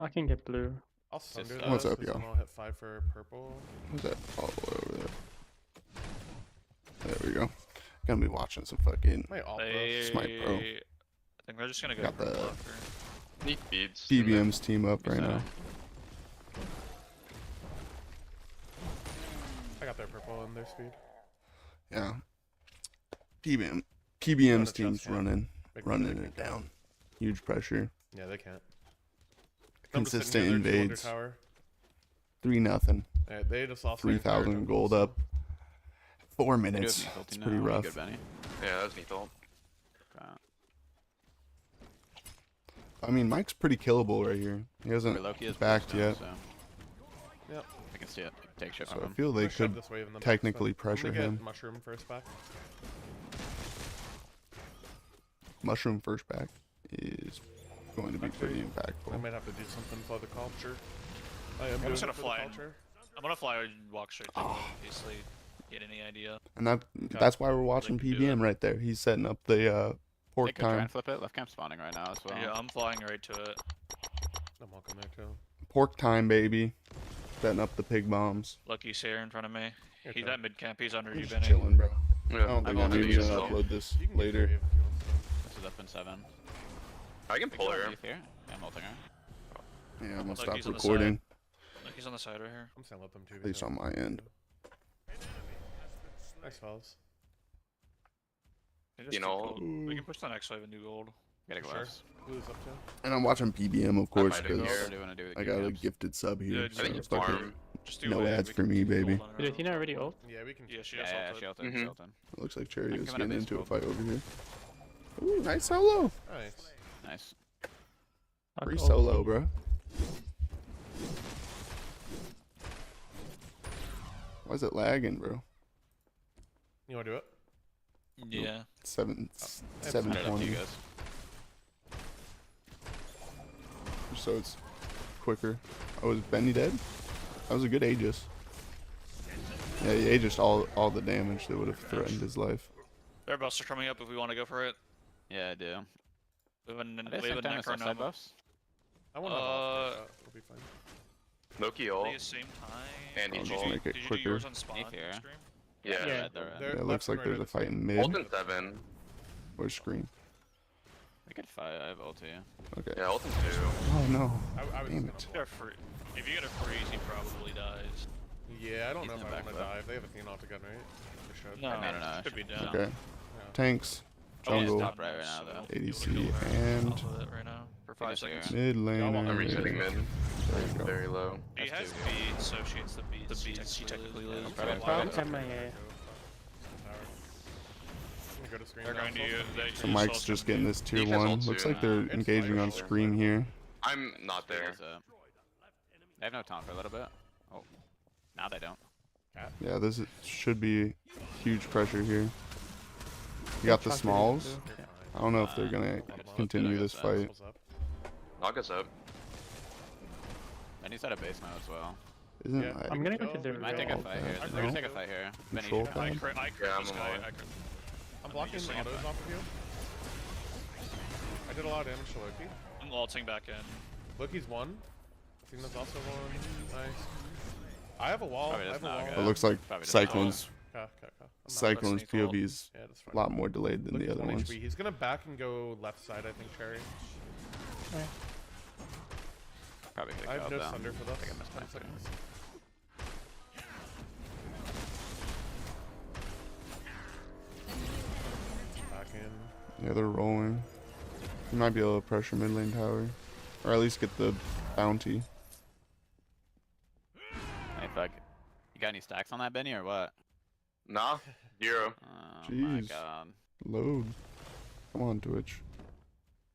I can get blue. I'll sunder What's those, up, 'cause y'all? then I'll hit 5 for purple. What's that? All the way over there. There we go. Gonna be watching some fucking My alt SMITE, bro. I think they're just gonna go Got for a the blocker. Neat beads. PBM's team up right now. I got their purple and their speed. Yeah. PBM's Go to team's chest camp. running Make sure they it can't down. Huge pressure. Yeah, they can't. Consistent Number sitting here, invades. they're 200 tower. 3-0. Yeah, they just lost 3,000 gold up. 4 They do have minutes. neat ulti It's now. pretty What do you rough. good, Benny? Yeah, that was neat ult. Okay. I mean, Mike's pretty killable right here. He hasn't Loki is backed pushed yet. down, so Yep. I can see it. Take shit So from I him. feel they I'm gonna shove could this wave in the back, technically so I'm pressure gonna get him. mushroom first back. Mushroom first back is going to be pretty I impactful. might have to do something for the culture. I am I'm doing just gonna it for fly the in. culture. I'm gonna fly and walk straight to him, obviously. Get any idea? And that's why we're watching Like to do PBM right there. He's setting up the They pork could try time. and flip it. Left camp spawning right now as well. Yeah, I'm flying right to it. I'm walking there too. Pork time, baby. Setting up the pig bombs. Lucky's here in front of me. Here, He's Tom. at mid camp. He's under you, Just Benny. chilling, bro. Yeah, I don't think I'm I'm on even the gonna ult. upload this You can get later. your wave if you want some. This is up in 7. I can pull her. Here. Yeah, I'm ulting her. Yeah, I'm gonna Look, stop he's on the recording. Lucky's on the side right here. I'm saying let them two. At least on my end. Nice fellas. They just You took know- gold. We can push the next wave and do gold. Get a Sure. glass. Blue's up too. And I'm watching PBM, of course, might do because here. What do you want to do with I the got a camps? gifted sub here. Yeah, I think so you fuck it. farm. Just do No wave. ads We for can me, keep baby. gold on Did her. Athena already ult? Yeah, we can. Yeah, she Yeah, just yeah, ulted. she ulted. Mhm. She ulted. It looks like Cherry I'm is coming getting at base into a gold. fight over here. Ooh, nice solo. Nice. Nice. Free Ult. solo, bro. Why is it lagging, bro? You wanna do it? Yeah. 720. You guys. So it's quicker. Oh, is Benny dead? That was a good Aegis. Yeah, he Aegis all the damage that would have threatened his life. Their buffs are coming up if we want to go for it. Yeah, I do. We have a, Are they we have a same time as our side Necronoma. buffs? I want to It'll be fine. Loki Are ult. they the same time? And I'll each just ult. make it Did you do quicker. yours on spawn Eighth here. stream? Yeah. Yeah. They're They're Yeah, it left looks and like right there's a at the fight same- in mid Ult in 7. or screen. I could fight. I have ulti. Okay. Yeah, ult in 2. Oh no. I was Damn just it. gonna They're free. If you get a freeze, he probably dies. Yeah, I don't He's know in if the I back want to left. dive. They have Athena off the gun, right? They should. No, no, should be down. Okay. Yeah. Tanks. Oh, he's Jungle. top right now, though. ADC and right now for 5 Finish seconds. here. mid Y'all want I'm laner. resetting mid. There you go. Very low. He That's has two. beads, so she hits the beads. She technically lives. I'm probably- Probably have my Go to screen They're now. going to you. So Mike's just getting this tier Defense 1. ult Looks too. like they're It's engaging on fire. screen here. I'm not there. Speed is up. They have no time for a little bit. Oh, now they don't. Yeah, should be huge pressure here. You got the smalls. I don't know if they're gonna continue this fight. Knock us up. And he's at a base now as well. Isn't Yeah. like I'm gonna go to the We might take a Oh, fight yeah. here. I They're gonna know. take a fight here. Benny, Control you should time. I crit Yeah, this I'm guy. alive. I'm blocking just the saying. autos off of you. I did a lot of damage to Loki. I'm ulting back in. Loki's one. Athena's also one. Nice. I have a wall. Probably I does have a not wall. get It looks like Probably doesn't Cyclone's Okay. I'm not- Cyclone's sneak ult. POV is Yeah, that's fine. a lot more delayed than Loki's the other 1 ones. HP. He's gonna back and go left side, I think, Cherry. Probably could I have have killed no them. thunder for I think I this. missed 10 my seconds. Back in. Yeah, they're rolling. You might be able to pressure mid lane tower, or at least get the bounty. Hey, fuck. You got any stacks on that, Benny, or what? Nah. 0. Oh my Jeez. god. Load. Come on, Twitch.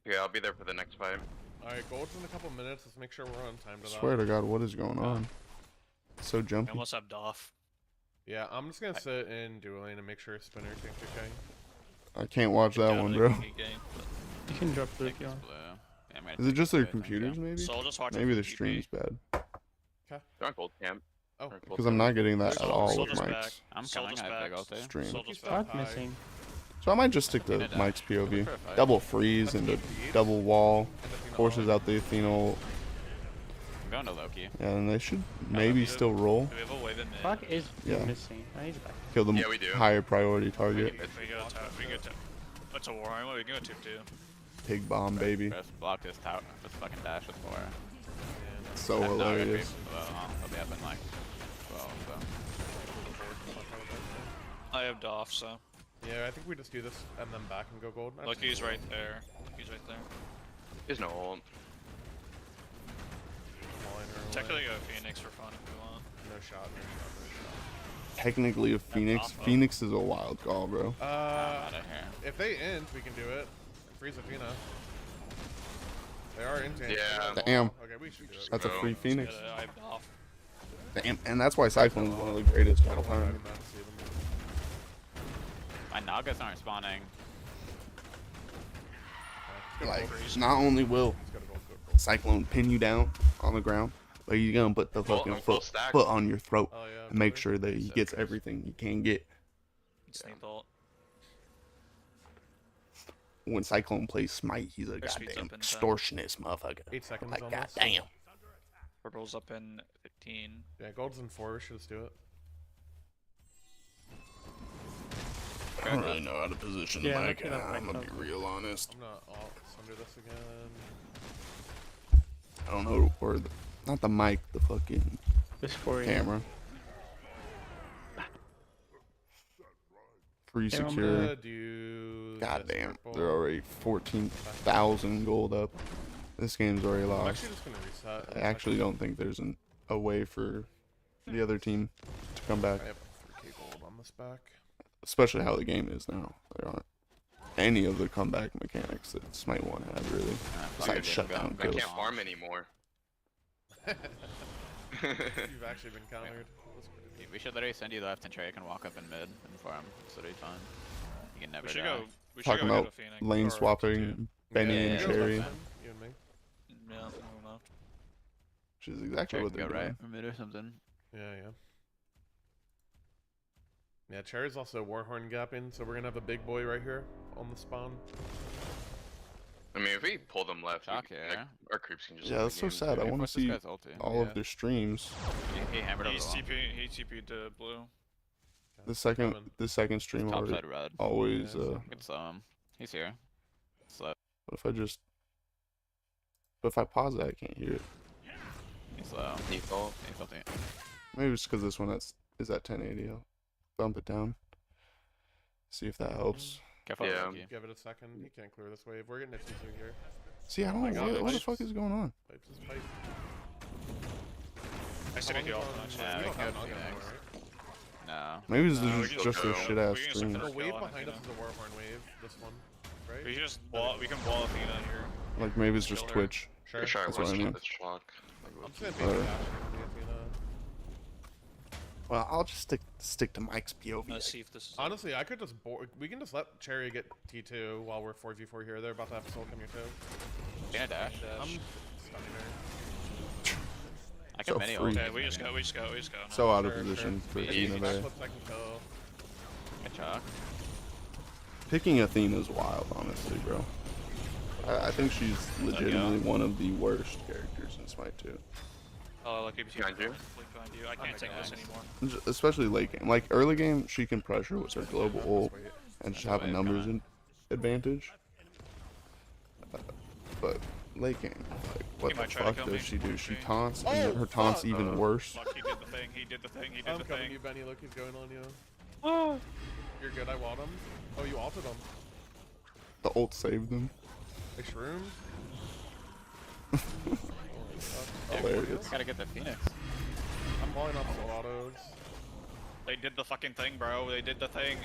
Yeah, I'll be there for the next fight. Alright, gold's in a couple minutes. Let's make sure we're on time to that. Swear to God, what is going on? So I jumpy. almost have Doff. Yeah, I'm just gonna sit in dual lane and make sure Spinner takes okay. I can't watch that one, bro. You can drop blue Take if you this want. blue. Yeah, I'm gonna Is it take just this their blue, I think, computers, yeah. maybe? So I'll just watch Maybe it the from stream's bad. They're on gold camp. Oh, Or gold Because I'm not getting that at Sol- all with Soldier's Mike's back. I'm Soldier's coming, I have back. big ulti. stream. Soldier's back. Start high. missing. So I might just stick to Athena died. Mike's POV. For a fight. Double freeze into double wall. and Athena Forces ult. out the Athena ult. I'm going to Loki. Yeah, and they should maybe still roll. Do we have a wave in mid? Fuck is Yeah. missing. I need back. Kill the Yeah, we do. higher priority target. We go top. We go top. That's a war. We can go tip too. Pig bomb, baby. Chris blocked his tower. This fucking dash with 4. So That's not gonna be- hilarious. Well, he'll be up in like 12, so. I have Doff, so. Yeah, I think we just do this and then back and go gold. Loki's right there. Loki's right there. There's no ult. Technically go Phoenix for fun if we want. No shot, no shot, no shot. Technically a Phoenix. awful. Phoenix is a wild call, bro. I'm out of here. If they end, we can do it. Freeze Athena. They are in tank. Yeah. Damn. Okay, we should do it. That's a free Phoenix. I have Doff. Damn. And that's why Cyclone is one of the greatest of all I time. did not see them. My Nagas aren't spawning. Like, not only will Let's go to gold, gold, gold. Cyclone pin you down on the ground, but he's gonna put the fucking I'm full foot, stack. foot on your throat Oh yeah. and make totally. sure that he So gets crazy. everything he can get. Sneak ult. When Cyclone plays Smite, he's a Their speed's goddamn up in 10. extortionist motherfucker. 8 seconds Like, on this. goddamn. Purple's up in 15. Yeah, gold's in 4. We should just do it. I don't really know how to position Yeah, the look mic. it up right I'm gonna be now. real honest. I'm not alt under this again. I don't know where the, not the mic, the fucking This for you. camera. Free Yeah, I'm secure. Gonna do this Goddamn, purple. they're already 14,000 gold up. This game's already I'm lost. actually just gonna reset. I actually don't think there's a way for the other team to come back, I have 3k gold on this back. especially how the game is now. There aren't any of the comeback mechanics that Smite 1 had, really. Besides shutdown I kills. can't farm anymore. You've actually been countered. That's pretty good. We should literally send you left and Trey can walk up in mid and farm. So it'll be fine. You can never We should die. go. We should Talking go about to Phoenix. lane Or swapping, Benny Yeah, and yeah. Cherry, You and me. Yeah, I'm going left. which is exactly Trey what can they're go doing. right or mid or something. Yeah, yeah. Yeah, Cherry's also Warhorn gapping, so we're gonna have a big boy right here on the spawn. I mean, if we pull them left, Shock we, here. like, our creeps can just. Yeah, win that's the so game. sad. I Hey, want to push this see guy's ulti. all Yeah. of their streams. He hammered over He's the wall. TP. He TP'd to blue. The second Coming. stream Top already side red. always. Yeah, You can slow him. He's here. Slow. What if I just? But if I pause it, I can't hear it. He's slow. Default. He's ulti. Maybe it's because this one is at 1080. I'll bump it down. See if that helps. Careful, Yeah. Loki. Give it a second. He can't clear this wave. We're getting it too here. See, I don't my know God, what the it's- fuck is going on. Pipes is pipe. I still need the ult. Yeah, You we don't can have go knockdown, Phoenix. right? No. Maybe this No, we is can just go. a shit ass We can stream. just The kill wave on behind us Athena. is a Warhorn wave. This one, right? We can just wall. We can wall Athena here. Like maybe it's just Kill her. Twitch. Sure. Pretty sure I That's what I rushed mean. on this shock. I'm just gonna be Alright. dash for the Athena. Well, I'll just stick to Mike's POV. Let's see if this is. Honestly, I could just we can just let Cherry get T2 while we're 4v4 here. They're about to have soul come here too. Can I dash? I'm stunning her. I can So many free. ult. Okay, we just go. We just go. We just go. now. So out of Sure, position for Yeah, Athena Dash there. flips I can kill. Good chalk. Picking Athena's wild, honestly, bro. I think she's legitimately one of the worst characters in Smite 2. Oh, like ABT Behind you? behind you. I can't take this anymore. Especially late game. Like early game, she can pressure with her global ult Wait. and just have a numbers advantage. But late game, like what He the might try to fuck kill me. does she do? She Okay. taunts, Oh, and her taunts fuck. even worse. Fuck, he did the thing. He did the thing. He did I'm the coming thing. you, Benny. Look, he's going on you. Oh. You're good. I walled him. Oh, you ulted him. The ult saved them. Hey, Shroom. Hilarious. Gotta get the Phoenix. I'm balling up soul autos. They did the fucking thing, bro. They did the thing.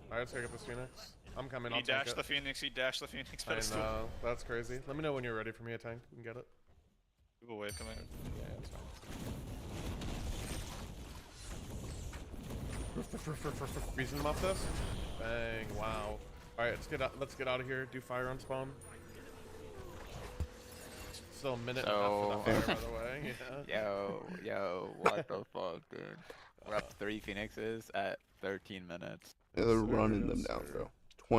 Alright, let's go get this Phoenix. I'm coming. He I'll take dashed it. the Phoenix. He dashed the Phoenix. I Pedestal. know. That's crazy. Let me know when you're ready for me a tank. We can get it. People wave coming. Yeah, it's fine. Freezing them off this. Bang! Wow. All right, let's get out. Let's get out of here. Do fire on spawn. Still a minute and a half for that fire, by the way. Yeah. Yo, what the fuck, dude? We're up 3 Phoenixes at 13 minutes. Yeah, they're Sir, running them yes, down, sir. bro.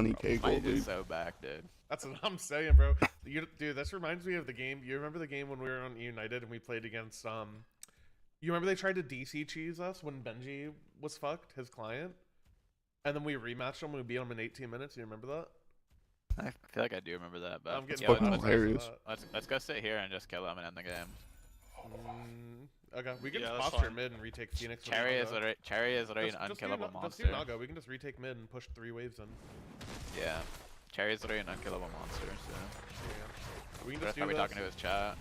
20k Smite gold is lead. so back, dude. That's what I'm saying, bro. Dude, this reminds me of the game. You remember the game when we were on United and we played against You remember they tried to DC cheese us when Benji was fucked, his client, and then we rematched him and we beat him in 18 minutes. You remember that? I feel like I do remember that, but I'm getting fucking flashbacks of hilarious. that. let's go sit here and just kill him and end the game. Okay, we can Yeah, just that's posture fine. mid and retake Phoenix. with Cherry is Naga. literally an Just do unkillable Na- monster. Just do Naga. We can just retake mid and push 3 waves in. Yeah, Cherry is literally an unkillable monster. So Yeah. We can that's just do probably this. talking to his chat.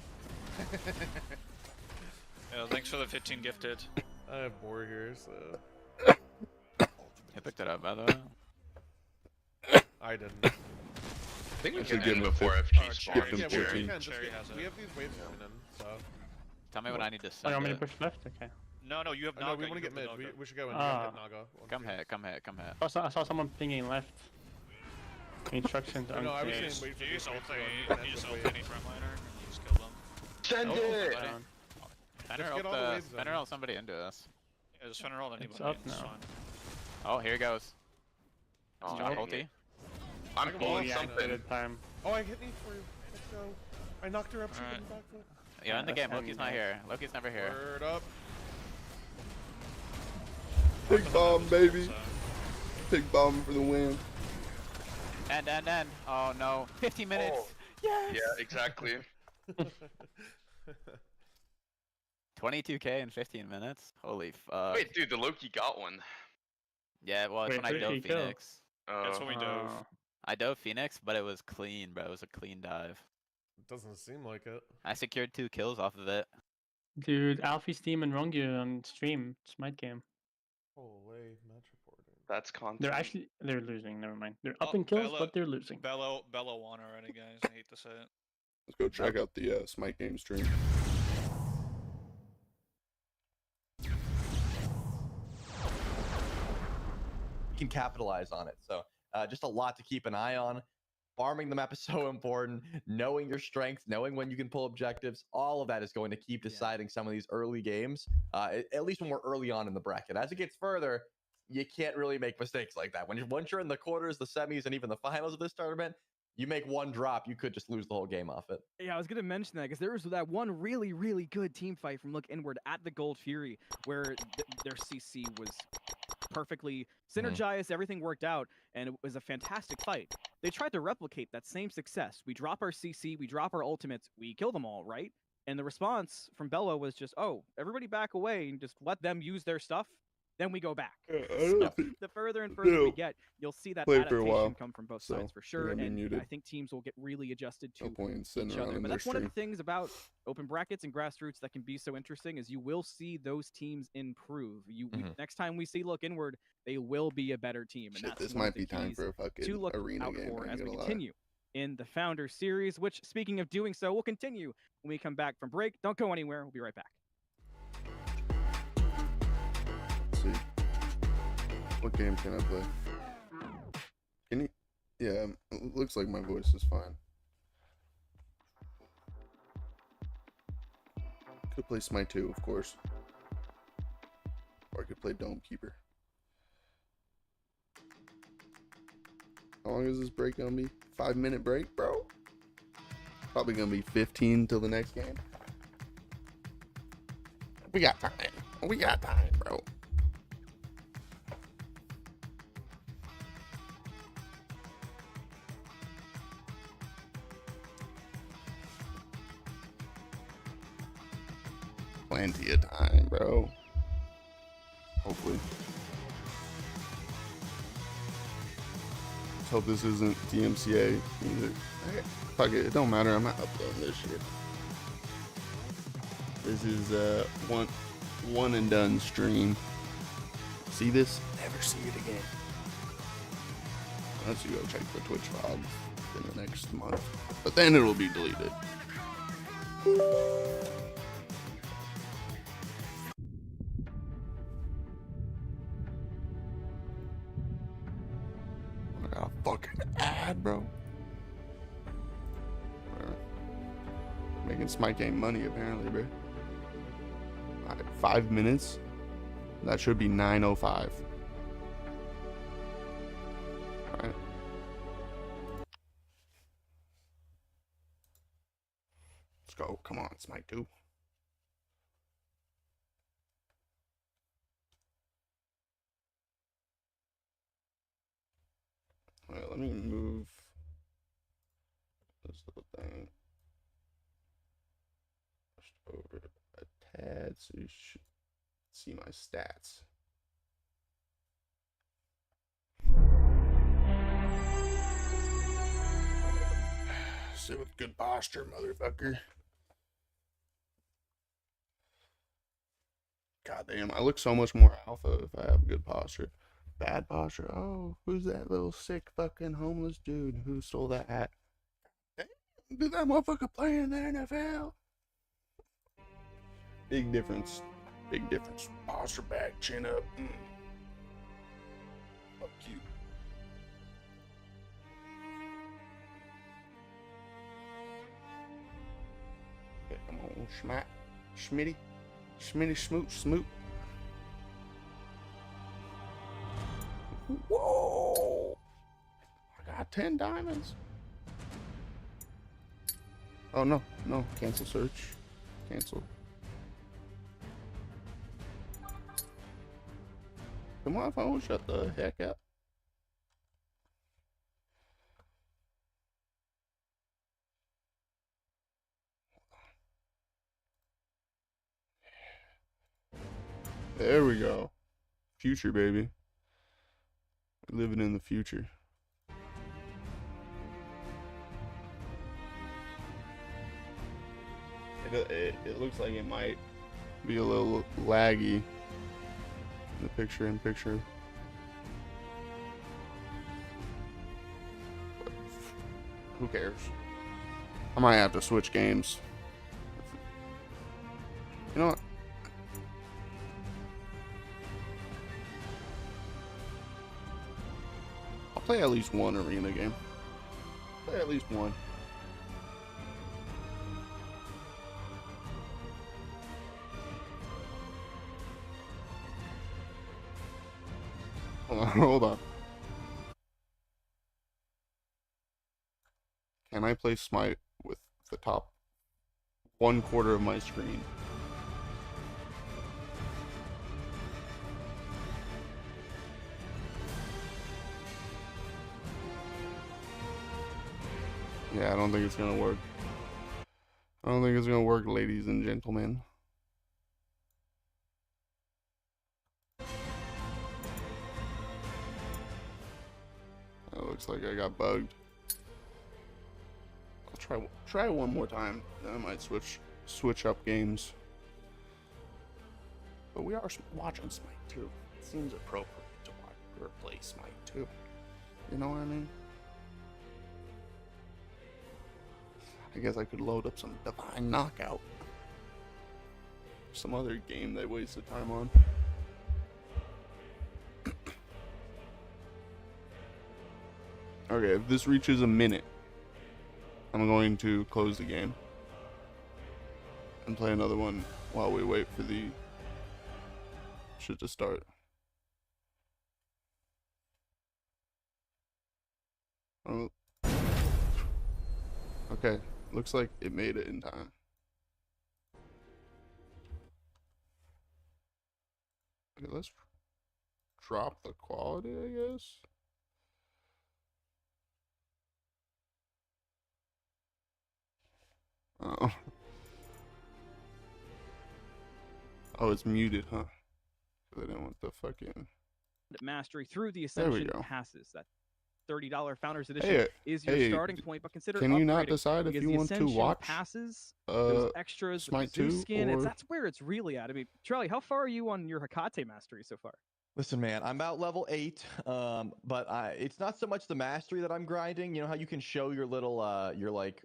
Yeah, thanks for the 15 gifted. I have Boar here, so He picked it up by the way. I didn't. I think we I should can give end him before fif- FG Alright, spawns. give him Yeah, we 14. can. Just Cherry get, has it. we have these waves coming in, so. Tell me when I need to Oh, send you want me to it. push left? Okay. No, you have No, Naga. we want to you get have the mid. Naga. We should go in. Ah. Hit Naga. Come here, come here, come here. I saw someone pinging left. Instructions on No, I was clear. saying wait for You these just waves to ult go in. any, You can you end just with ult wave. any frontliner, and you just kill them. Send Oh, it! down. Fender Just get all the waves in. Fender ult somebody into us. Yeah, just fender ult anybody. up It's now. fine. Oh, here he goes. Oh, Drop dang ulti. it. I'm Oh, pulling yeah, something. Good time. Oh, I hit me for you. Let's go. I knocked her up. She Alright. couldn't back foot. Yeah, in the that's game. Loki's not nice. here. Loki's never here. Word up. Big bomb, baby. So, Big bomb for the win. End. Oh no. 15 minutes. Oh. Yes. Yeah, exactly. 22k in 15 minutes. Holy fuck. Wait, dude, the Loki got one. Yeah, well, it's Wait, when I who did dove he kill? Phoenix. that's what we dove. Oh. I dove Phoenix, but it was clean, bro. It was a clean dive. Doesn't seem like it. I secured 2 kills off of it. Dude, Alfie's team and Rongyu on stream. SMITE game. Holy match reporting. That's content. They're losing. Never mind. They're up Oh, in kills, Bella- but they're losing. Bella won already, guys. I hate to say it. Let's go check out the Smite game stream. Can capitalize on it. So just a lot to keep an eye on. Farming the map is so important. Knowing your strengths, knowing when you can pull objectives, all of that is going to keep deciding some of these early games, at least when we're early on in the bracket. As it gets further, you can't really make mistakes like that. Once you're in the quarters, the semis, and even the finals of this tournament, you make one drop, you could just lose the whole game off it. Yeah, I was gonna mention that because there was that one really, really good team fight from Look Inward at the Gold Fury where their CC was perfectly synergized, everything worked out, and it was a fantastic fight. They tried to replicate that same success. We drop our CC, we drop our ultimates, we kill them all, right? And the response from Bello was just, oh, everybody back away and just let them use their stuff. Then we go back. So, the further and further we they'll get, you'll see that play for a adaptation while, come from both so sides for they're sure. gonna be And muted. I think teams will get really adjusted to No point in sitting each around other. in But their that's one of the stream. things about open brackets and grassroots that can be so interesting is you will see those teams improve. Next time we see Look Inward, they will be a better team. And Shit, that's this one might of the be time keys for a to fucking look arena out game. for I as ain't we gonna lie. continue in the Founder Series, which, speaking of doing so, we'll continue when we come back from break. Don't go anywhere. We'll be right back. Let's see. What game can I play? Can you? Yeah, it looks like my voice is fine. Could play Smite 2, of course. Or I could play Dome Keeper. How long is this break gonna be? 5-minute break, bro? Probably gonna be 15 till the next game. We got time. We got time, bro. Plenty of time, bro. Hopefully. Let's hope this isn't DMCA music. Fuck it, it don't matter. I'm not uploading this shit. This is one and done stream. See this? Never see it again. Unless you go check the Twitch logs in the next month. But then it'll be deleted. I got a fucking ad, bro. Whatever. Making Smite game money apparently, bro. Alright, 5 minutes. That should be 9:05. Alright. Let's go. Come on, Smite 2. Alright, let me move this little thing just over a tad so you should see my stats. Sit with good posture, motherfucker. God damn, I look so much more alpha if I have good posture. Bad posture. Oh, who's that little sick fucking homeless dude who stole that hat? Damn, did that motherfucker play in the NFL? Big difference. Big difference. Posture back, chin up. Fuck you. Okay, come on, Schmitty, smoot. Whoa! I got 10 diamonds. Oh no, cancel search. Cancel. Come on, phone, shut the heck up. There we go. Future, baby. We're living in the future. It looks like it might be a little laggy in the picture-in-picture. But who cares? I might have to switch games. You know what? I'll play at least one arena game. Play at least one. Hold on. Can I play Smite with the top 1/4 of my screen? Yeah, I don't think it's gonna work. I don't think it's gonna work, ladies and gentlemen. It looks like I got bugged. I'll try one more time, then I might switch up games. But we are watching Smite 2. It seems appropriate to watch or play Smite 2. You know what I mean? I guess I could load up some Divine Knockout. Some other game they wasted time on. Okay, if this reaches a minute, I'm going to close the game and play another one while we wait for the shit to start. Oh. Okay, looks like it made it in time. Okay, let's drop the quality, I guess. Oh. Oh, it's muted, huh? They didn't want the fucking Mastery through the Ascension go. passes. That $30 Founders Edition Hey, is your hey, starting point, but consider can you not upgrading, decide if because you the want to Ascension watch passes, those extras, the Smite Zoo 2 skin, or that's where it's really at. I mean, Charlie, how far are you on your Hekate Mastery so far? Listen, man, I'm about level 8, but it's not so much the mastery that I'm grinding. You know how you can show your little, your like...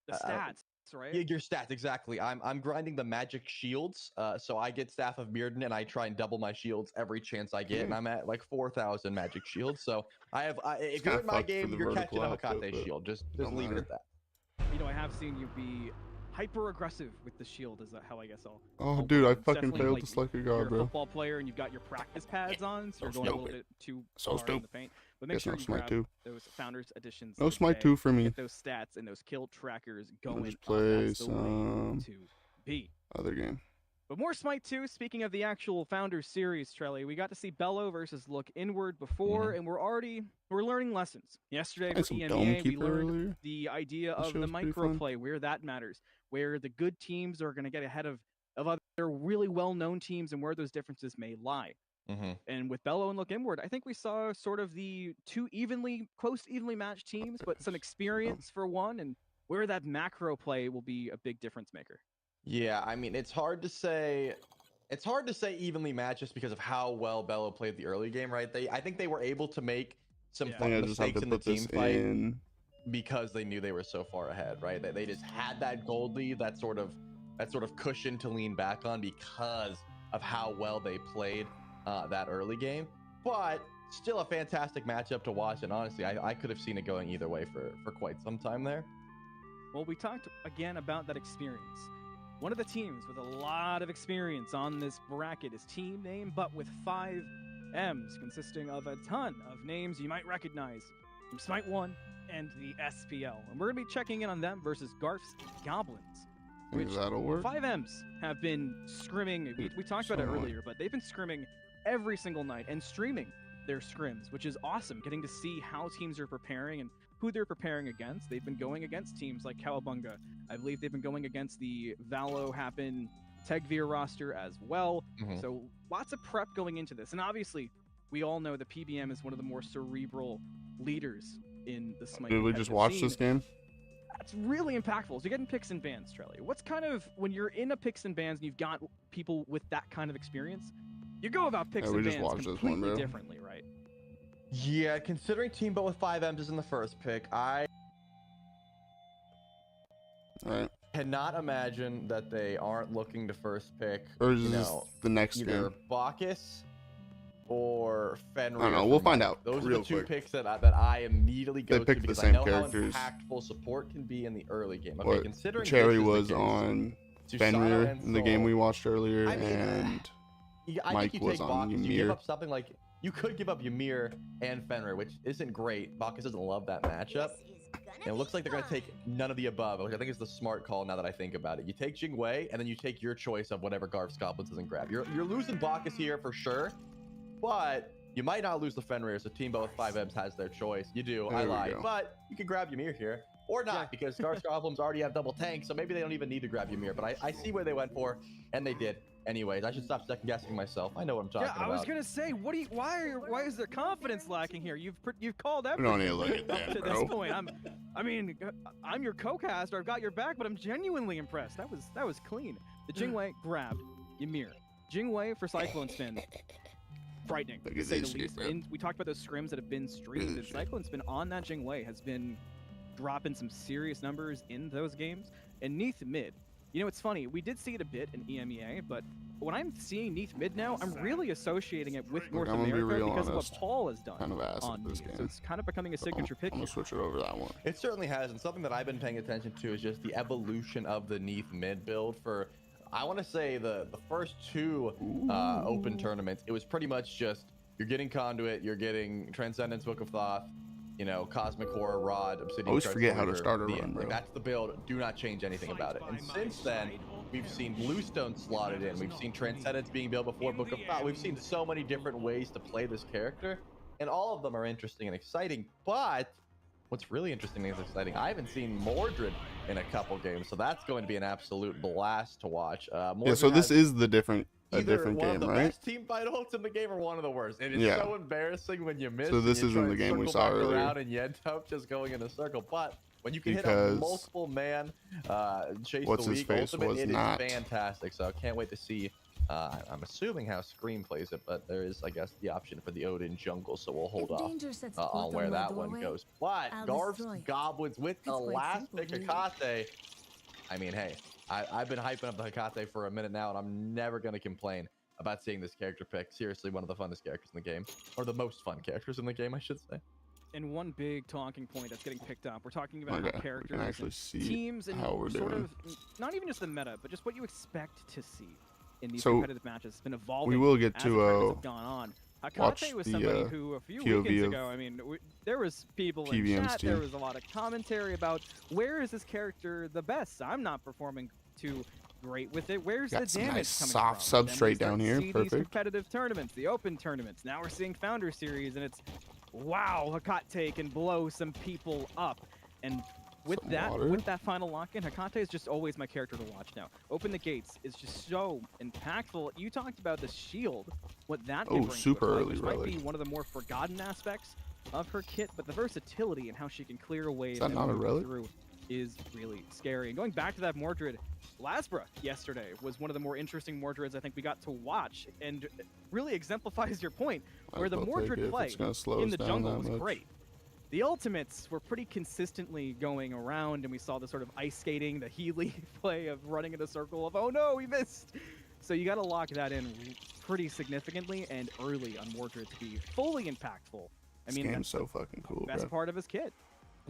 The stats, right? Yeah, your stats, exactly. I'm grinding the magic shields, so I get Staff of Mirrodin, and I try and double my shields every chance I get, and I'm at like 4,000 magic shields. So I have, if you're in my game, you're catching a Hekate shield. Just leave it at that. You know, I have seen you be hyper aggressive with the shield. Is that how I guess I'll? Oh, dude, I it's fucking definitely failed to select a You're god, a bro. football player, and you've got your practice pads on, so you're So going a little stupid. bit too So far in the stupid. paint. But make Guess sure no you Smite grab 2. those Founders Editions. No Smite today. 2 for me. Get those stats and those kill trackers going. just play That's the way some to be. other game. But more Smite 2, speaking of the actual Founders series, Trelly, we got to see Bello versus Look Inward before, and we're learning lessons. Yesterday Played for some EMEA, Dome we Keeper learned earlier. the idea That of shit the was pretty micro fun. play, where that matters, where the good teams are going to get ahead of other really well-known teams and where those differences may lie. And with Bello and Look Inward, I think we saw sort of the two close to evenly matched teams, but some experience for one, and where that macro play will be a big difference maker. Yeah, I mean, it's hard to say. It's hard to say evenly matched just because of how well Bello played the early game, right? I think they were able to make some I think I just have mistakes to in the put team this fight in. because they knew they were so far ahead, right? They just had that gold lead, that sort of cushion to lean back on because of how well they played that early game. But still a fantastic matchup to watch, and honestly, I could have seen it going either way for quite some time there. Well, we talked again about that experience. One of the teams with a lot of experience on this bracket is Team Name, but with 5 M's, consisting of a ton of names you might recognize from Smite 1 and the SPL. And we're going to be checking in on them versus Garf's Goblins. Think that'll work. 5 M's have been scrimming. We talked about it earlier, but they've been scrimming every single night and streaming their scrims, which is awesome, getting to see how teams are preparing and who they're preparing against. They've been going against teams like Cowabunga. I believe they've been going against the Valo Happen Tegvir roster as well. So lots of prep going into this. And obviously, we all know the PBM is one of the more cerebral leaders in the Smite. Did we just watch this game? That's really impactful. So you're getting picks and bans, Trelly. What's kind of, when you're in a picks and bans and you've got people with that kind of experience, you go about picks and bans completely differently, right? Yeah, considering Team Boat with 5 M's is in the first pick, I cannot imagine that they aren't looking to first pick, or is this the next either game? Bacchus or Fenrir. I don't know. We'll find out. Those are real the two quick. picks that I immediately go to picked because the same I know characters. how impactful support can be in the early game. Okay, But considering Cherry this is was the case, on Susano Fenrir and in the game Soul. we watched earlier, I mean, and I Mike think you was take on Bacchus, you give Ymir. up something like, you could give up Ymir and Fenrir, which isn't great. Bacchus doesn't love that matchup. And it looks like they're going to take none of the above, which I think is the smart call now that I think about it. You take Jingwei, and then you take your choice of whatever Garf's Goblins doesn't grab. You're losing Bacchus here for sure, but you might not lose the Fenrir, so Team Bow with 5 M's has their choice. You do, I lied. But you can grab Ymir here, or not, because Garf's Goblins already have double tank, so maybe they don't even need to grab Ymir. But I see where they went for, and they did. Anyways, I should stop second guessing myself. I know what I'm talking about. Yeah, I was gonna say, why is there confidence lacking here? You've called we everything don't need to look at that, to bro. this point. I'm your co-caster. I've got your back, but I'm genuinely impressed. That was clean. The Jingwei grabbed Ymir. Jingwei for Cyclone Spin. Frightening, to say the least. We talked about those scrims that have been streamed, and Cyclone Spin on that Jingwei has been dropping some serious numbers in those games. And Neath mid, you know, it's funny, we did see it a bit in EMEA, but when I'm seeing Neath mid now, I'm really associating it with North America because of what Paul has done on this Neath. game. So it's kind of becoming a signature pick. I'm gonna switch it over that one. It certainly has, and something that I've been paying attention to is just the evolution of the Neath mid build for, I want to say, the first two open tournaments. It was pretty much just, you're getting Conduit, you're getting Transcendence, Book of Thoth, you know, Cosmic Horror, Rod, Obsidian. I always forget how to start a the run, end. bro. Like, that's the build. Do not change anything about it. And since then, we've seen Bluestone slotted in. We've seen Transcendence being built before Book of Thoth. We've seen so many different ways to play this character, and all of them are interesting and exciting. But what's really interesting and exciting, I haven't seen Mordred in a couple games, so that's going to be an absolute blast to watch. Yeah, so this is the different either different one game, of the right? best team fight ults in the game or one of the worst. And it's Yeah. so embarrassing when you miss. So this and you isn't try the and game we circle saw back earlier. around and Yentop just going in a circle. But when you can hit Because a multiple man chase what's the his weak face ultimate, was it is not. fantastic. So I can't wait to see. I'm assuming how Scream plays it, but there is, I guess, the option for the Odin jungle, so we'll hold off on where that one goes. But Garf's Goblins with the last pick, Hekate. I mean, hey, I've been hyping up the Hekate for a minute now, and I'm never going to complain about seeing this character pick. Seriously, one of the funnest characters in the game, or the most fun characters in the game, I should say. And one big talking point that's getting picked up, we're talking about how characters, we can actually see teams, and how we're sort doing. of not even just the meta, but just what you expect to see in these competitive matches. It's been evolving. We will get as to the tournaments have gone on. watch Hakate was the, somebody who a few POV weekends of ago, I mean, there was people in PBM's chat, team. there was a lot of commentary about where is this character the best? I'm not performing too great with it. Where's Got the some damage nice coming soft from? Then we substrate start down to here. see these Perfect. competitive tournaments, the open tournaments. Now we're seeing Founder Series, and it's wow, Hakate can blow some people up. And with Some that, water. with that final lock-in, Hakate is just always my character to watch now. Open the Gates is just so impactful. You talked about the shield, what that can Oh, bring to a super fight, early which might relic. be one of the more forgotten aspects of her kit, but the versatility and how she can clear away Is that and not a move relic? through is really scary. And going back to that Mordred, Lasbra yesterday was one of the more interesting Mordreds I think we got to watch, and really exemplifies your point, where the I'll take Mordred it if play it's gonna slow in us the down jungle that was much. great. The ultimates were pretty consistently going around, and we saw the sort of ice skating, the Healy play of running in a circle of, oh no, we missed. So you got to lock that in pretty significantly and early on Mordred to be fully impactful. I This mean, game's that's so fucking cool, the best bro. part of his kit.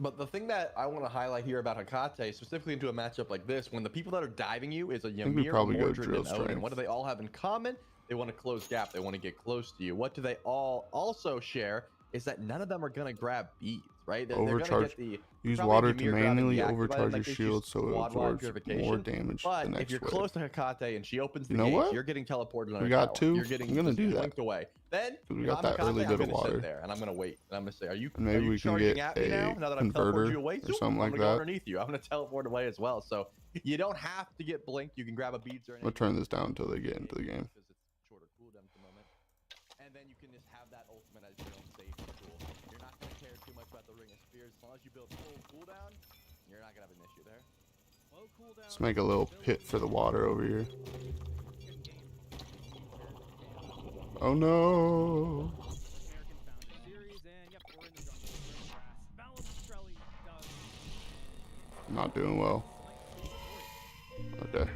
But the thing that I want to highlight here about Hakate, specifically into a matchup like this, when the people that are diving you is a think we Ymir, probably go Mordred, drill and Odin, strength. what do they all have in common? They want to close gap. They want to get close to you. What do they all also share is that none of them are going to grab beads, right? They're going to Overcharge. get the Use probably water to Ymir grabbing manually the activated, overcharge your like they shield choose so it squad wide absorbs purification. more damage But the if next you're wave. close to Hakate and she opens the You know gates, what? you're getting teleported on We her got tower. two. You're getting I'm gonna just do that. blinked away. Then We if got I'm that Hakate, early I'm bit of gonna sit water. there and I'm gonna wait. And I'm gonna say, are you, And maybe are you we can charging get at me now? a Now that I've teleported converter you away, or Zoop, something I'm like gonna go that. underneath you. I'm gonna teleport away as well. So you don't have to get blinked. You can grab a beads or anything. We'll turn this down until they get into the game. Because it's shorter cooldown at the moment. And then you can just have that ultimate as your own safety tool. You're not gonna care too much about the Ring of Spears. As long as you build full cooldown, you're not gonna have an issue there. Low cooldown, Let's make a little pit for the water over here. Oh no! American Founder Series, and yep, we're in the jungle. Balance does. I'm not doing well. Okay.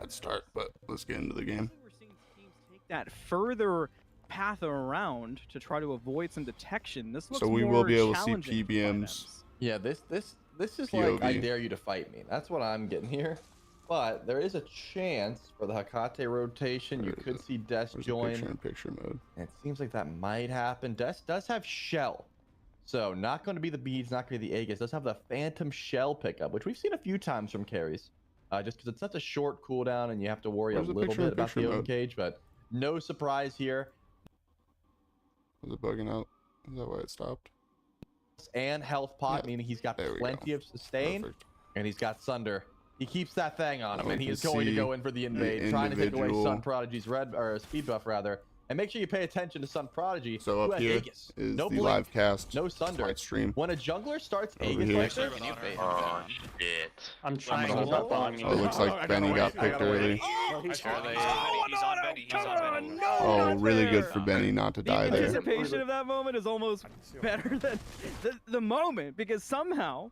Let's start, but let's get into the game. We're seeing teams take that further path around to try to avoid some detection. This looks So we will more be able to see challenging for PBMs. Yeah, this is like I POV. dare you to fight me. That's what I'm getting here. But there is a chance for the Hakate rotation. You Where is could it? see Des Where's the join. picture-in-picture mode? And it seems like that might happen. Des does have Shell. So not going to be the beads, not going to be the Aegis. Does have the Phantom Shell pickup, which we've seen a few times from carries. Just because it's such a short cooldown and you have to worry Where's a the little bit about picture-in-picture the Odin mode? cage. But no surprise here. Was it bugging out? Is that why it stopped? And health pot, Yeah, meaning he's got there we plenty go. of sustain. Perfect. And he's got Sunder. He keeps that thing on him, Oh, and he you is going to see go in for the invade, the trying to take away individual- Sun Prodigy's red or speed buff rather. And make sure you pay attention to Sun Prodigy. So who up has here Aegis. is no the blink, live cast. no Sunder. Live stream. When a jungler starts Over Aegis here. like this, Can you bait him Oh down? shit. I'm trying gonna to hold hold that on. thought. Oh, it looks I like gotta Benny wait. got I picked gotta wait. early. Oh, he's Sure, trying. he's on Benny. He's on Benny. He's on Benny. no, Oh, not really good there. for Benny not to die The there. anticipation of that moment is almost I can see him. better than the moment, because somehow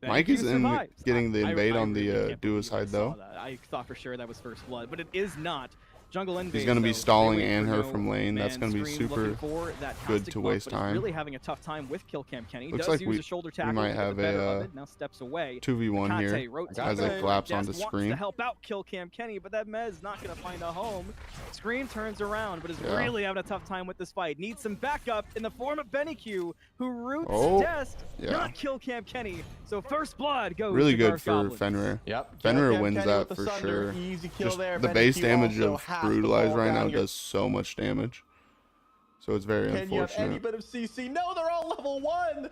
Mike Benny is in survives. getting the invade on the really can't duo believe I side saw though. that. I thought for sure that was first blood, but it is not. Jungle invade. He's gonna be though. stalling They wait and for her no from lane. That's man gonna be Scream looking super for that good Tastic to buff, waste but he's time. really having a tough time with Kill Cam Kenny. Looks Does like use we- a shoulder we tackle might to get the have better a, of it. Now steps away. 2v1 Kate here rotates as they in. collapse Des onto wants screen. to help out Kill Cam Kenny, but that Mez not going to find a home. Scream turns around, but is Yeah. really having a tough time with this fight. Needs some backup in the form of Benny Q, who roots Oh, Dest, yeah. not Kill Cam Kenny. So first blood goes Really to good Dark for Goblins. Fenrir. Yep. Fenrir Kill Cam wins Kenny that with the for Sunder. sure. Easy kill Just there. the Benny base Q damage also of has to Brutalize fall right down now here. does so much damage. So it's very Can you have any unfortunate. bit of CC? No, they're all level 1!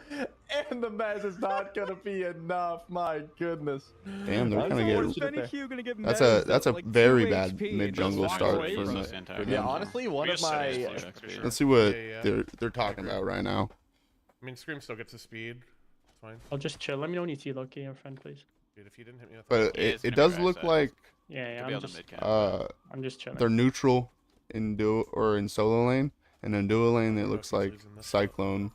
And the Mez is not going to be enough. My goodness. Damn, they're gonna How is get. Benny Q gonna get That's Mez that's a at, like, very 2 bad HP and mid jungle just walk start away for from the. it? for Yeah, him. honestly, one We of just said my... it is for sure. Let's see what Yeah. they're talking about right now. I mean, Scream still gets his speed. It's fine. I'll just chill. Let me know when you see Loki, your friend, please. Dude, if you didn't hit me with But He is it gonna does be look right like Yeah, Could be I'm on the just, mid camp. I'm just chilling. they're neutral in duo or in solo lane, and in duo lane it looks like Cyclone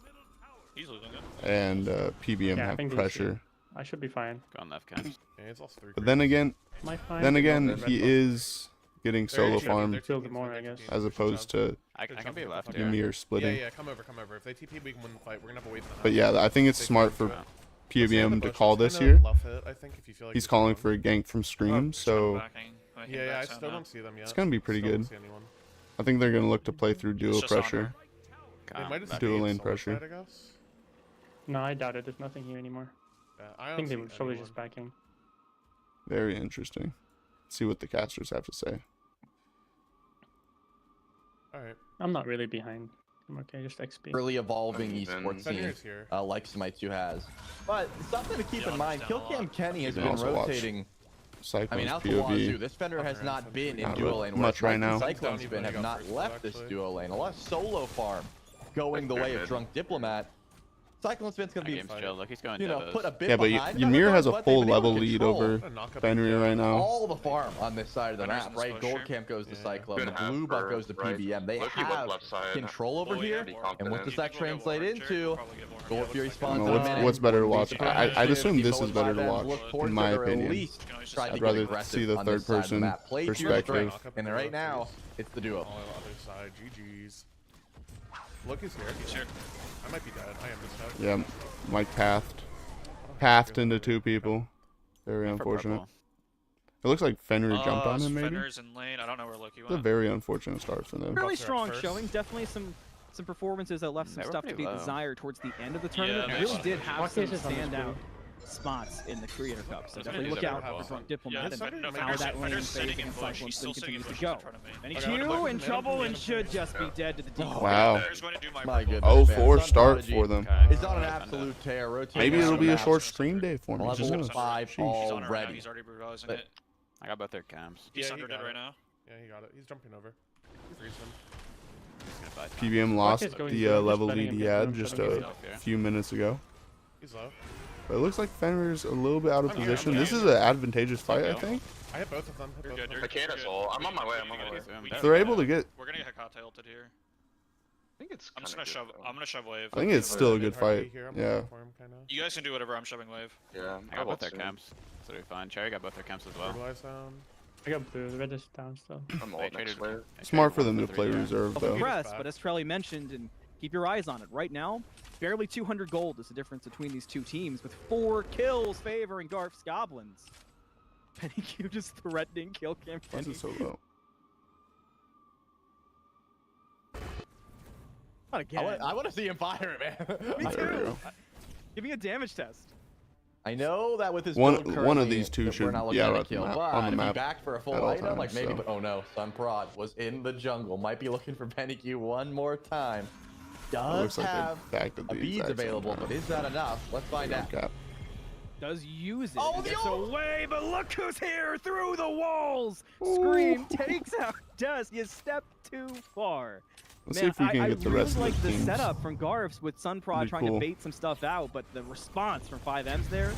He's losing it. and PBM Yeah, I have think these pressure. I should be fine. Go on left camp. Yeah, it's also 3. But then again, Am I fine? he is getting solo farm Feel the more, I guess. as opposed to I can be left Okay. here. Ymir Yeah, splitting. yeah, come over. If they TP, we can win the fight. We're gonna have to wait for the But yeah, I think it's smart for Wow. PBM to call this here. I think if you feel like He's it's calling wrong. for a gank from Scream, so Yeah, I still don't see them yet. it's gonna be pretty Still don't good. see anyone. I think they're gonna look to play through duo It's just pressure. They might have Dual stayed lane solo pressure. side, I guess. No, I doubt it. There's nothing here anymore. Yeah, I think they don't were see probably anyone. just backing. Very interesting. See what the casters have to say. All right. I'm not really behind. I'm okay, just XP. Early evolving Even- esports team, Fenrir's here. like SMITE 2 has. But something to keep Yeah, in mind, understand a Killcam lot. Kenny has You been can also watch rotating. Cyclone's I mean, out the POV. wazoo. This Fender has not been in Not duo really lane. much right now. Cyclone's Down been even have got not first left this actually. duo lane. A lot of solo farm going the way of Good. Drunk Diplomat. Cyclone Spin's gonna That be, game's chill. Look, he's going you know, Devos. put a bit Yeah, but behind. Ymir has a but they've full been able to level lead control over What a knock up Fenrir right now. all the farm on this side of the Fenrir's map, in this right? push Gold here. Camp goes to Yeah. Cyclone. Good The half blue buff for goes to right. PBM. They Loki was have left side. control over Well, we here. have war. And what does that We'll get translate war. Jared into? will probably get war. Gold Yeah, Fury looks like spawns I don't in know, a minute. what's better to watch? Basic I'd initiative, assume this keep is better to both watch, sides, look towards in my it, or at opinion. least You can always just try have to I'd get rather aggressive see the on this third side of the person map. Play to your perspective. strength, and right now it's the duo. All the other side. GG's. Loki's here. He's here. I might be dead. I am just dead. Yeah, Mike pathed into two people. Very For unfortunate. purple. It looks like Fenrir jumped on him, maybe. Fenrir's in lane. I don't know where Loki It's a went. very unfortunate start for them. Really Buffs are up strong first. showing. Definitely some performances that left some They were stuff to pretty be low. desired towards the end of the tournament. they Really were. did have Rock some Cases on the standout spots in the Creator Cup. So Those definitely guys look are out powerful. for Drunk Yeah, Diplomat and Fenrir- how Fenrir's that lane Fenrir's phase sitting in against bush. Cyclone He's Spin still singing continues to bush go. in front of me. Benny I got a Q bunch in of trouble men. and should just be dead to the deep. Wow. Fenrir's going to do My goodness. Oh, man. 4 Sun start Prodigy for them. is on an absolute tear. Rotating Maybe around it'll be the a map. short stream day for me. Level Just gonna- 5 Sheesh. He's on it right now. already. He's already brutalizing But- it. I got both their cams. He's Yeah, under he dead got right it. now. Yeah, he got it. He's jumping over. He's reason. He's gonna fight. PBM lost is going the through, just level letting lead him he get had through, just shutting a it off. few minutes ago. He's low. But it looks like Fenrir's a little bit out of I'm here, position. I'm This here. is an advantageous fight, I go. think. I hit both of them. Hit You're both good, of them. you're I can't good. assault. I'm on my way. I'm on my way. If they're able to get, We're gonna get Hekata ulted here. I think it's I'm just kinda gonna good, shove. though. I'm gonna shove wave. I think it's still a good Hard to fight. hear him, Yeah. for him, kinda. You guys can do whatever. I'm shoving wave. Yeah. I got both their soon. cams. So they're fine. Cherry got both their cams as well. Fertilize down. I got blue. The red is down still. I'm They all next traded- wave. they Smart traded for them one to for play 3 there. reserve, Well, though. he- Press, back. but as Trelly mentioned, and keep your eyes on it. Right now, barely 200 gold is the difference between these two teams, with 4 kills favoring Garf's Goblins. Penny Q just threatening kill cam Why is Kenny. it so low? Not again. I want to see him fire it, man. Me There we too. go. Give me a damage test. I know that with his One- build one of currently these two that we're should not be looking out at a at the kill, map- but on the if he map back for a at full all item, times, like maybe. so. But oh no, Sun Prod was in the jungle. Might be looking for Penny Q one more time. It Does looks like have they backed at a the beads exact same available, time. but is that enough? Let's find out. Cap. Does use it. Oh, and the gets ult! away, but look who's here through the walls! Scream takes out Dust. You stepped too far. Let's Man, see if we can I get the really rest of like the the teams. setup from Garfs with Sunprod Pretty trying cool. to bait some stuff out, but the response from 5Ms there,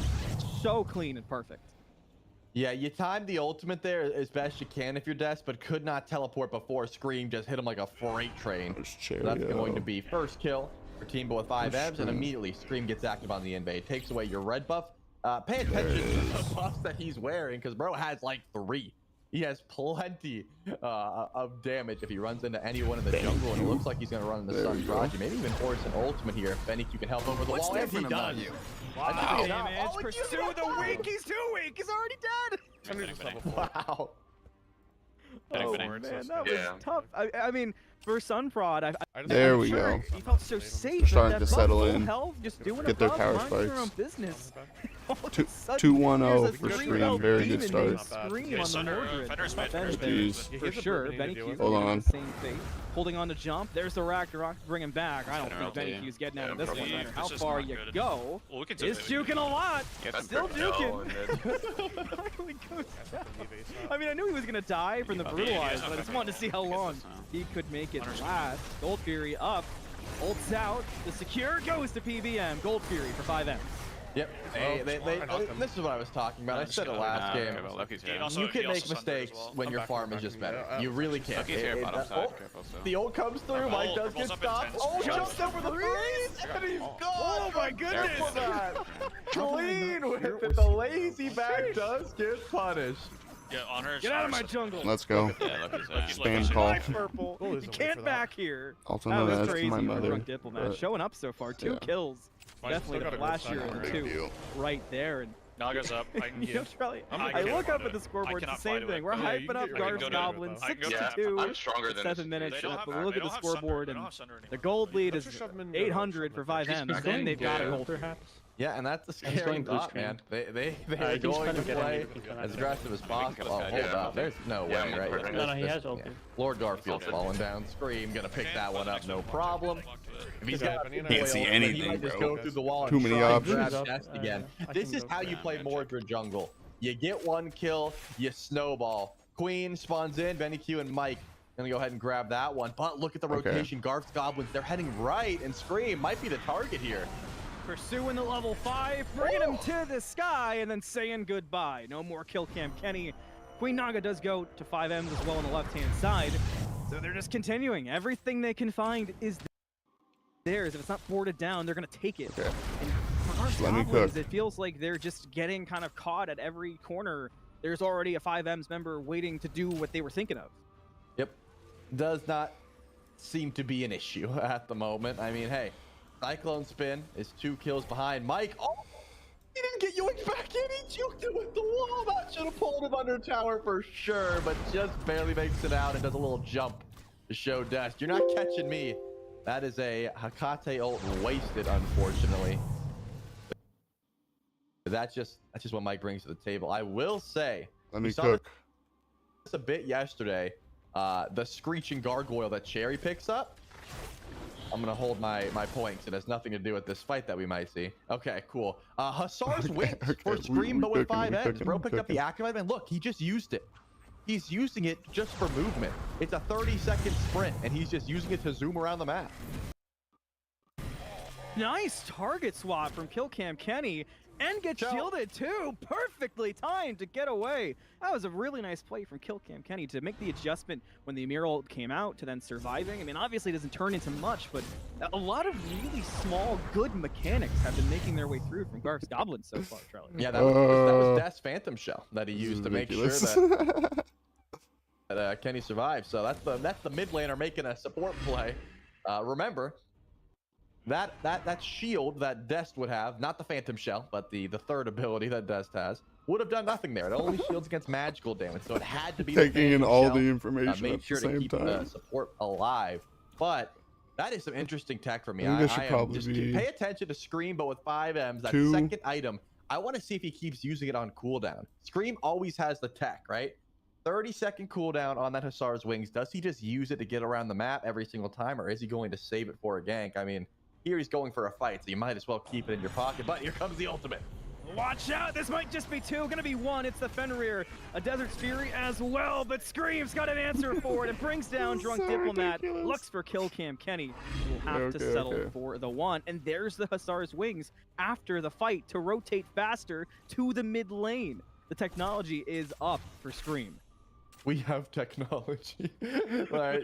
so clean and perfect. Yeah, you timed the ultimate there as best you can if you're Des, but could not teleport before Scream just hit him like a freight train. There's So that's Cheerio. going to be first kill for Team with 5 M's, and Scream. immediately Scream gets active on the invade. Takes away your red buff. Pay attention to the buffs that he's wearing, because bro has like 3. He has plenty of damage if he runs into anyone in the jungle, and it looks like he's going to run into There Sun we go. Prodigy. Maybe even force an ultimate here if Benny Q can help over the wall. And he does. Wow. Wow. Damage, Oh, pursue give me the that weak, he's too weak, he's already dead! Fenrir's just level 4. Wow. Betting, Oh betting. man, So that Yeah. was tough. I mean, for Sunprod, I just- There I'm we sure go. he felt so safe. They're starting with to that buff, settle full in. health, just doing Get their above, power minding their own spikes. business. All of a Two- sudden, 2-1-0 there's a for 3-0 Scream. Very good demon start. named Not bad. Scream Yeah, on the Sunner, Mordred. Fenrir's Top mid, end Fenrir's there, mid. He for has a sure. Brittany Benny to Q's deal Hold gonna on. do the same fate. Holding on to jump. There's the Rock bring him back. I don't Center think Benny LT. Q's getting out Yeah, of this one, probably. no matter how It's just far not you good. go. Well, we can Is juking a lot. Get Still That's pretty juking. and then- Finally goes down. Evade shot. I mean, I knew he was gonna die from the Yeah, brutalize, yeah, but I just wanted to see how Gets long this, he could make it Understood. last. Gold Fury up, ults out. The secure goes to PBM. Gold Fury for 5M. Yep. This is what I was talking about. I said it last game. Okay, well, Lucky's He here. also- You can he make also Sundered as mistakes well. when I'm your back, farm I'm is just back. better. Yeah, You really can. Lucky's here, bottom side. Careful, so. The ult comes through. Mike does Purple's get up in stopped. 10. Oh, Shots. jumps over the freeze, and he's gone. Oh my goodness. Look at that. Clean Here whip or it. The here? lazy back does get punished. Yeah, on her. Get out of my jungle. Let's go. Yeah, Lucky's there. Spam call. Black purple. Goal You isn't can't for that. back here. Also That known was as crazy my for mother. Drunk Diplomat. but Showing up so far. 2 yeah. kills. Fine, Definitely still the got a good flashier second of the round. Big 2 deal. right there. And Naga's up. I can You know, give. Charlie, I'm I gonna look fight up at the it. scoreboard. It's the cannot same fight it. thing. We're Yeah, you hyping can up get your Garth own Goblin though. I can go 62. I'm stronger than 7 minutes. They don't But have, we they look at don't the have Sunder. scoreboard They and don't have Sunder anymore. the gold lead Let's is just shove him in 800 for 5 He's M's, back and then in. they've got a Yeah. gold. Perhaps. Yeah, and that's the He's scary going blue thought, screen. man. They I are think he's going trying to to get play anything from as that. aggressive as possible. Oh, this hold guy. up. There's no Yeah, way, I'm right? hurting. No, he has ulti. Lord Garfield's Ulted. falling down. Scream, gonna pick that one up, no problem. If he's got Can't a see foil, anything, he might just bro. go through the wall Too and many try and options. grab Chest again. I This can is go how for you that. play Mordred jungle. You get one kill, you snowball. Queen spawns in, Benny Q and Mike. Gonna go ahead and grab that one. But look at the Okay. rotation. Garth's Goblins, they're heading right, and Scream might be the target here. Pursuing the level 5, bringing him to the sky, and then saying goodbye. No more kill cam Kenny. Queen Naga does go to 5Ms as well on the left-hand side. So they're just continuing. Everything they can find is theirs. If it's not boarded down, they're going to take it. Okay. And for our Just let me Goblins, cook. it feels like they're just getting kind of caught at every corner. There's already a 5Ms member waiting to do what they were thinking of. Yep. Does not seem to be an issue at the moment. I mean, hey, Cyclone Spin is 2 kills behind. Mike, oh, he didn't get yoinked back in. He juked it with the wall. That should have pulled him under tower for sure, but just barely makes it out and does a little jump to show Dust. You're not catching me. That is a Hakate ult wasted, unfortunately. That's just what Mike brings to the table. I will say, Let me we saw cook. this a bit yesterday. The screeching gargoyle that Cherry picks up. I'm gonna hold my points. It has nothing to do with this fight that we might see. Okay, cool. Hussar's wings for we Scream, but with cooking, 5 we Ms. cooking, Bro we picked up the cooking. active and look, he just used it. He's using it just for movement. It's a 30-second sprint, and he's just using it to zoom around the map. Nice target swap from Killcam Kenny, and gets Ciao. shielded too. Perfectly timed to get away. That was a really nice play from Killcam Kenny to make the adjustment when the Amir ult came out to then surviving. I mean, obviously it doesn't turn into much, but a lot of really small, good mechanics have been making their way through from Garth's Goblins so far, Charlie. Yeah, that was Death's Phantom Shell that he This used is to make sure ridiculous. that Kenny survived. So that's the mid laner making a support play. Remember, that shield that Dest would have, not the Phantom Shell, but the third ability that Dest has, would have done nothing there. It only shields against magical damage, so it had to be the Taking in Phantom all Shell. the information Made at sure the to same keep time. support alive. But that is some interesting tech for me. I think that should am probably just be pay attention to Scream, but with 5Ms, that 2. second item, I want to see if he keeps using it on cooldown. Scream always has the tech, right? 30-second cooldown on that Hussar's Wings. Does he just use it to get around the map every single time, or is he going to save it for a gank? I mean, here he's going for a fight, so you might as well keep it in your pocket. But here comes the ultimate. Watch out, this might just be 2, gonna be 1. It's the Fenrir, a Desert's Fury as well, but Scream's got an answer for it and brings down Drunk So Diplomat, ridiculous. looks for Killcam Kenny, who will have to Okay, settle okay. for the 1, and there's the Hussar's Wings after the fight to rotate faster to the mid lane. The technology is up for Scream. We have technology. Right.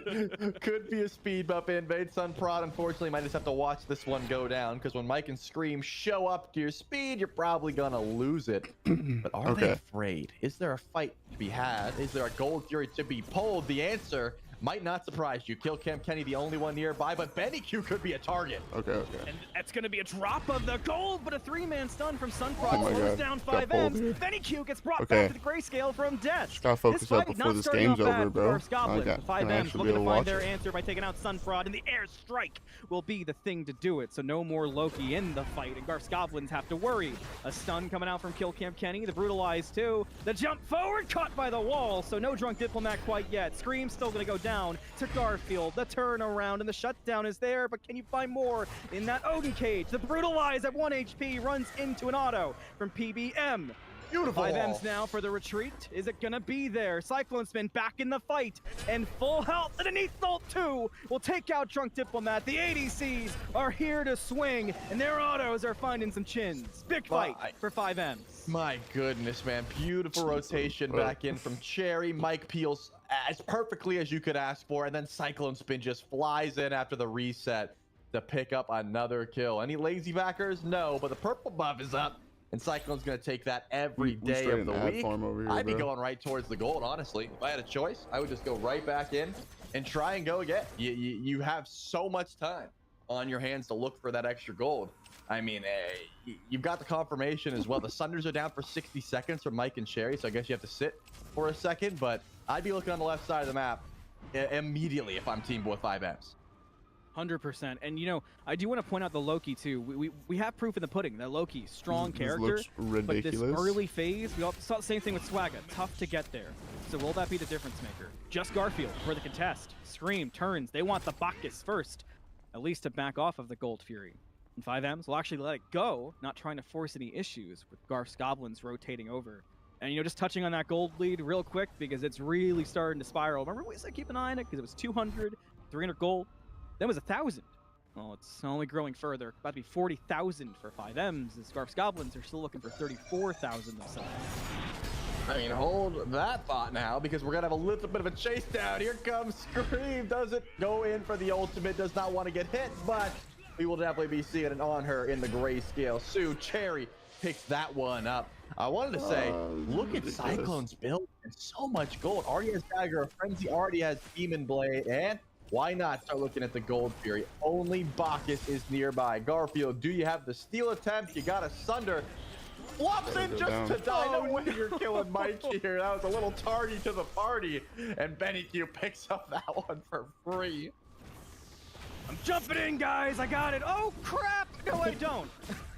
Could be a speed bump invade. Sunprod, unfortunately, might just have to watch this one go down, because when Mike and Scream show up to your speed, you're probably gonna lose it. But are they Okay. afraid? Is there a fight to be had? Is there a Gold Fury to be pulled? The answer might not surprise you. Killcam Kenny, the only one nearby, but Benny Q could be a target. Okay, okay. And that's going to be a drop of the gold, but a 3-man stun from Oh Sunprod my slows God. down Got 5Ms. pulled. Benny Q gets brought Okay. back to the grayscale from Death. Just gotta focus up fight before not this starting game's off bad over, for bro. Garth's Goblin. I The 5Ms actually be looking to able to find watch their it. answer by taking out Sunprod, and the air strike will be the thing to do it. So no more Loki in the fight, and Garth's Goblins have to worry. A stun coming out from Killcam Kenny, the brutalized too. The jump forward, caught by the wall, so no Drunk Diplomat quite yet. Scream still gonna go down to Garfield. The turnaround and the shutdown is there, but can you find more in that Odin cage? The brutalize at 1 HP runs into an auto from PBM. Beautiful. 5Ms now for the retreat. Is it gonna be there? Cyclone Spin back in the fight, and full health underneath Ult 2 will take out Drunk Diplomat. The ADCs are here to swing, and their autos are finding some chins. Big fight for 5Ms. My goodness, man. Beautiful rotation back in from Cherry. Mike peels as perfectly as you could ask for, and then Cyclone Spin just flies in after the reset to pick up another kill. Any lazy backers? No, but the purple buff is up, and Cyclone's going to take that every We day straight of the in ad week. form over here, I'd be bro. going right towards the gold, honestly. If I had a choice, I would just go right back in and try and go again. You have so much time. on your hands to look for that extra gold. I mean, you've got the confirmation as well. The Sunders are down for 60 seconds for Mike and Sherry, so I guess you have to sit for a second, but I'd be looking on the left side of the map immediately if I'm Team Boy 5Ms. 100%. And you know, I do want to point out the Loki too. We have proof in the pudding that Loki, strong This character, looks but this ridiculous. early phase, we all saw the same thing with Swagga. Tough to get there. So will that be the difference maker? Just Garfield for the contest. Scream turns. They want the Bacchus first, at least to back off of the Gold Fury. And 5Ms will actually let it go, not trying to force any issues with Garth's goblins rotating over. And you know, just touching on that gold lead real quick because it's really starting to spiral. Remember we said keep an eye on it because it was 200, 300 gold. Then was 1,000. Well, it's only growing further. About to be 40,000 for 5Ms as Garth's goblins are still looking for 34,000 themselves. I mean, hold that thought now, because we're gonna have a little bit of a chase down. Here comes Scream. Doesn't go in for the ultimate. Does not want to get hit, but we will definitely be seeing it on her in the grayscale. Sue Cherry picks that one up. I wanted to say, look at Cyclone's build. And so much gold. Already has Dagger of Frenzy. Already has Demon Blade. And why not start looking at the Gold Fury? Only Bacchus is nearby. Garfield, do you have the steal attempt? You got a Sunder. Flops in just to die. No way you're killing Mike here. That was a little tardy to the party. And Benny Q picks up that one for free. I'm jumping in, guys. I got it. Oh, crap. No, I don't.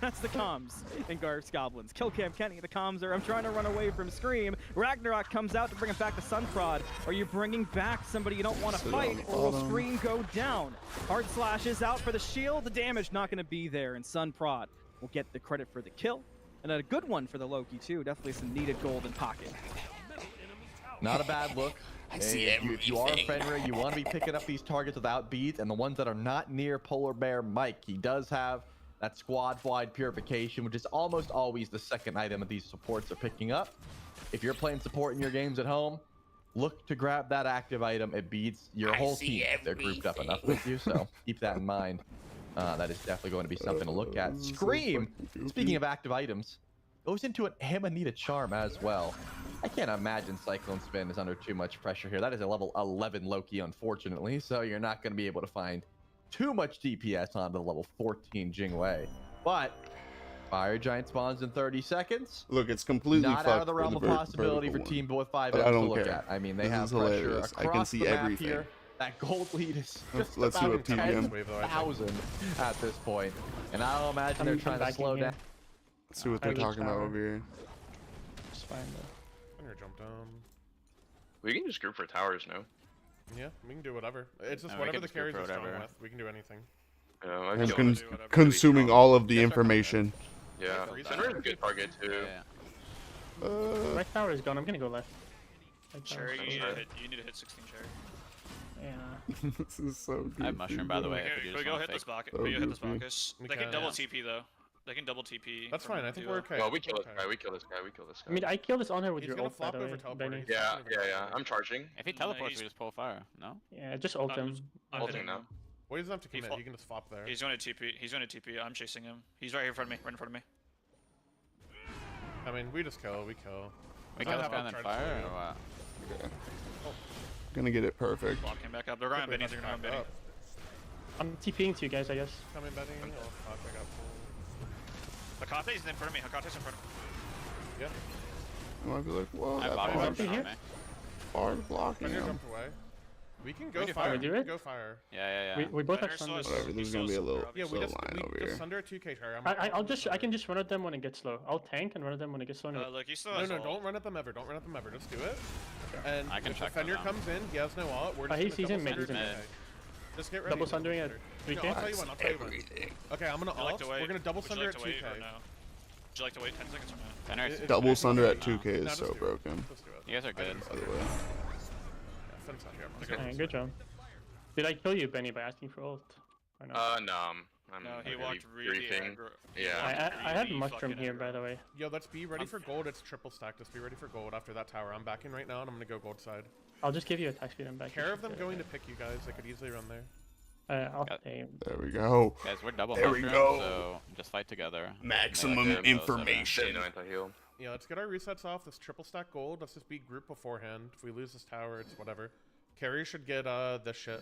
That's the comms in Garth's Goblins. Kill Cam Kenny. The comms are, I'm trying to run away from Scream. Ragnarok comes out to bring him back to Sunprod. Are you bringing back somebody you don't want to fight, or will Scream go down? Hard Slash is out for the shield. The damage not going to be there, and Sunprod will get the credit for the kill. And a good one for the Loki, too. Definitely some needed gold in pocket. Not a bad look. I see If you are a Fenrir, you want to be picking up these targets without beads, and the ones that are not near Polar Bear Mike. He does have that squad-wide purification, which is almost always the second item that these supports are picking up. If you're playing support in your games at home, look to grab that active item. It beats your whole team if they're grouped up enough with you, so keep that in mind. That is definitely going to be something to look at. Scream, speaking of active items, goes into an Amanita Charm as well. I can't imagine Cyclone Spin is under too much pressure here. That is a level 11 Loki, unfortunately, so you're not going to be able to find too much DPS onto the level 14 Jingwei. But Fire Giant spawns in 30 seconds. Look, it's completely not out of the realm of possibility for Team Boy 5 to look at. I mean, they have pressure across I can see the map everything. here. That gold lead is just Let's see about what TBM. 10,000 at this point. And I'll imagine they're trying to slow down. Let's see what they're talking about over here. It's fine though. I'm gonna jump down. We can just group for towers, no? Yeah, we can do whatever. It's just No, we whatever can the just group carries for are strong whatever. with. We can do anything. I I'm feel con- it. consuming all of the information. Yeah, Fenrir is a good target too. Yeah. Right tower is gone. I'm gonna go left. Right tower Cherry, is you gone. need to hit 16 Cherry. Yeah. This is so good. I have Mushroom, by the way. if you Can just we go wanna hit this fake- Bacchus? so Can you hit this goofy. Bacchus? We They can can, double yeah. TP though. They can double TP. That's from fine. I think duo. we're okay. Well, we kill this Okay. guy. We kill this guy. We kill this guy. I mean, I killed this on her with He's your gonna ult, by flop the over way, teleport. Benny. Yeah, I'm charging. If he teleports, he's- we just pull fire. No? Yeah, just ult him. I'm Ulting hitting now. him. Well, he doesn't have to He commit. fall- He can just flop there. He's going to TP. He's going to TP. I'm chasing him. He's right here in front of me. Right in front of me. I mean, we just kill. We kill. We Does kill that this have guy to and then try to fire, slow or what? Okay. Gonna get it perfect. Block him back up. They're going on Quickly, Benny. They're let's going on back Benny. up. I'm TPing to you guys, I guess. Coming, Benny. Oh, fuck, I got pulled. Hakate's in front of me. Hakate's in front of me. Yeah. I might be like, whoa, I that blocked hard, him here? on me. hard blocking Fenrir him. jumped away. We can go We do fire. fire. Do We it? can go fire. Yeah. We both have Fenrir still Sunder. has- Whatever, he this is still gonna be has a little Sunder, Yeah, we slow just line over just here. under 2k Cherry. I can just run at them when it gets slow. I'll tank and run at them when it gets slow. Look, he still No, has no, ult. don't run at them ever. Don't run at them ever. Just do it. And I can if check the Fenrir them. comes in, he has no ult. We're just he's gonna in mid, double he's in sunder mid. 2K. Just get ready. Double sundering at No, 3k? I'll tell you when. I'll tell you when. Okay, I'm gonna Would you like ult. to wait? We're gonna double Would you sunder like at to wait 2k. or no? Would you like to wait 10 seconds or no? Fenrir, It- Double it's sunder at not- 2k no, is just so do it. broken. Just do it. you guys are good. By the way. Yeah, Fenn's not here. I'm gonna go Alright, this good way. job. Did I kill you, Benny, by asking for ult? Or not? No, I'm No, he really walked really briefing. aggro. Yeah. I have really mushroom fucking here, aggro. by the way. Yo, let's be ready for gold. It's triple stack. Just be ready for gold after that tower. I'm backing right now, and I'm gonna go gold side. I'll just give you attack speed and back. Care of them going to pick you guys. I could easily run there. I'll Got- stay. There we go. Guys, we're double There we mushroom, go. so just fight together. Maximum Yeah, information. No anti-heal. Yeah, let's get our resets off. This triple stack gold. Let's just be group beforehand. If we lose this tower, it's whatever. Carry should get this shit.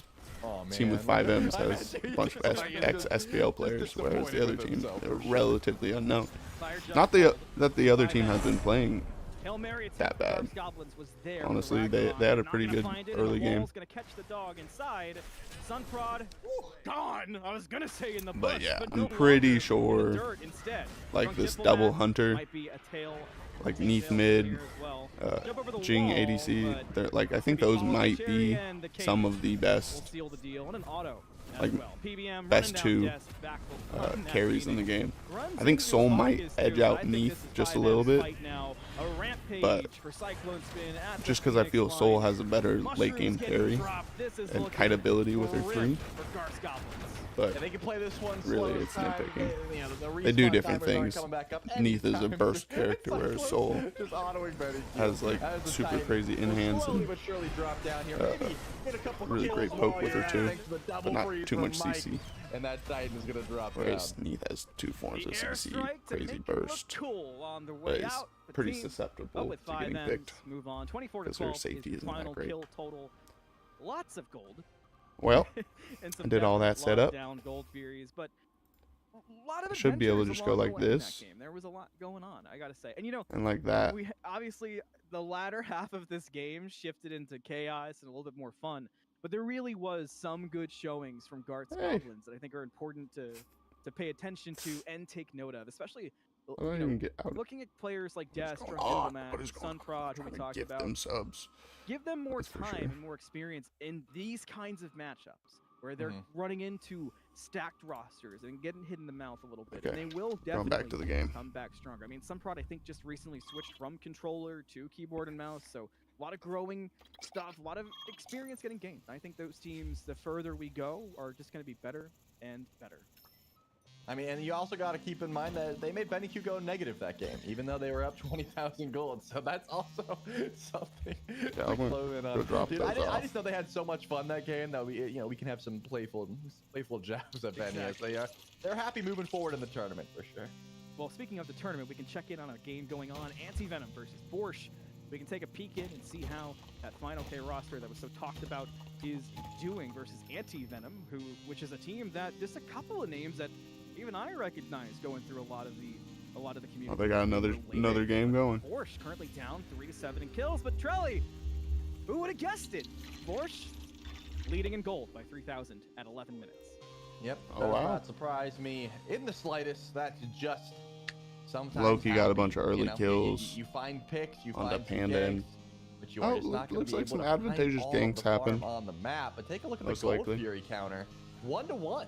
because Oh, team with man. 5Ms has a bunch of ex-SPL players, whereas the other team, they're relatively unknown. Not that the other team has been playing Hail Mary attempt that for bad. Garf's Goblins was there. Honestly, for they Ragnarok. had a Not pretty gonna good find it, and early the game. wall's gonna catch the dog inside. Sunprod, gone. I was gonna say in the bush, But yeah, no I'm pretty longer in the sure dirt instead. like Drunk this Diplomat double hunter, might be a tail. like tail Neath here mid, as well. Jump over the Jing wall, ADC, but they're like I think could be those followed by might Cherry be and the some Cage of the will best seal the deal and an auto. like, As well. PBM best running down two Dest, back on that carries in the Phoenix. game. Runs I think into Soul his might pockets edge too, out but I think Neath this is just a 5 little man's bit, fight now. A rampage but for Cyclone Spin at the just because I Phoenix feel Soul line. has a better late game Mushrooms getting carry dropped. This is and looking kite ability with her grim 3, for Garth's Goblins. but Yeah, they can play this one really slow it's time. nitpicking. The They do respawn different timers aren't things. coming back up Neath is a anytime burst soon. character, whereas Cyclone Soul just autoing many has kills. like As the super Titan crazy will enhance slowly and but surely drop down here. Maybe get a couple really kills great while poke with you're her at too, it, thanks to the double but not freeze too from much Mike, CC. and that Titan is gonna drop down. Whereas Neath has 2 forms The of CC, airstrike to crazy make it look burst, cool on the but way is out. The pretty team susceptible with to 5 getting M's, picked. move on. 24 to 'cause her 12 safety is isn't that final great. kill total. Lots of gold. Well, And some I did all that definite setup. lockdown gold furies, but a lot of I should be able to adventures just go along like the way in this. that game. There was a lot going on, I gotta say. And you know, and like that. we obviously the latter half of this game shifted into chaos and a little bit more fun, but there really was some good showings from Garth's Hey. Goblins that I think are important to pay attention to and take note of, especially I don't you know, even get out. looking at players like What is Dest, going Drunk on? Diplomat, What is going on? Sunprod, who we Trying to talked gift about. them subs. Give them more That's for time sure. and more experience in these kinds of matchups where they're Mhm. running into stacked rosters and getting hit in the mouth a little bit. Okay, And they will Going definitely back to the game. come back stronger. I mean, Sunprod, I think, just recently switched from controller to keyboard and mouse, so a lot of growing stuff, a lot of experience getting gained. I think those teams, the further we go, are just going to be better and better. I mean, and you also got to keep in mind that they made Benny Q go negative that game, even though they were up 20,000 gold. So that's also something. Yeah, I'm gonna close in go on. drop Dude, those I off. just know they had so much fun that game that we can have some playful jabs at Benny as they're happy moving forward in the tournament for sure. Well, speaking of the tournament, we can check in on a game going on. Anti-Venom versus Borscht. We can take a peek in and see how that Final K roster that was so talked about is doing versus Anti-Venom, which is a team that just a couple of names that even I recognize going through a lot of the community. Oh, they got another game going. Borscht currently down 3-7 in kills, but Trelly, who would have guessed it? Borscht leading in gold by 3,000 at 11 minutes. Yep. Oh, does wow. not surprise me in the slightest. That's just sometimes. Loki got a happy, bunch of early you know? kills You find picks, you on the find some Panda end. ganks, but you are Oh, just not going looks to be like able some to find advantageous all of ganks the farm happen. on the map. But take a look at Most the Gold likely. Fury counter, 1-1.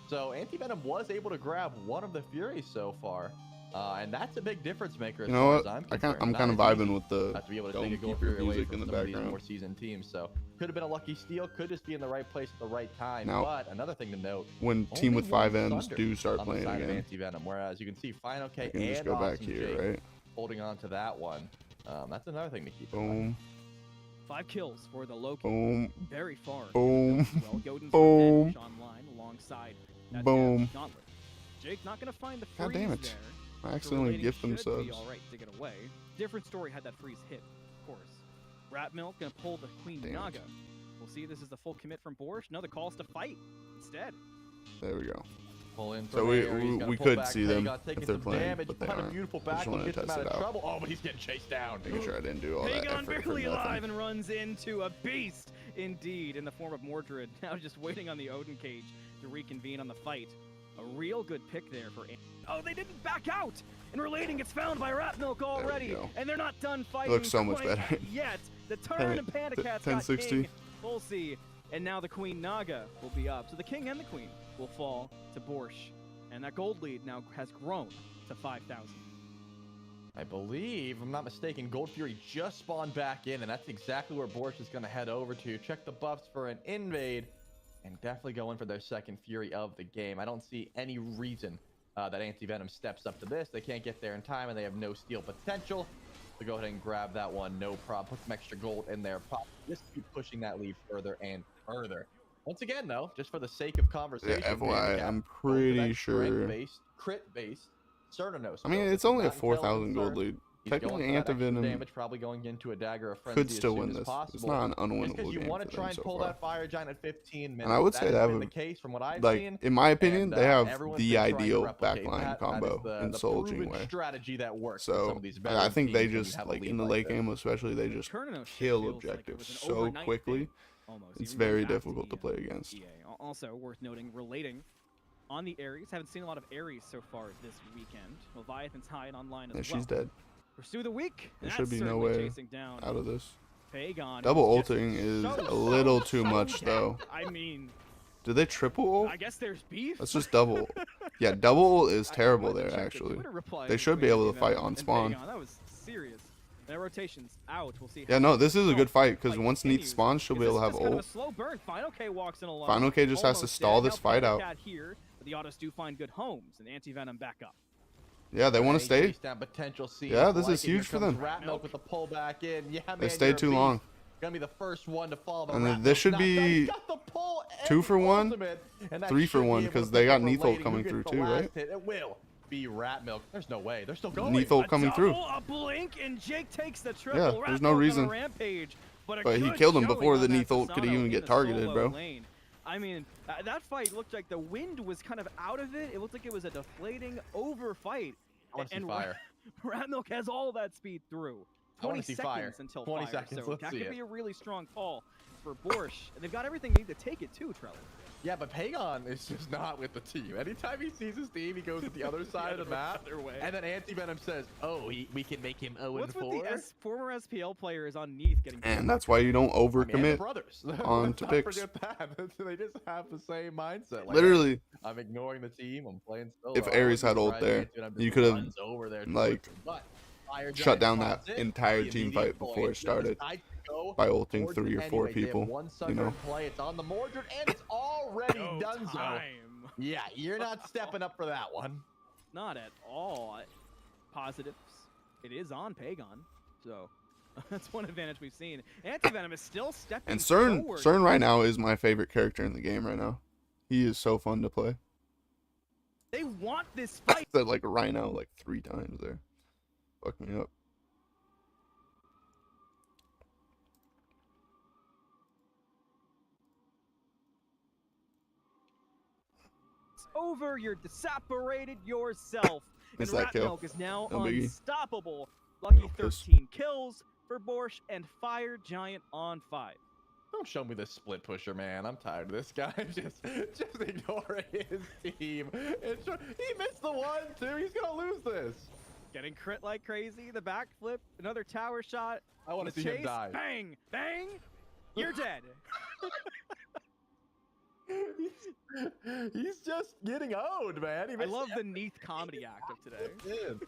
So Anti-Venom was able to grab one of the Furies so far, and that's a big difference maker. As You know far what? As I'm I'm concerned. kind of Not as vibing easy with the to be able to Dome take a Gold Keeper Fury away music from in the some of these more background. seasoned teams. So could have been a lucky steal, could just be in the right place at the right time. Now, but another thing to note, When Team only with one 5Ms Thunder do start on the playing side of again, Anti-Venom, whereas you can see Final K I can and just go back Awesome here, Jake right? holding on to that one. That's another thing to keep in mind. Boom, 5 kills for the Loki. boom, Very far. boom, Well, Godin's boom, revenge online alongside that boom. Gauntlet. Jake not gonna find the God freeze damn it. there. I So accidentally Relating gift them should subs. be all right to get away. Different story had that freeze hit, of course. Rat Milk gonna pull the Queen Damn it. Naga. We'll see. This is the full commit from Borscht. No, the call's to fight instead. There we go. Pull in So from we- there, he's we- gonna we pull could back, see Tay them got taking if they're some playing, damage, but they kind of aren't. beautiful I just back, wanted to gets him test out it of out. trouble. Oh, but he's getting chased down. Making sure I didn't do all that Pagon effort for barely alive nothing. and runs into a beast, indeed, in the form of Mordred. Now just waiting on the Odin cage to reconvene on the fight. A real good pick there for. Oh, they didn't back out! And Relating gets found by Rat Milk already, go. and they're not done fighting. looks so much quite better. Yet the turn and Panda Cat's got 1060. King, Fulsey, and now the Queen Naga will be up. So the King and the Queen will fall to Borscht, and that gold lead now has grown to 5,000. I believe, if I'm not mistaken, Gold Fury just spawned back in, and that's exactly where Borscht is going to head over to. Check the buffs for an invade, and definitely go in for their second Fury of the game. I don't see any reason that Anti-Venom steps up to this. They can't get there in time, and they have no steal potential. So go ahead and grab that one, no problem. Put some extra gold in there. Just keep pushing that lead further and further. Once again, though, just for the sake of conversation, Yeah, FYI, handicap, I'm going for pretty that sure. strength-based, crit-based Cernanos. I mean, build. it's only a Not 4,000 intelligence gold or lead. He's Technically, going for that extra Antivenom damage, probably going into a dagger of frenzy could still as soon win as this. possible. It's not an Just unwinnable because you game want for to try them and so pull far. that fire giant at 15 minutes. And I would say that they has have been the a, case from what I've like, seen. in my opinion, And, they have everyone's the been trying to ideal replicate backline that. combo That is in the Soul proven Jingwei. strategy that works for some So of these I veteran think they teams when you just have a like lead in the like late this. game, especially they just Tourno shift kill feels like it objectives was an so overnight quickly. thing, almost, It's even going very back to difficult to the, play against. EA. Also worth noting, relating on the Ares. Haven't seen a lot of Ares so far this weekend. Leviathan's high and online as And well. she's dead. Pursue the weak. There That's should be no certainly way chasing down out of this. Pagan. Double who's just ulting is so, a little so, too so much, dead. though. I mean, Did they triple ult? I guess there's beef. That's just double. Yeah, double ult is terrible I went and there, checked the actually. Twitter replies They should be between able to fight Antivenom on and spawn. Pagan. That was serious. Their rotation's out. We'll see. Yeah, how no, long this is a the good fight, because fight once Neith continues, spawns, she'll be able to have this is kind of ult. a slow burn. Final K walks in alone. Final K just has to Almost stall dead. this Now fight Final out. Cat here, but the autos do find good homes, and Antivenom back up. Yeah, they want to stay. Yeah, this is huge for them. Rat Milk with the pullback in. Yeah, man, They stayed too long. Gonna be the first one to fall. And then this should be 2 for 1, 3 for 1, because they got Neith ult coming through too, right? It will be Rat Milk. There's no way. They're still going. Neith ult coming through. A blink, and Jake takes the triple. Yeah, Rat there's no Milk on a reason. rampage, but He good killed him showing before on the that Neith ult could Susano even in get the targeted, solo bro. lane. I mean, that fight looked like the wind was kind of out of it. It looked like it was a deflating over fight. I want to see And fire. Rat Milk has all that speed through. I wanna 20 see seconds fire. until 20 fire. seconds, So let's that see could it. be a really strong call for Borscht. And they've got everything they need to take it too, Trevor. Yeah, but Pagan is just not with the team. Anytime he sees his team, he goes to the other side of the map. And then Antivenom says, "Oh, we can make him 0-4." What's with the former SPL players on Neith getting? And that's why you don't I mean, and the overcommit brothers. on Let's to not picks. forget that. They just have the same mindset. Like, Literally, I'm ignoring the team. I'm playing solo. if Ares had ult there, you could have, like, shut down that entire team fight before it started by ulting 3 or 4 people, you know? Play. It's on the Mordred, and it's already done. Time. Yeah, you're not stepping up for that one. Not at all. Positives. It is on Pagan, so that's one advantage we've seen. Antivenom is still stepping And forward. CERN right now is my favorite character in the game right now. He is so fun to play. They want this I fight. said like Rhino like 3 times there. Fuck me up. Over, you're separated yourself. And Missed that Rat kill. Milk is now No biggie. unstoppable. Lucky No piss. 13 kills for Borscht and Fire Giant on 5. Don't show me this split pusher, man. I'm tired of this guy. Just ignoring his team. He missed the one, too. He's gonna lose this. Getting crit like crazy. The backflip, another tower shot. I want to the see him chase, die. Bang, bang. You're dead. He's just getting owned, man. I love the Neith comedy act of today.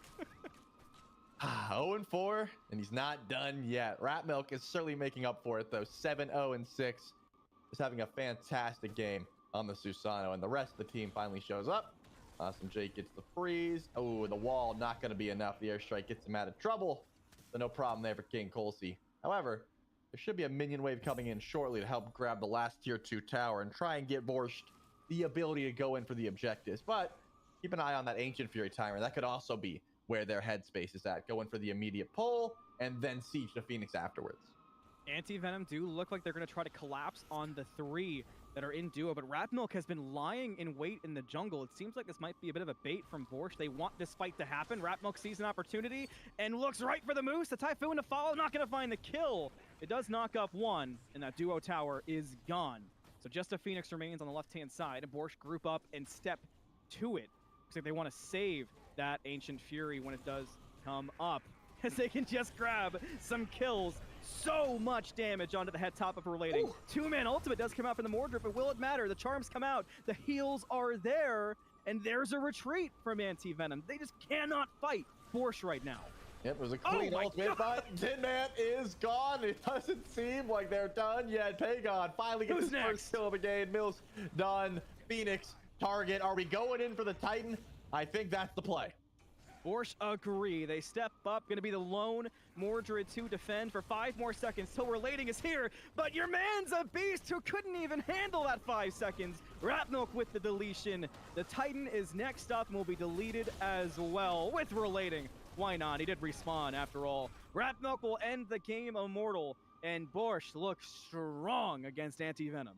0-4, and he's not done yet. Rat Milk is certainly making up for it, though. 7-0-6. Just having a fantastic game on the Susano, and the rest of the team finally shows up. Awesome Jake gets the freeze. Oh, the wall not going to be enough. The airstrike gets him out of trouble. So no problem there for King Colsey. However, there should be a minion wave coming in shortly to help grab the last tier 2 tower and try and get Borscht the ability to go in for the objectives. But keep an eye on that Ancient Fury timer. That could also be where their headspace is at. Go in for the immediate pull and then siege the Phoenix afterwards. Antivenom do look like they're going to try to collapse on the 3 that are in duo, but Rat Milk has been lying in wait in the jungle. It seems like this might be a bit of a bait from Borscht. They want this fight to happen. Rat Milk sees an opportunity and looks right for the Moose. The Typhoon to follow, not going to find the kill. It does knock up one, and that duo tower is gone. So just a Phoenix remains on the left-hand side, and Borscht group up and step to it. Looks like they want to save that Ancient Fury when it does come up, as they can just grab some kills. So much damage onto the head top of Relating. 2-man ultimate does come out from the Mordred, but will it matter? The charms come out, the heals are there, and there's a retreat from Antivenom. They just cannot fight Borscht right now. Yep, it was a clean my ultimate, but Tin Man is gone. It doesn't seem like they're done yet. Pagan finally gets Who's his first next? kill of the game. Mills done. Phoenix target. Are we going in for the Titan? I think that's the play. Borscht agree. They step up. Going to be the lone Mordred to defend for 5 more seconds till Relating is here. But your man's a beast who couldn't even handle that 5 seconds. Rat Milk with the deletion. The Titan is next up and will be deleted as well with Relating. Why not? He did respawn after all. Rat Milk will end the game immortal, and Borscht looks strong against Anti-Venom.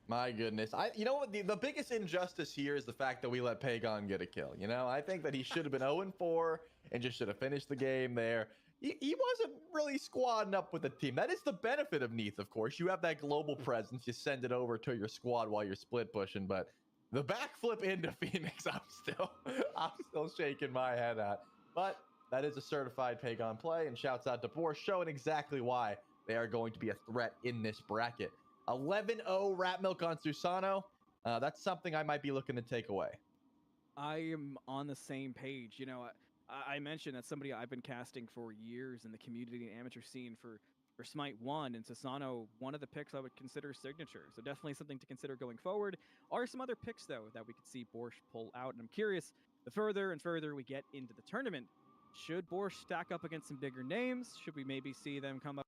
My goodness. You know what? The biggest injustice here is the fact that we let Pagon get a kill. You know, I think that he should have been 0-4 and just should have finished the game there. He wasn't really squadding up with the team. That is the benefit of Neath, of course. You have that global presence. You send it over to your squad while you're split pushing. But the backflip into Phoenix, I'm still shaking my head at. But that is a certified Pagon play. And shouts out to Borscht, showing exactly why they are going to be a threat in this bracket. 11-0 Rat Milk on Susano. That's something I might be looking to take away. I am on the same page. You know, I mentioned that somebody I've been casting for years in the community and amateur scene for SMITE 1, and Susano, one of the picks I would consider signature. So definitely something to consider going forward. Are some other picks, though, that we could see Borscht pull out? And I'm curious, the further and further we get into the tournament, should Borscht stack up against some bigger names? Should we maybe see them come up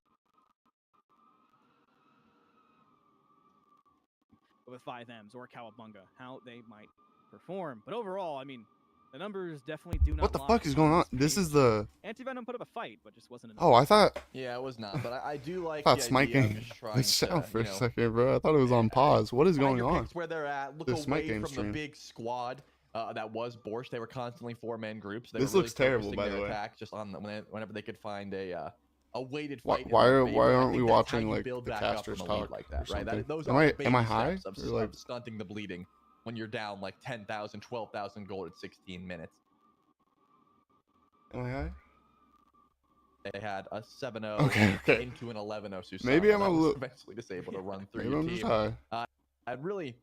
with 5Ms or Cowabunga, how they might perform? But overall, I mean, the numbers definitely do not What the lie fuck is going on? This is the... Anti-Venom put up a fight, but just wasn't enough. Oh, I thought... Yeah, it was not, but I do like I thought the Smite idea of game just trying was sound for a to, second, bro. I thought it was on pause. What is find going your on? picks where they're at. Look The Smite away game from stream. the big squad that was Borscht. They were constantly 4-man groups. They This were really looks terrible, focusing by their the way. attacks just on whenever they could find a weighted Why, fight. in why, their are, favor. why I aren't we think that's how watching you like build the back up casters from a lead talk like or that, right? something? Those Am are I baby high? steps Or, like, of stunting the bleeding when you're down like 10,000, 12,000 gold at 16 minutes. am I high? They had a 7-0 Okay. into an 11-0 Susano. Maybe I'm that a was little... eventually just able to run through Maybe your I'm team. just high. I really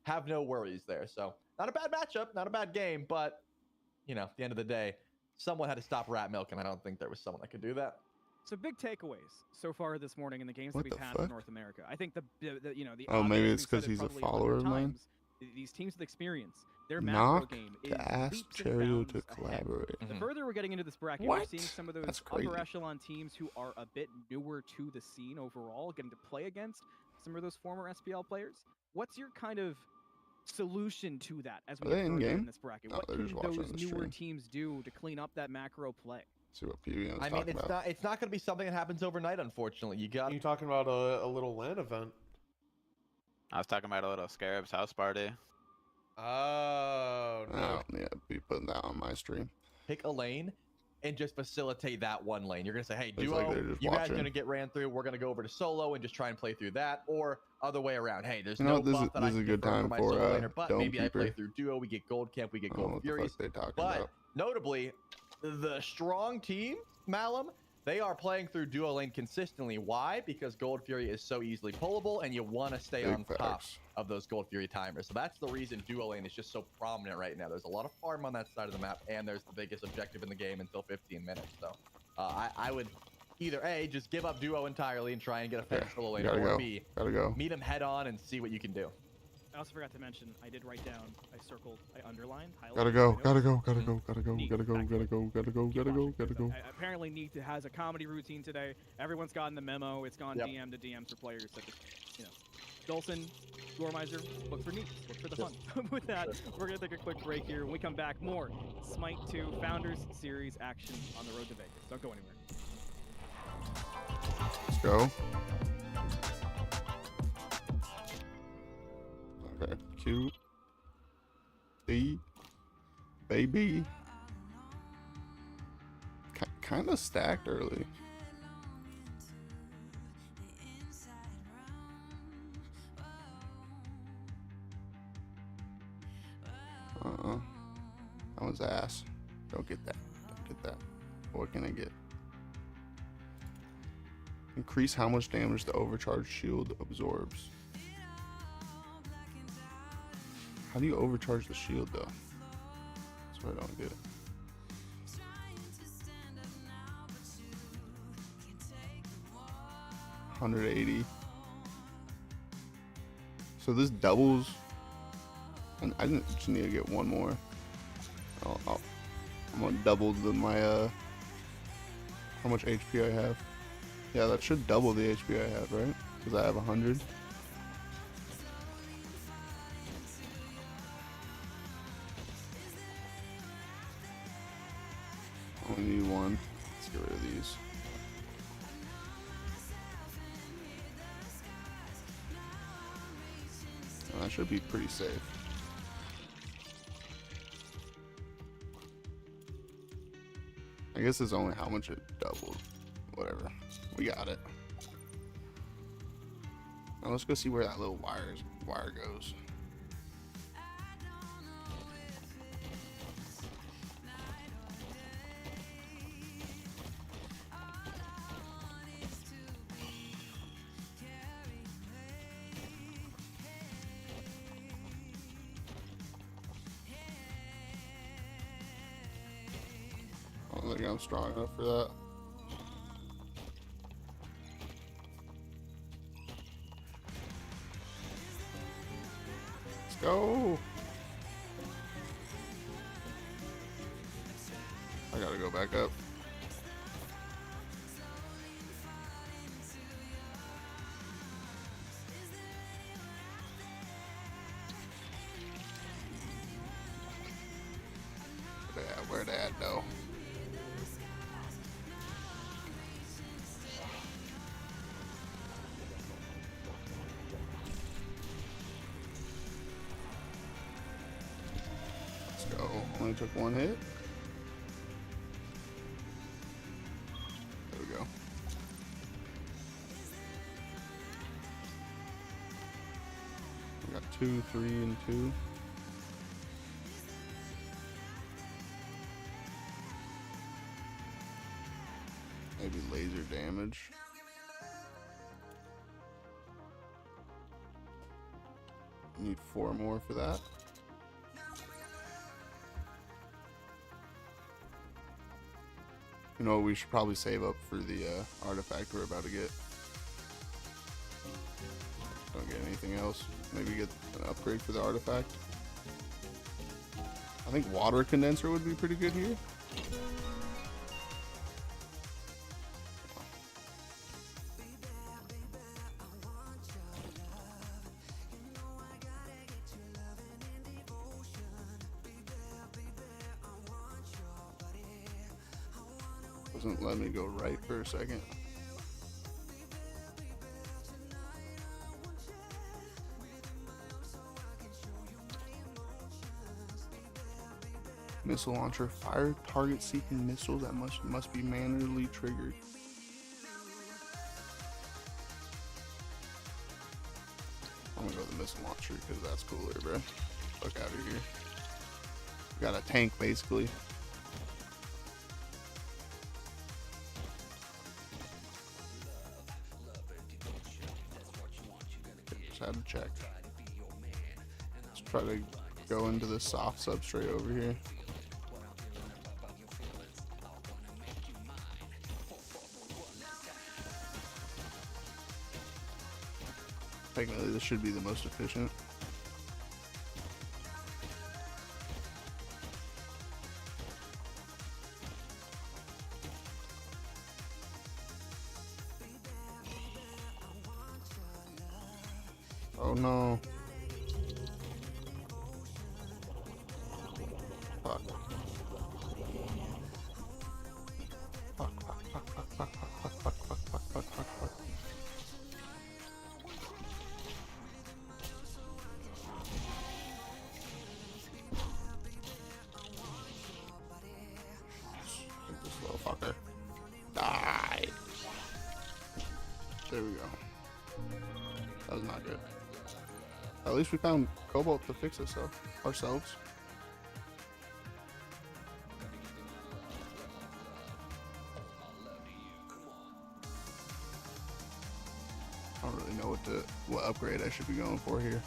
have no worries there. So not a bad matchup, not a bad game, but you know, at the end of the day, someone had to stop Rat Milk, and I don't think there was someone that could do that. So big takeaways so far this morning in the games What that we've the had in fuck? North America. I think the you know, the Oh, maybe obvious, it's we've 'cause said it he's a probably follower 100 of mine? times, these teams with experience, their macro Knock game is to ask leaps and Cherio bounds to ahead. collaborate. The Mhm. further we're getting into this bracket, we're What? seeing some of those That's crazy. upper echelon teams who are a bit newer to the scene overall, getting to play against some of those former SPL players. What's your kind of solution to that as we Are get they further in-game? in this bracket? No, What they're can just watching those the newer stream. teams do to clean up that macro play? See what PvM is I mean, talking about. it's not going to be something that happens overnight, unfortunately. You got You talking about a little LAN event? I was talking about a little Scarab's house party. Oh I no. don't need to be putting that on my stream. pick a lane and just facilitate that one lane. You're going to say, hey, It's like duo, they're just you guys are watching. going to get ran through. We're going to go over to solo and just try and play through that. Or other way around. Hey, there's You know no what, this buff is- that this I is a can good confirm time my for, solo laner, but Dome maybe I play Keeper. through duo. We get gold camp, we get I don't know gold what the furies. fuck they talking But about. notably, the strong team, Malum, they are playing through duo lane consistently. Why? Because Gold Fury is so easily pullable, and you want to stay Big on top facts. of those Gold Fury timers. So that's the reason duo lane is just so prominent right now. There's a lot of farm on that side of the map, and there's the biggest objective in the game until 15 minutes. So I would either A, just give up duo entirely and try and get a fair Okay, solo lane, gotta or go. B, Gotta go. meet him head on and see what you can do. I also forgot to mention, I did write down, I circled, I underlined, highlighted. Gotta go. my notes. Gotta go. Gotta go. Gotta go. Neat. Gotta go. Back to Gotta it. go. Gotta go. Keep Gotta go. watching, Gotta 'cause go. apparently Neat has a comedy routine today. Everyone's gotten the memo. It's gone Yep. DM to DMs for players such as, you know, Dolson, Gormizer, look for Neat, look for the fun. With that, we're going to take a quick break here. When we come back, more SMITE 2 Founders Series action on the road to Vegas. Don't go anywhere. Let's go. Okay. Q. D. Baby. Kind of stacked early. That was ass. Don't get that. Don't get that. What can I get? Increase how much damage the overcharged shield absorbs. How do you overcharge the shield though? That's what I don't get. $180. So this doubles, and I just need to get one more. I'm gonna double my how much HP I have. Yeah, that should double the HP I have, right? Because I have 100. only need one. Let's get rid of these. Oh, that should be pretty safe. I guess it's only how much it doubled. Whatever. We got it. Now let's go see where that little wire goes. I don't think I'm strong enough for that. Let's go. I gotta go back up. Where they at though? Let's go. Only took one hit. There we go. We got 2, 3, and 2. Maybe laser damage. Need 4 more for that. You know, we should probably save up for the artifact we're about to get. Don't get anything else. Maybe get an upgrade for the artifact. I think water condenser would be pretty good here. Doesn't let me go right for a second. Missile launcher. Fire target seeking missiles that must be manually triggered. I'm gonna go with the missile launcher because that's cooler, bro. Fuck out of here. We got a tank basically. Just had to check. Let's try to go into the soft substrate over here. Technically, this should be the most efficient. Oh no. Fuck. Fuck, fuck, fuck, fuck, fuck, fuck, fuck, fuck, fuck, fuck, fuck, fuck. This little fucker. Die. There we go. That was not good. At least we found Cobalt to fix this up ourselves. I don't really know what upgrade I should be going for here.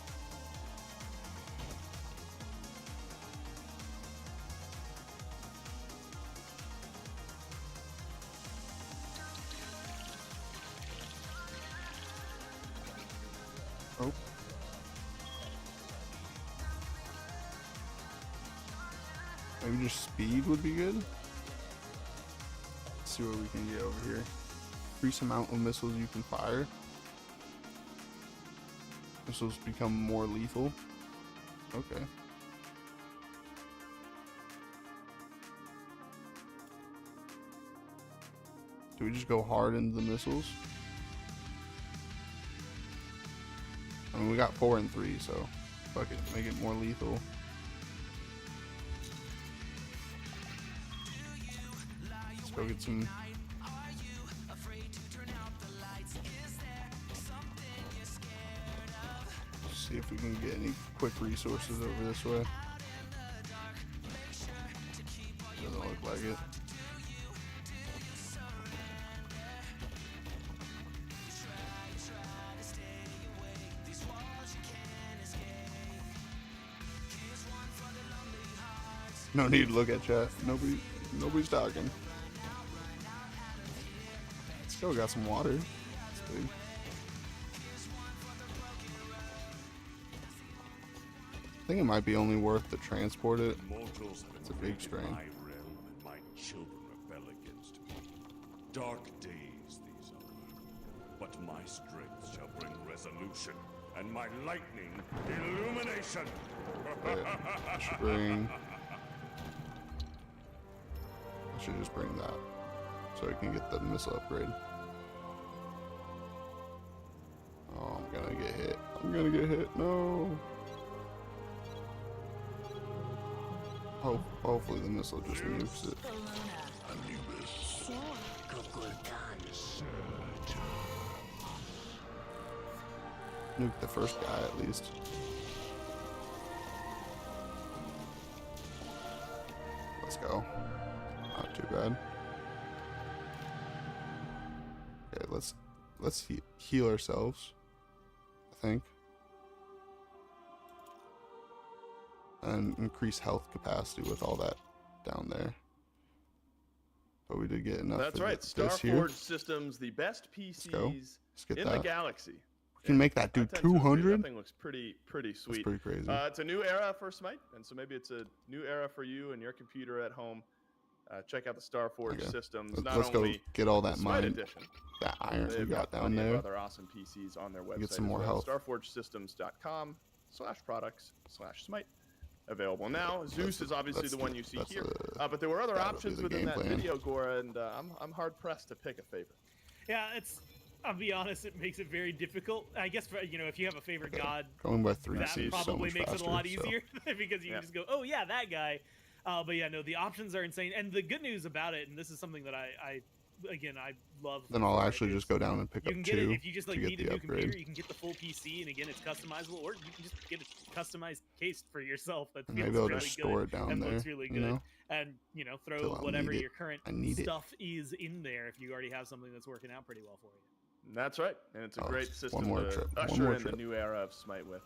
Oh. Maybe just speed would be good. Let's see what we can get over here. Increase amount of missiles you can fire. Missiles become more lethal. Okay. Do we just go hard into the missiles? I mean, we got 4 and 3, so fuck it, make it more lethal. Let's go get some. See if we can get any quick resources over this way. Doesn't look like it. No need to look at chat. Nobody's talking. Still got some water. That's good. I think it might be only worth to transport it. It's a big strain. My realm and my children rebel against me. Dark days these are. But my strength shall bring resolution, and my lightning illumination. I should bring. I should just bring that, so I can get the missile upgrade. Oh, I'm gonna get hit. I'm gonna get hit. No. Hopefully the missile just nukes it. Nuke the first guy at least. Let's go. Not too bad. Okay, let's heal ourselves, I think. And increase health capacity with all that down there. But we did get enough. That's for right. this here. Starforge Systems, the best PCs Let's get in that. the galaxy. We can make that do 200. That thing looks pretty sweet. That's pretty crazy. It's a new era for Smite, and so maybe it's a new era for you and your computer at home. Check out the Starforge Systems. Let's go get all that Smite mine, edition. that iron we They've got down plenty of there. other awesome PCs on their website. Get some more health. StarforgeSystems.com/products/Smite. Available now. Zeus is obviously the one you see here, but there were other that'll be options the within game that plan. video, Gora, and I'm hard pressed to pick a favorite. Yeah, I'll be honest, it makes it very difficult. I guess if you have a favorite god, Going by 3 that seems so probably much makes faster, it a lot so. easier because you can just go, oh yeah, that guy. But yeah, no, the options are insane. And the good news about it, and this is something that I love. Then I'll actually just go down and pick You up can get 2 it if you just to like get need a the new upgrade. computer. You can get the full PC, and again, it's customizable, or you can just get a customized case for yourself. That And feels maybe I'll really just good store it down and there, looks really you good. know? And Till throw I'll whatever need it. your current I need it. stuff is in there if you already have something that's working out pretty well for you. That's right, and it's a great it's system one more to trip, one usher more in the trip. new era of Smite with.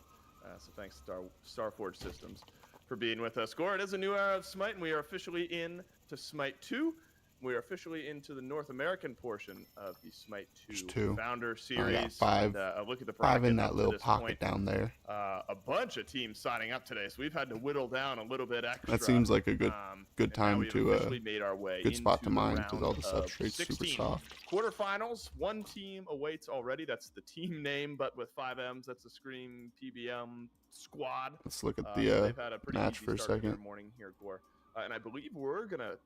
So thanks, Starforge Systems, for being with us. Gore, it is a new era of Smite, and we are officially in to Smite 2. We are officially into the North American portion of the Smite 2 Founder Series. I got 5, and, look at the 5 in bracket up that to little this pocket point. down there. A bunch of teams signing up today, so we've had to whittle down a little bit extra. That seems like a good and now time we've to officially made our way good spot into to the mine because all round the of substrate's super 16. soft. Quarterfinals, one team awaits already. That's the team name, but with 5 M's. That's the Scream PBM squad. Let's look at So the they've had a pretty match easy for a start to their second. morning here, Gore. And I believe we're gonna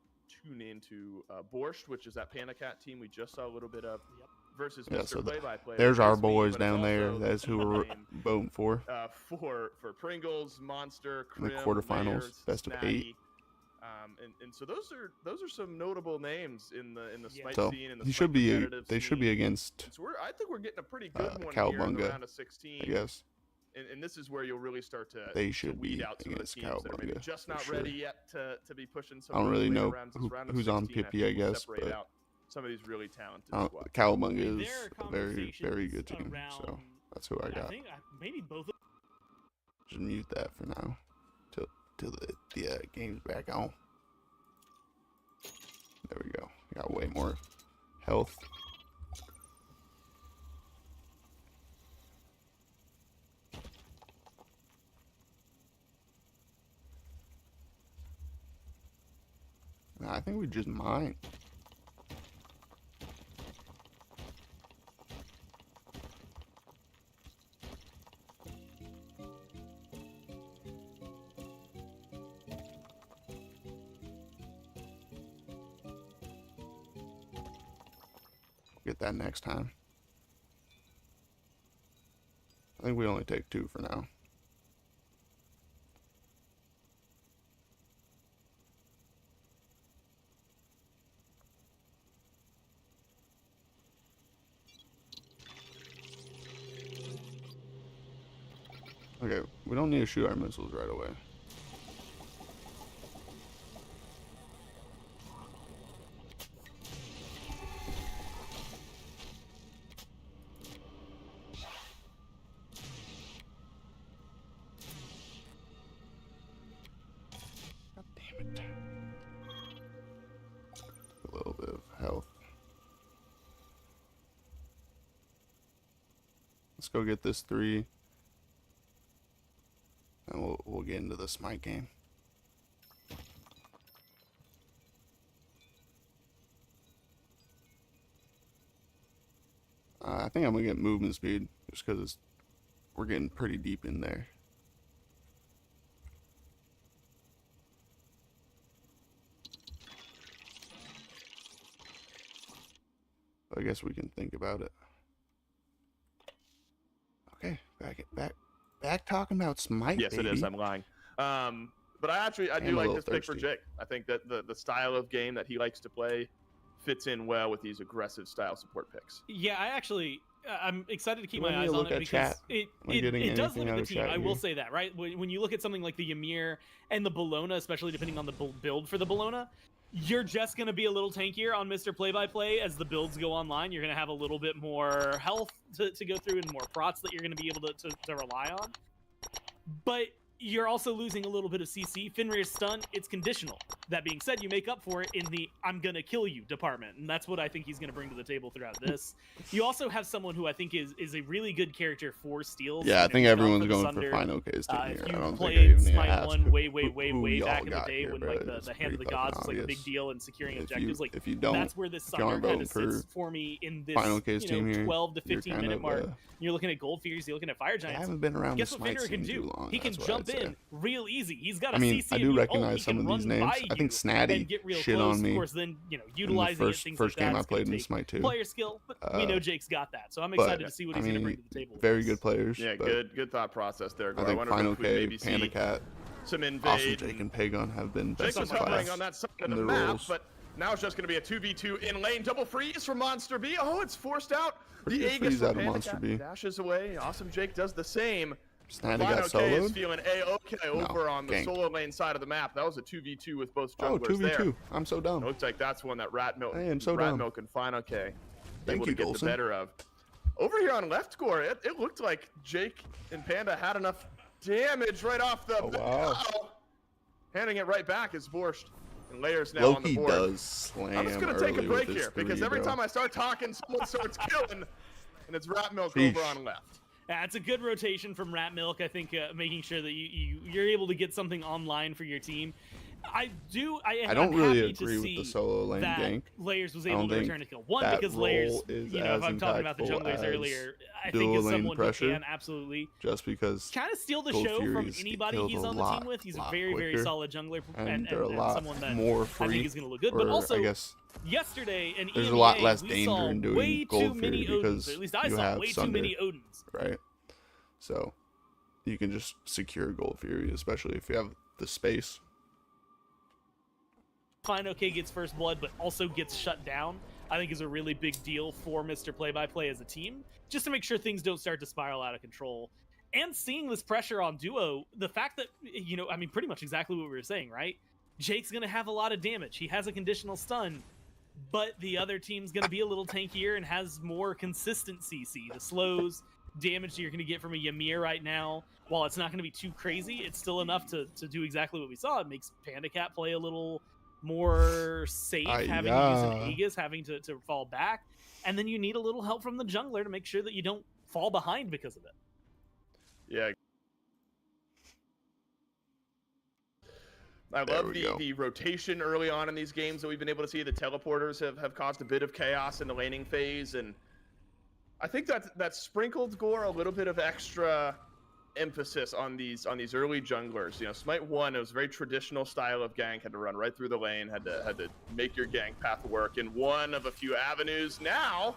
tune into Borscht, which is that Panda Cat team we just saw a little bit of, versus Yeah, Mr. so Play-by-Play. there's our It's me, boys but it's down there. also That's who the we're name, voting for. for Pringles, Monster, In the Krim, quarterfinals, Layers, best of 8. Snatty. And so those are some notable names in the Smite So scene and the he Smite should be. competitive They should be scene. against So I think we're getting a pretty good one here in the Cowabunga, round of 16. I guess. And this is where you'll really start to, They should weed be out some of the against teams that are maybe Cowabunga, just for not sure. ready yet to be pushing some I don't of those really later know rounds. This round of who's on 16, PP, I think, will guess, separate but out some of these really talented Uh, squads. Cowabunga There is are a very, very good team. conversations So around- that's who I I got. think maybe both. Just mute that for now, till the game's back on. There we go. Got way more health. Nah, I think we just mine. get that next time. I think we only take 2 for now. Okay, we don't need to shoot our missiles right away. God damn it. A little bit of health. Let's go get this 3. And we'll get into the SMITE game. I think I'm gonna get movement speed just because we're getting pretty deep in there. I guess we can think about it. Okay, back talking about SMITE. Yes, baby. it is. I'm lying. But I do a like little this pick for thirsty. Jake. I think that the style of game that he likes to play fits in well with these aggressive style support picks. Yeah, I'm excited to keep Let my me eyes on look it at because chat. it I'm getting does anything limit out the of team. chat I will here. say that, right? When you look at something like the Ymir and the Bologna, especially depending on the build for the Bologna, you're just going to be a little tankier on Mr. Play-by-Play as the builds go online. You're going to have a little bit more health to go through and more prots that you're going to be able to rely on. But you're also losing a little bit of CC. Fenrir's stun, it's conditional. That being said, you make up for it in the I'm gonna kill you department, and that's what I think he's gonna bring to the table throughout this. You also have someone who I think is a really good character for steals. Yeah, I You know, think he's gone everyone's the going Sunder. for Final K's team here. If I you don't think I played even need to Smite ask 1 who way y'all back in the got day here, when bro. like the It's Hand of the pretty Gods was fucking like a big obvious. deal in securing If objectives. Like if you don't, that's where this if you aren't Sunder kind of voting sits for for me in this Final K's you team know, here, 12 to you're 15 kind minute of, mark. You're looking at Gold Furies, you're looking at Fire I Giants. haven't been around Guess the what SMITE Fenrir can scene do? too long. He can that's what jump I'd say. in real easy. He's got a I mean, CC I of do you. recognize He some can of these run names. by I think you and Snatty get real shit close. on me Of course, then you know in the utilizing it, things first like game that. I It's gonna played in take SMITE 2. player skill, but we know Jake's got that, so I'm but, excited to see what he's I going to mean, bring to the table. with very this. good players. Yeah, but good thought process there. I Gore. think wonder Final if we'd K, maybe Panda see Cat, some invade. Awesome Jake, and Pagon have been Jake best was in hovering class on that side of in the their map, roles. but now it's just going to be a 2v2 in lane. Double freeze from Monster B. Oh, it's forced out. Pretty The good Aegis freeze from out of Panda Monster Cat B. dashes away. Awesome Jake does the same. Snatty Final got K is soloed. feeling A-okay over on the gank. solo lane side of the map. That was a 2v2 with both Oh, junglers there. 2v2. I'm so dumb. It looks like that's one that Rat Milk, I am so Rat dumb. Milk and Final K Thank able you, to get Golson. the better of. Over here on left score, it looked like Jake and Panda had enough damage right off the bat. wow. Handing it right back is Borscht and Layers now on the Loki board. does slam I'm just gonna take a early break with his here because three, every bro. time I start talking, someone starts killing, and it's Rat Milk Sheesh. over on left. Yeah, it's a good rotation from Rat Milk. I think making sure that you're able to get something online for your team. I don't really happy agree to with see the solo lane that gank. Layers was I able don't to think return a kill. One, that because Layers, role is you know, if as I'm talking about the impactful junglers as earlier, I dual think is lane someone pressure, who can absolutely just because kind of steal the Gold show from Furies get anybody killed he's a on the lot, team with. He's a lot very, very quicker, solid jungler and they're a lot someone that more I free. think is going to look good. or, But also, I guess yesterday in there's EMEA, a lot less we danger saw in doing way Gold too many Fury Odins. because Or at least I you saw have way too Sunder, many Odins. right? So you can just secure Gold Fury, especially if you have the space. Fine, okay, gets first blood, but also gets shut down, I think is a really big deal for Mr. Play-by-Play as a team, just to make sure things don't start to spiral out of control. And seeing this pressure on Duo, the fact that, you know, I mean, pretty much exactly what we were saying, right? Jake's going to have a lot of damage. He has a conditional stun, but the other team's going to be a little tankier and has more consistent CC. The slows, damage that you're going to get from a Ymir right now, while it's not going to be too crazy, it's still enough to do exactly what we saw. It makes Panda Cat play a little more safe, having to use an Aegis, having to fall back. And then you need a little help from the jungler to make sure that you don't fall behind because of it. Yeah. I love the rotation early on in these games that we've been able to see. The teleporters have caused a bit of chaos in the laning phase, and I think that sprinkled Gore a little bit of extra emphasis on these early junglers. You know, Smite 1, it was a very traditional style of gank, had to run right through the lane, had to make your gank path work in one of a few avenues. Now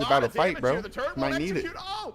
He's lot about to of fight, damage bro. here. The turret Might won't need it. execute. Oh,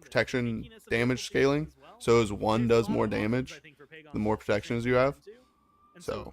protection damage scaling. So as one does more damage, the more protections you have. So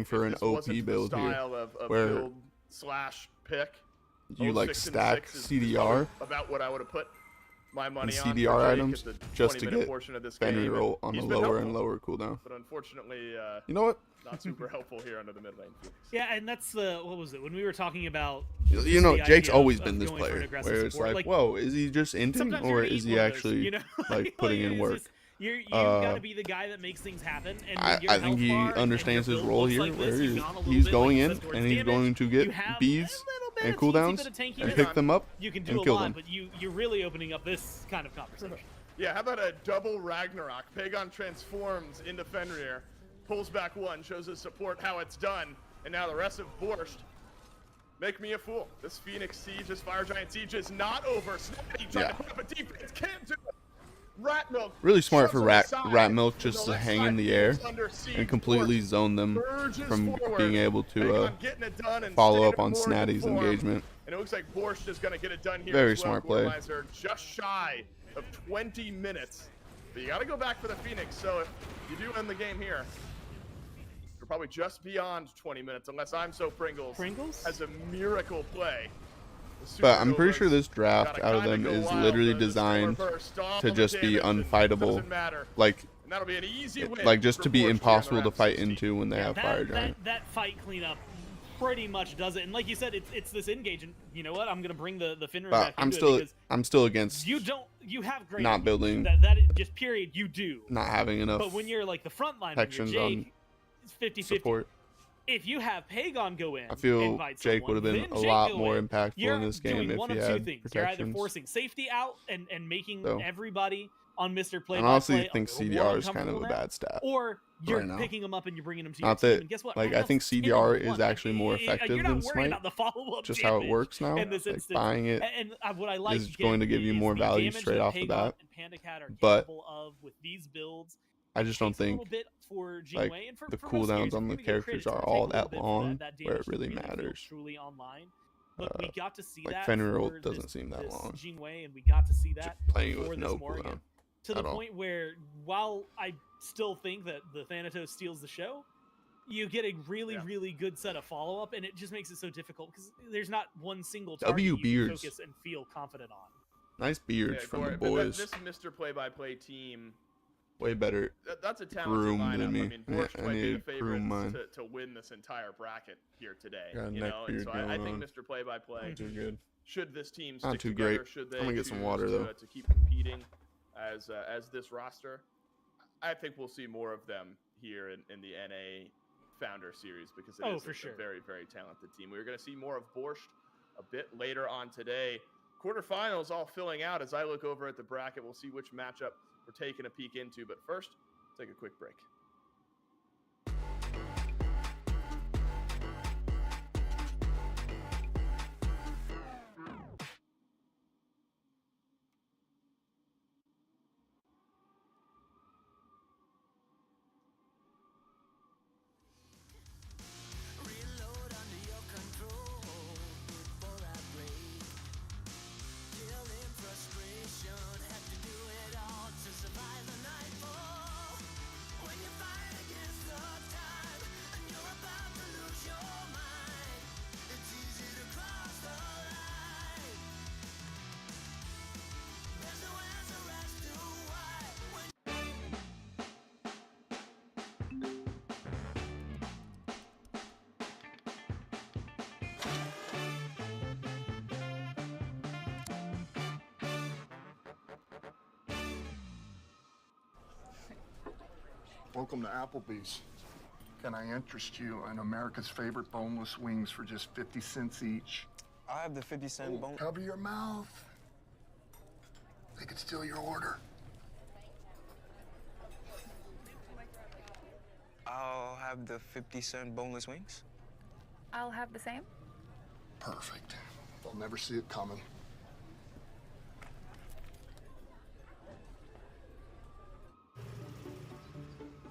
going for an this OP wasn't the build here, style of where build / pick. you like 06 and stack 6 is CDR. probably about what I would have put. my and money on for CDR Jake items at the just to 20-minute get portion of this Fenrir game, roll and on the he's been lower and helpful, lower cooldown. but unfortunately, You know what? not super helpful here under the mid lane. Yeah, and that's the what was it when we were talking about? You know, the Jake's idea always of been this going for an player aggressive where it's support, like, whoa, is he just inting sometimes or you're gonna is eat he one of those, actually you know? like putting in it's work? just- you gotta be the guy that makes things happen. And when your I think health he bar and understands your his build role looks here, like this, where you've gone a little he's bit, going like you in said, towards and he's damage, going to you get have bees a little bit and of teensy cooldowns bit of tankiness. and pick them up You can do and a kill lot, them. but you're really opening up this kind of conversation. Yeah, how about a double Ragnarok? Pagon transforms into Fenrir, pulls back one, shows his support how it's done, and now the rest of Borscht make me a fool. This Phoenix Siege, this Fire Giant Siege is not over. Snapty trying to put up a defense, can't do it. Rat Milk. Really smart for shoves Rat aside, Milk and just the to left hang in side the air is under siege. and completely Borscht zone them surges from forward. being able to Pagon getting it done and follow staying up on in forward Snatty's form. engagement. And it looks like Borscht is going to get it done here. Very as well. smart play. Gormeister just shy of 20 minutes. But you got to go back for the Phoenix. So if you do end the game here, you're probably just beyond 20 minutes, unless I'm so Pringles has a miracle play. The But I'm pretty Supernovas sure this draft gotta out of kinda them go is wild. literally The designed burst, all to the just be damage, and unfightable, doesn't matter. like And that'll be an easy win like just for to be Borscht here on the impossible to round fight 16. into when they have Fire Giant. That fight cleanup pretty much does it. And like you said, it's this engage. And you know what? I'm gonna bring the Fenrir But back into it because I'm still against you have great not engage. building, that just period you do not having enough But when you're like the front line, when you're protections Jake, on it's 50-50. support. If you have Pagon go in, I feel invite Jake someone, would have been then a Jake lot go more in, impactful you're in this game doing if one he of two had things. You're either protections. forcing safety out and making So- everybody on Mr. Play I honestly think CDR is kind of a bad stat or you're right now. picking them up and you're bringing them to your Not team. that, And guess what? like, Right I now think it's 10 CDR and is 1. actually more effective you're than not worried SMITE. about the follow-up Just how it damage works now. in this Like, instance. buying it And what I like is going to give you is more the value damage straight that off the Pagon bat. and Panda Cat are But capable of with these builds. I just don't Takes a little think bit for like Jingwei, and for the most carries, cooldowns if on we're the gonna give characters credit, it's are gonna all take a little that bit for long that where damage it to really really feel matters. truly online. But we got to see Like that Fenrir for doesn't this, seem that this long. Jingwei, and we got to see that Playing it for with this no Morgan. cooldown To the at all. point where, while I still think that the Thanatos steals the show, you get a really good set of follow-up, and it just makes it so difficult because there's not one single target W you can Beards. focus and feel confident on. Nice beards from the boys. This Mr. Play-by-Play team, Way better that's a talented groomed lineup. than me. I mean, Yeah, Borscht I might be need the to groom mine. favorites to win this entire bracket here today. Got a You neck know, and beard so I going think on. Mr. Play-by-Play, Not too good. should this team Not stick too together, great. should they I'm gonna get some choose water, though. to keep competing as this roster, I think we'll see more of them here in the NA Founder Series because it is for a sure. very, very talented team. We're going to see more of Borscht a bit later on today. Quarterfinals all filling out. As I look over at the bracket, we'll see which matchup we're taking a peek into. But first, take a quick break. Welcome to Applebee's. Can I interest you in America's favorite boneless wings for just 50 cents each? I have the 50-cent bone. Cover your mouth. They could steal your order. I'll have the 50-cent boneless wings. I'll have the same. Perfect. They'll never see it coming.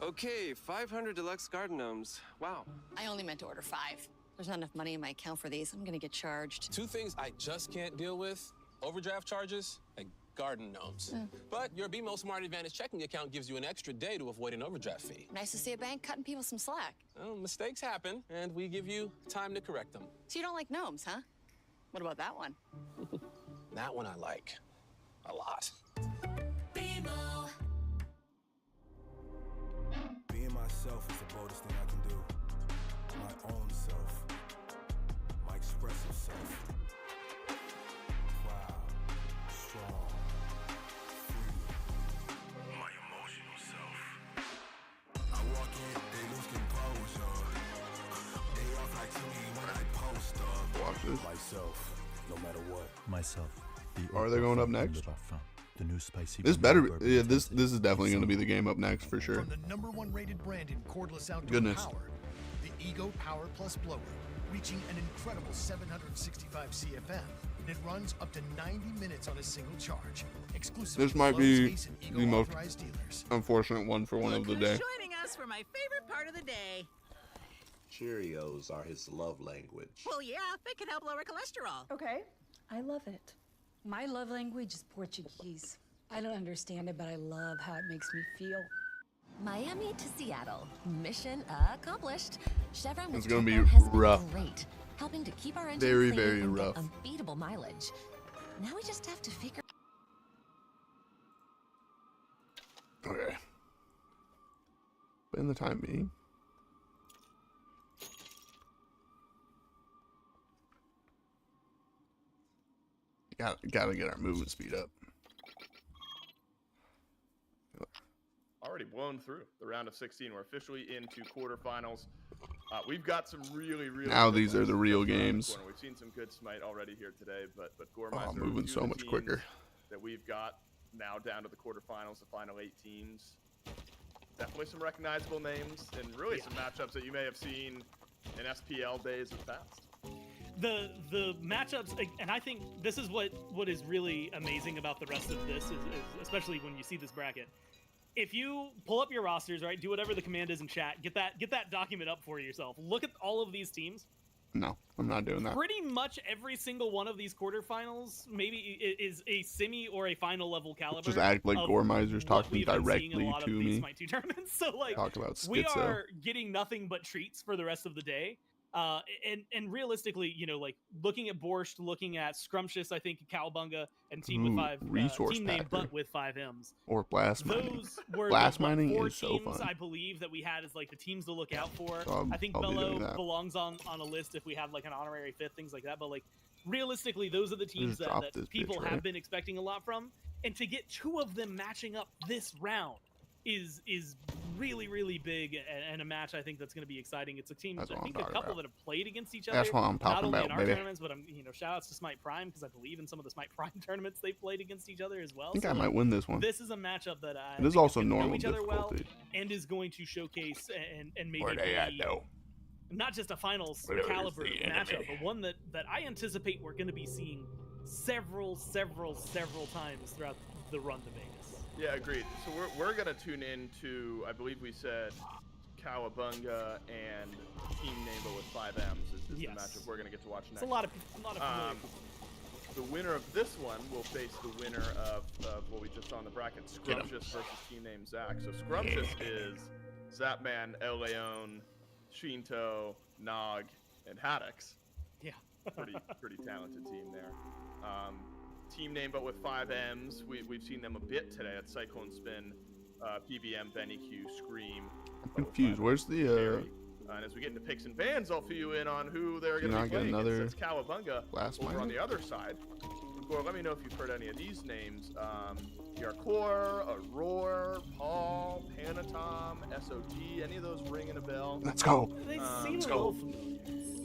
Okay, 500 deluxe garden gnomes. Wow. I only meant to order 5. There's not enough money in my account for these. I'm gonna get charged. 2 things I just can't deal with: overdraft charges and garden gnomes. Mm. But your BMO Smart Advantage checking account gives you an extra day to avoid an overdraft fee. Nice to see a bank cutting people some slack. Well, mistakes happen, and we give you time to correct them. So you don't like gnomes, huh? What about that one? That one I like. a lot. Being myself is the boldest thing I can do. My own self. My expressive self. Proud, strong, free. My emotional self. I walk in, they looking pose up. They off like to me when I post up. Watch this. Myself, no matter what. Myself. Are they going up next? The new spicy. This better. Yeah, this is definitely going to be the game up next for sure. From the #1 rated brand in cordless outdoor Goodness. power, the Ego Power Plus blower, reaching an incredible 765 CFM, and it runs up to 90 minutes on a single charge. Exclusively This might at be Lowe's, Ace, and Ego the most authorized dealers. unfortunate one for one of the day. Joining us for my favorite part of the day. Cheerios are his love language. Well, yeah, they can help lower cholesterol. Okay, I love it. My love language is Portuguese. I don't understand it, but I love how it makes me feel. Miami to Seattle. Mission accomplished. Chevron It's with gonna be Topco has been rough. great, helping to keep our engines Very, clean very and rough. get unbeatable mileage. Now we just have to figure. Okay. But in the time being, gotta get our movement speed up. Already blown through the round of 16. We're officially into quarterfinals. We've got some really Now good these are ones the real just around the games. corner. We've seen some good Smite already here today, but Gore Oh, Miser are moving two so of the much teams quicker. that we've got now down to the quarterfinals, the final 8 teams. Definitely some recognizable names and really some matchups that you may have seen in SPL days of past. The matchups, and I think this is what is really amazing about the rest of this is especially when you see this bracket. If you pull up your rosters, right, do whatever the command is in chat, get that document up for yourself. Look at all of these teams. No, I'm not doing that. Pretty much every single one of these quarterfinals maybe is a semi or a final level caliber. Just act like of Gore Miser's what talking we've been seeing in a directly lot of to these me. Smite 2 tournaments. So like, Talk about we schizo. are getting nothing but treats for the rest of the day. And realistically, you know, like looking at Borscht, looking at Scrumptious, I think Cowabunga, and Team with Ooh, 5 resource team name, packer. but with 5 M's. Or blast mining. Those were Blast the mining 4 is so teams fun. I believe that we had as like the teams to look out for. So I think I'll be doing Bello that. belongs on a list if we had like an honorary 5th, things like that. But like realistically, those are the teams Just drop that this people bitch, have right? been expecting a lot from. And to get 2 of them matching up this round is really big, and a match I think that's going to be exciting. It's a team, That's I what I'm think a talking couple about. that have played against each other. That's what I'm not talking only about, in our baby. tournaments, but shout outs to Smite Prime because I believe in some of the Smite Prime tournaments they've played against each other as well. I think So, I might win this one. This is a matchup that I It is think also gonna know normal each other well difficulty. and is going to showcase and maybe Where they at, be though? not just a finals Where is caliber the matchup, enemy? but one that I anticipate we're going to be seeing several times throughout the run to Vegas. Yeah, agreed. So we're gonna tune in to, I believe we said Cowabunga and Team Nabo with 5 M's is the Yes. matchup we're gonna get to watch next. It's a lot of familiar the winner of this one will face the winner of what we just saw in the bracket, Get 'em. Scrumptious versus team name Zach. So Scrumptious is Zapman, El Leon, Shinto, Nog, and Haddix. Yeah. pretty talented team there. Team name, but with 5 M's. We've seen them a bit today at Cyclone Spin, PBM, Benny Q, Scream. I'm confused. Where's the And as we get into picks and bans, I'll fill you in on who they're Do you going to be not get playing another against. That's Cowabunga blast over on miner? the other side. Gore, let me know if you've heard any of these names. Yarkor, Aurora, Paul, Panatom, SOG, any of those ringing a bell? Let's go. They seem Let's a go. little familiar.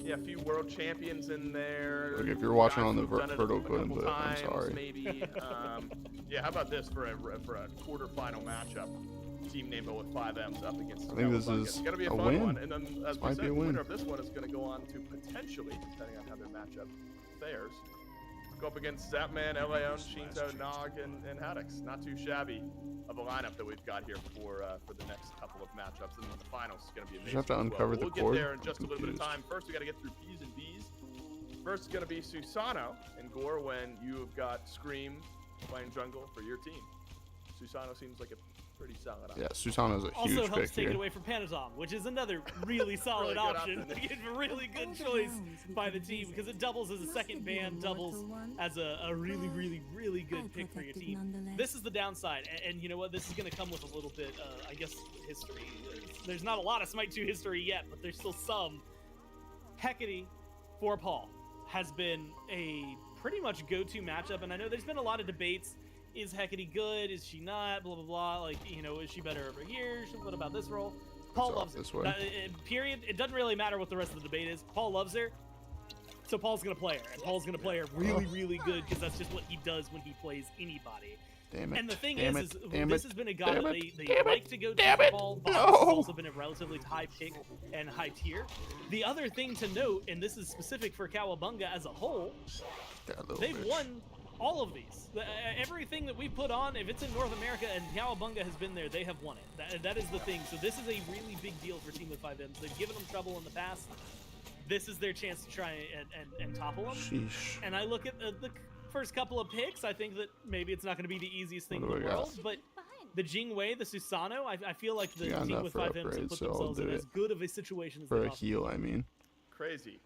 Yeah, a few world champions in there. Look, if you're watching guys on the who've done it a vertical couple input, I'm times, sorry. Maybe. Yeah, how about this for a quarterfinal matchup? Team Nabo with 5 M's up against I think this Cowabunga. is It's gonna be a a fun win. one. And then, as This we might said, be a the win. winner of this one is going to go on to potentially, depending on how their matchup fares, go up against Zapman, Eleon, Shinto, Nog, and Haddix. Not too shabby of a lineup that we've got here for the next couple of matchups. And then the finals is going to be amazing. have to as well. uncover But the we'll cord? get there in just a I'm little bit of confused. time. First, we got to get through P's and B's. First is going to be Susano and Gore when you have got Scream playing jungle for your team. Susano seems like a Pretty solid. Yeah, Susanna's a huge Also helps pick take here. it away from Panatom, which is another really solid good option. option. Again, a really good choice by the team because it doubles as a second ban, doubles as a really, really, really good pick for your team. This is the downside, and you know what? This is going to come with a little bit, I guess, history. There's not a lot of Smite 2 history yet, but there's still some. Hecate for Paul has been a pretty much go-to matchup, and I know there's been a lot of debates. Is Hecate good? Is she not? Blah, blah, blah. Like, you know, is she better over here? What about this role? Paul loves this her. way. Period. It doesn't really matter what the rest of the debate is. Paul loves her, so Paul's going to play her. And Paul's going to play her really, really good because that's just what he does when he plays anybody. Damn it. And the thing Damn is it. this has been a guy that they like to go to Damn it. Paul, but No. this has also been a relatively high pick and high tier. The other thing to note, and this is specific for Cowabunga as a whole, they've won all of these. Everything that we put on, if it's in North America and Cowabunga has been there, they have won it. That is the thing. So this is a really big deal for Team with 5Ms. They've given them trouble in the past. This is their chance to try and topple them. Sheesh. And I look at the first couple of picks, I think that maybe it's not going to be the easiest thing in What the do I world, got? but the Jingwei, the Susano, I feel like the We got Team enough with for 5Ms have upgrades, put so I'll themselves in do as it. good of a situation as For they a possibly heal, I mean. Crazy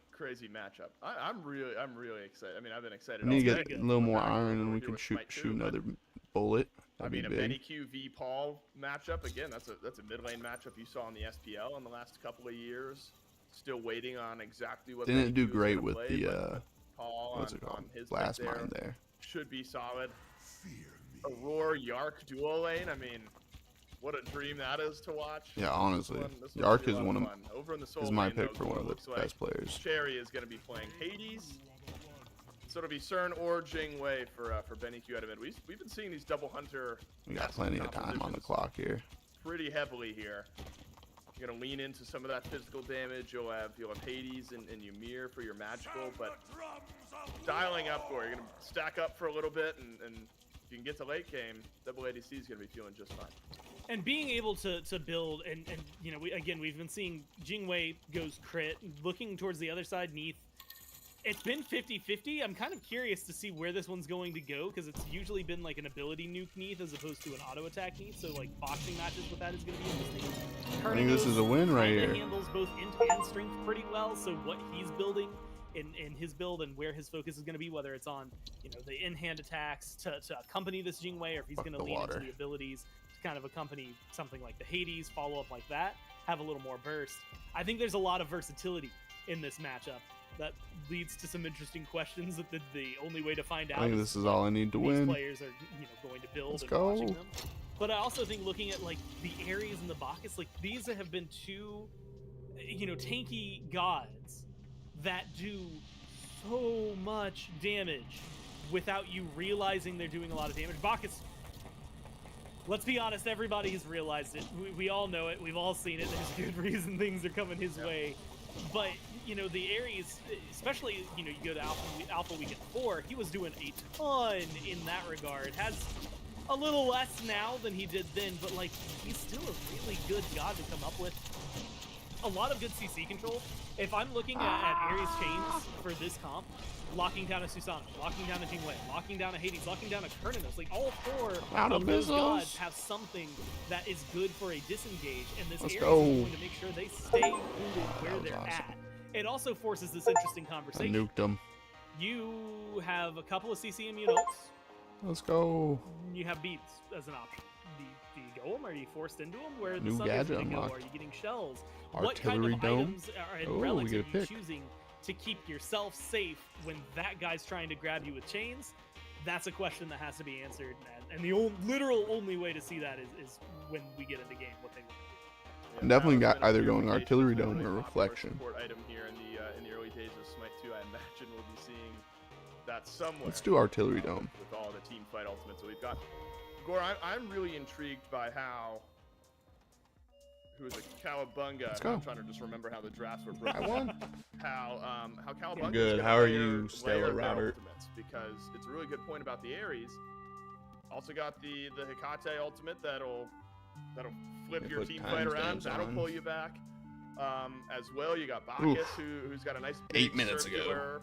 matchup. I'm really excited. I mean, I've been excited. We need to all get day. a little more We're back iron and we here can with shoot Smite 2, but another bullet. I That'd mean, a be Benny big. Q v Paul matchup again. That's a mid lane matchup you saw in the SPL in the last couple of years. Still waiting on exactly what. Didn't Benny do Q is great gonna with play, the but Paul what's it on called? his Blast pick mine there. should be solid. Aurora Yark duo lane. I mean, what a dream that is to watch. Yeah, honestly, This one's Yark gonna is be a lot one of fun. Over in the Soul is my lane, pick though, for one of the looks like best players. Cherry is going to be playing Hades. So it'll be CERN or Jingwei for Benny Q out of mid. We've been seeing these double hunter. We got plenty of time on the clock here. Pretty heavily here. You're gonna lean into some of that physical damage. You'll have Hades and Ymir for your magical, but dialing up, or you're gonna stack up for a little bit, and if you can get to late game, double ADC is gonna be feeling just fine. And being able to build, and you know, we've been seeing Jingwei goes crit, looking towards the other side, Neath. It's been 50-50. I'm kind of curious to see where this one's going to go, because it's usually been like an ability nuke Neath as opposed to an auto attack Neath, so like boxing matches with that is going to be interesting. I think this is a win right Kinda here. handles both int and strength pretty well, so what he's building in his build and where his focus is going to be, whether it's on, you know, the in-hand attacks to accompany this Jingwei, or if he's going to lean into the abilities to kind of accompany something like the Hades, follow up like that, have a little more burst. I think there's a lot of versatility in this matchup that leads to some interesting questions that the only way to find out I think this is all I need to these win. players are, you know, going to build Let's and go. watching them. But I also think looking at like the Ares and the Bacchus, like these have been two, you know, tanky gods that do so much damage without you realizing they're doing a lot of damage. Bacchus, let's be honest, everybody has realized it. We all know it. We've all seen it. There's good reason things are coming his way. But, you know, the Ares, especially, you know, you go to Alpha Weekend 4, he was doing a ton in that regard. Has a little less now than he did then, but, like, he's still a really good god to come up with. A lot of good CC control. If I'm looking at Ares chains for this comp, locking down a Susanna, locking down a Jingwei, locking down a Hades, locking down a Kurnanos, like all four of those gods have something that is good for a disengage, and this Ares is going to make sure they stay rooted where they're at. It also forces this interesting I conversation. nuked them. You have a couple of CC immune ults. Let's go. You have beats as an option. Do you go them? Are you forced into them? Where are the New Sunders gadget going to go? unlocked. Are you getting shells? What kind Artillery of dome. items and Oh, relics we are get a you pick. choosing to keep yourself safe when that guy's trying to grab you with chains? That's a question that has to be answered, and the literal only way to see that is when we get into game. What they I'm definitely got either going artillery dome or reflection. Support item here in the early days of Smite 2. I imagine we'll be seeing that somewhere. Let's do artillery dome. With all the team fight ultimates. So we've got Gore. I'm really intrigued by how. Who is it? Cowabunga. Let's go. I'm trying to just remember how the drafts were broken. I won. How Cowabunga. Good. is How are gonna you, layer Stella their Robert? ultimates, because it's a really good point about the Ares. Also got the Hecate ultimate that'll flip They your put team fight around. timestamps That'll on. pull you back. As well, you got Bacchus, who's got a nice big 8 minutes ago. circular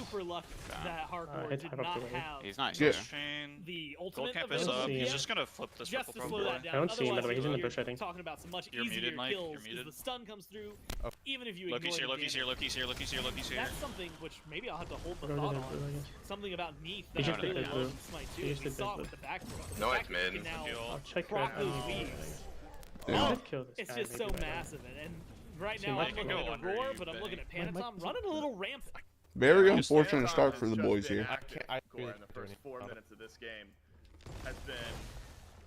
super lucky that Hardcore hit did him up not the way. have He's not Yeah. here. the Gold ultimate cap of is don't up. see He's him. just gonna flip this just purple to slow purple. that down. I don't see him, by the way. He's in the Otherwise, bush, I think. talking about some much You're easier muted, Mike. You're kills. muted. The stun comes through, Oh. even if you ignore Loki's the here, Loki's here, damage. Loki's here, Loki's here, Loki's here. That's something which maybe I'll have to hold the Go to thought the on. blue, I guess. Something about Neath He that just I did really that love blue. in Smite He 2. just We did saw that it with the back throw. No, The it's fact that he mid. can now I'll check proc that. those weaves. Yeah. Kill this It's guy, just maybe, so by the way. massive. And right See, now Mike I'm can looking go at under Aurora, you, but I'm looking at Mike Panatom can- running a little rampant. Very Just unfortunate Panatom start has for the just boys been here. active I core in the first 4 minutes of this game has been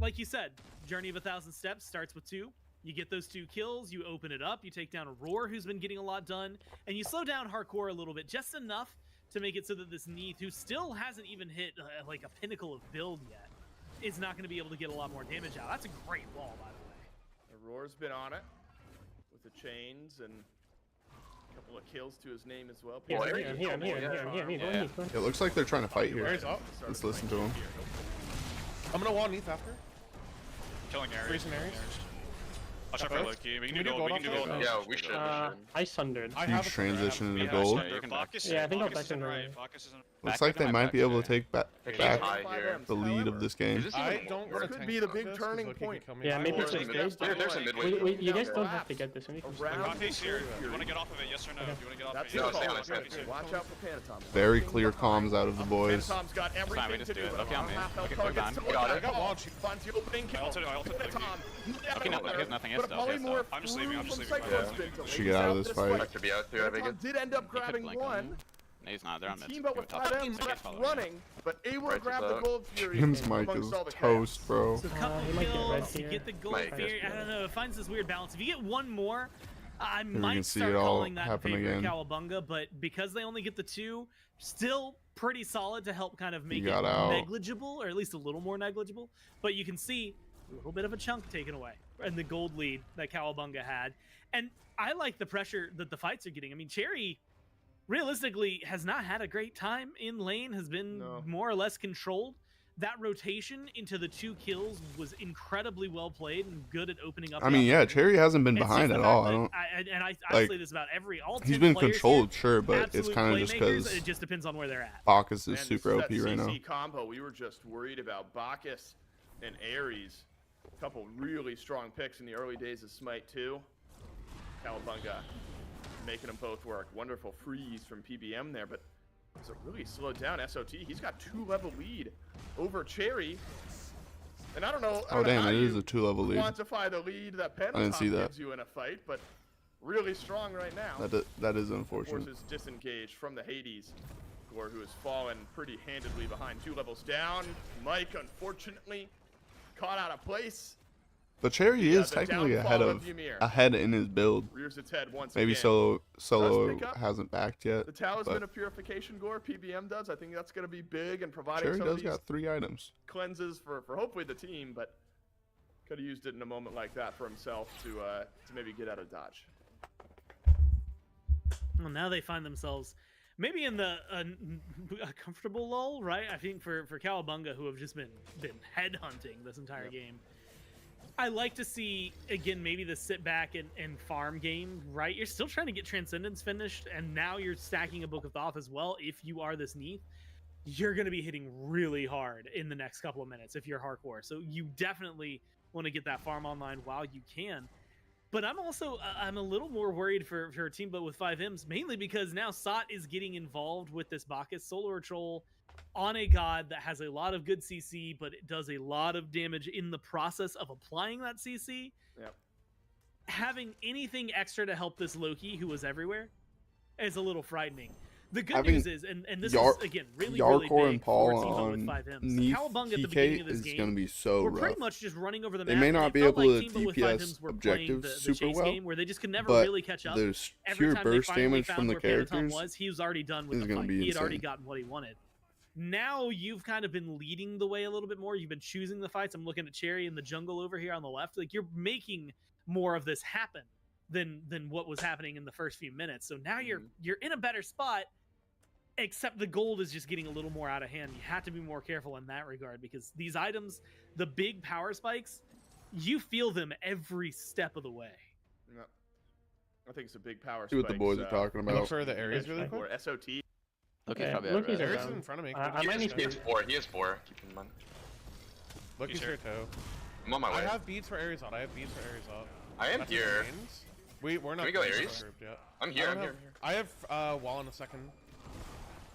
like you said, Journey of 1,000 Steps starts with 2. You get those 2 kills, you open it up, you take down a Roar who's been getting a lot done, and you slow down Hardcore a little bit, just enough to make it so that this Neath, who still hasn't even hit like a pinnacle of build yet, is not going to be able to get a lot more damage out. That's a great wall, by the way. The Roar's been on it with the chains and a couple of kills to his name as well. I'm here. It looks like they're trying to fight here. Where's up? Let's listen to them. I'm gonna wall Neath after. Killing Ares. Freezing Ares. Watch out for Loki. We can do gold. We can do gold. Yeah, we should. I sundered. Huge transition into gold. Yeah, I think I'll back in right. Looks like they might be able to take back the lead of this game. I don't want to could be the big turning point. Yeah, maybe it's just There's a midway. you guys don't have to get this. We can Coffee's here. Do you want to get off of it? Yes or no? Do you want to get off of it? No, stay on it, stay on it. Watch out for Panatom. Very clear comms out of the boys. Panatom's got everything to do. Look on me. Look Got on. it. Launch. Finds the opening. I ulted Panatom. He has nothing else still. I'm just leaving. Should get out of this fight. Vector be out too, I think. Panatom did end up grabbing one. No, he's not. They're on mid. Team up with 5M left running, but able to grab the gold fury. Jim's mic is toast, bro. So a couple kills, you get the gold fury. I don't know, it finds this weird balance. If you get one more, I might start calling that in favor of Cowabunga, but because they only get the 2, still pretty solid to help kind of make it negligible, or at least a little more negligible. But you can see a little bit of a chunk taken away and the gold lead that Cowabunga had. And I like the pressure that the fights are getting. I mean, Cherry realistically has not had a great time in lane, has been more or less controlled. That rotation into the 2 kills was incredibly well played and good at opening up. I mean, yeah, Cherry hasn't been behind at all. I say this about all 10 he's been players controlled, here, sure, but it's kind of just because it just depends on where they're at. Bacchus is super OP right now. Combo, we were just worried about Bacchus and Ares. A couple really strong picks in the early days of Smite 2. Cowabunga making them both work. Wonderful freeze from PBM there, but it's really slowed down SOT. He's got 2-level lead over Cherry. And I don't know. Oh, damn, it is a 2-level lead. Quantify the lead that Panatom gives you in a fight, but really strong right now. That is unfortunate. Forces disengaged from the Hades. Gore, who has fallen pretty handedly behind 2 levels down. Mike, unfortunately, caught out of place. But Cherry is technically ahead in his build. Rears its head once Maybe again. Solo hasn't backed yet. The talisman of purification, Gore. PBM does. I think that's going to be big and providing Cherry some does of these got 3 items. Cleanses for hopefully the team, but could have used it in a moment like that for himself to maybe get out of dodge. Well, now they find themselves maybe in a comfortable lull, right? I think for Cowabunga, who have just been headhunting this entire game. I like to see, again, maybe the sit back and farm game, right? You're still trying to get Transcendence finished, and now you're stacking a Book of Thoth as well. If you are this Neath, you're going to be hitting really hard in the next couple of minutes if you're hardcore. So you definitely want to get that farm online while you can. But I'm also, I'm a little more worried for a team but with 5Ms, mainly because now Sot is getting involved with this Bacchus solo troll on a god that has a lot of good CC, but it does a lot of damage in the process of applying that CC. Yep. Having anything extra to help this Loki, who was everywhere, is a little frightening. The good news is, and this is, again, really big and Paul for a team with on 5Ms. Neath Cowabunga at the beginning of this game going to be so we're rough. pretty much just running over the map. They may not be able to DPS the objectives super well, game where they just could never but really catch up. there's Every pure time burst they damage found from the where characters. was, he was already done with the fight. He had already gotten what he wanted. Now you've kind of been leading the way a little bit more. You've been choosing the fights. I'm looking at Cherry in the jungle over here on the left. Like, you're making more of this happen than what was happening in the first few minutes. So now you're in a better spot, except the gold is just getting a little more out of hand. You have to be more careful in that regard because these items, the big power spikes, you feel them every step of the way. No. I think it's a big power spike. See what the boys are talking about. Look for the areas really quick. Or SOT. Loki's probably Ares in front of me. He has 4. He has 4. Keep in mind. Loki's here too. I'm on my way. I have beads for Ares out. I am here. We're not. Can we go Ares? Yet. I'm here. I'm here. I have wall in a second.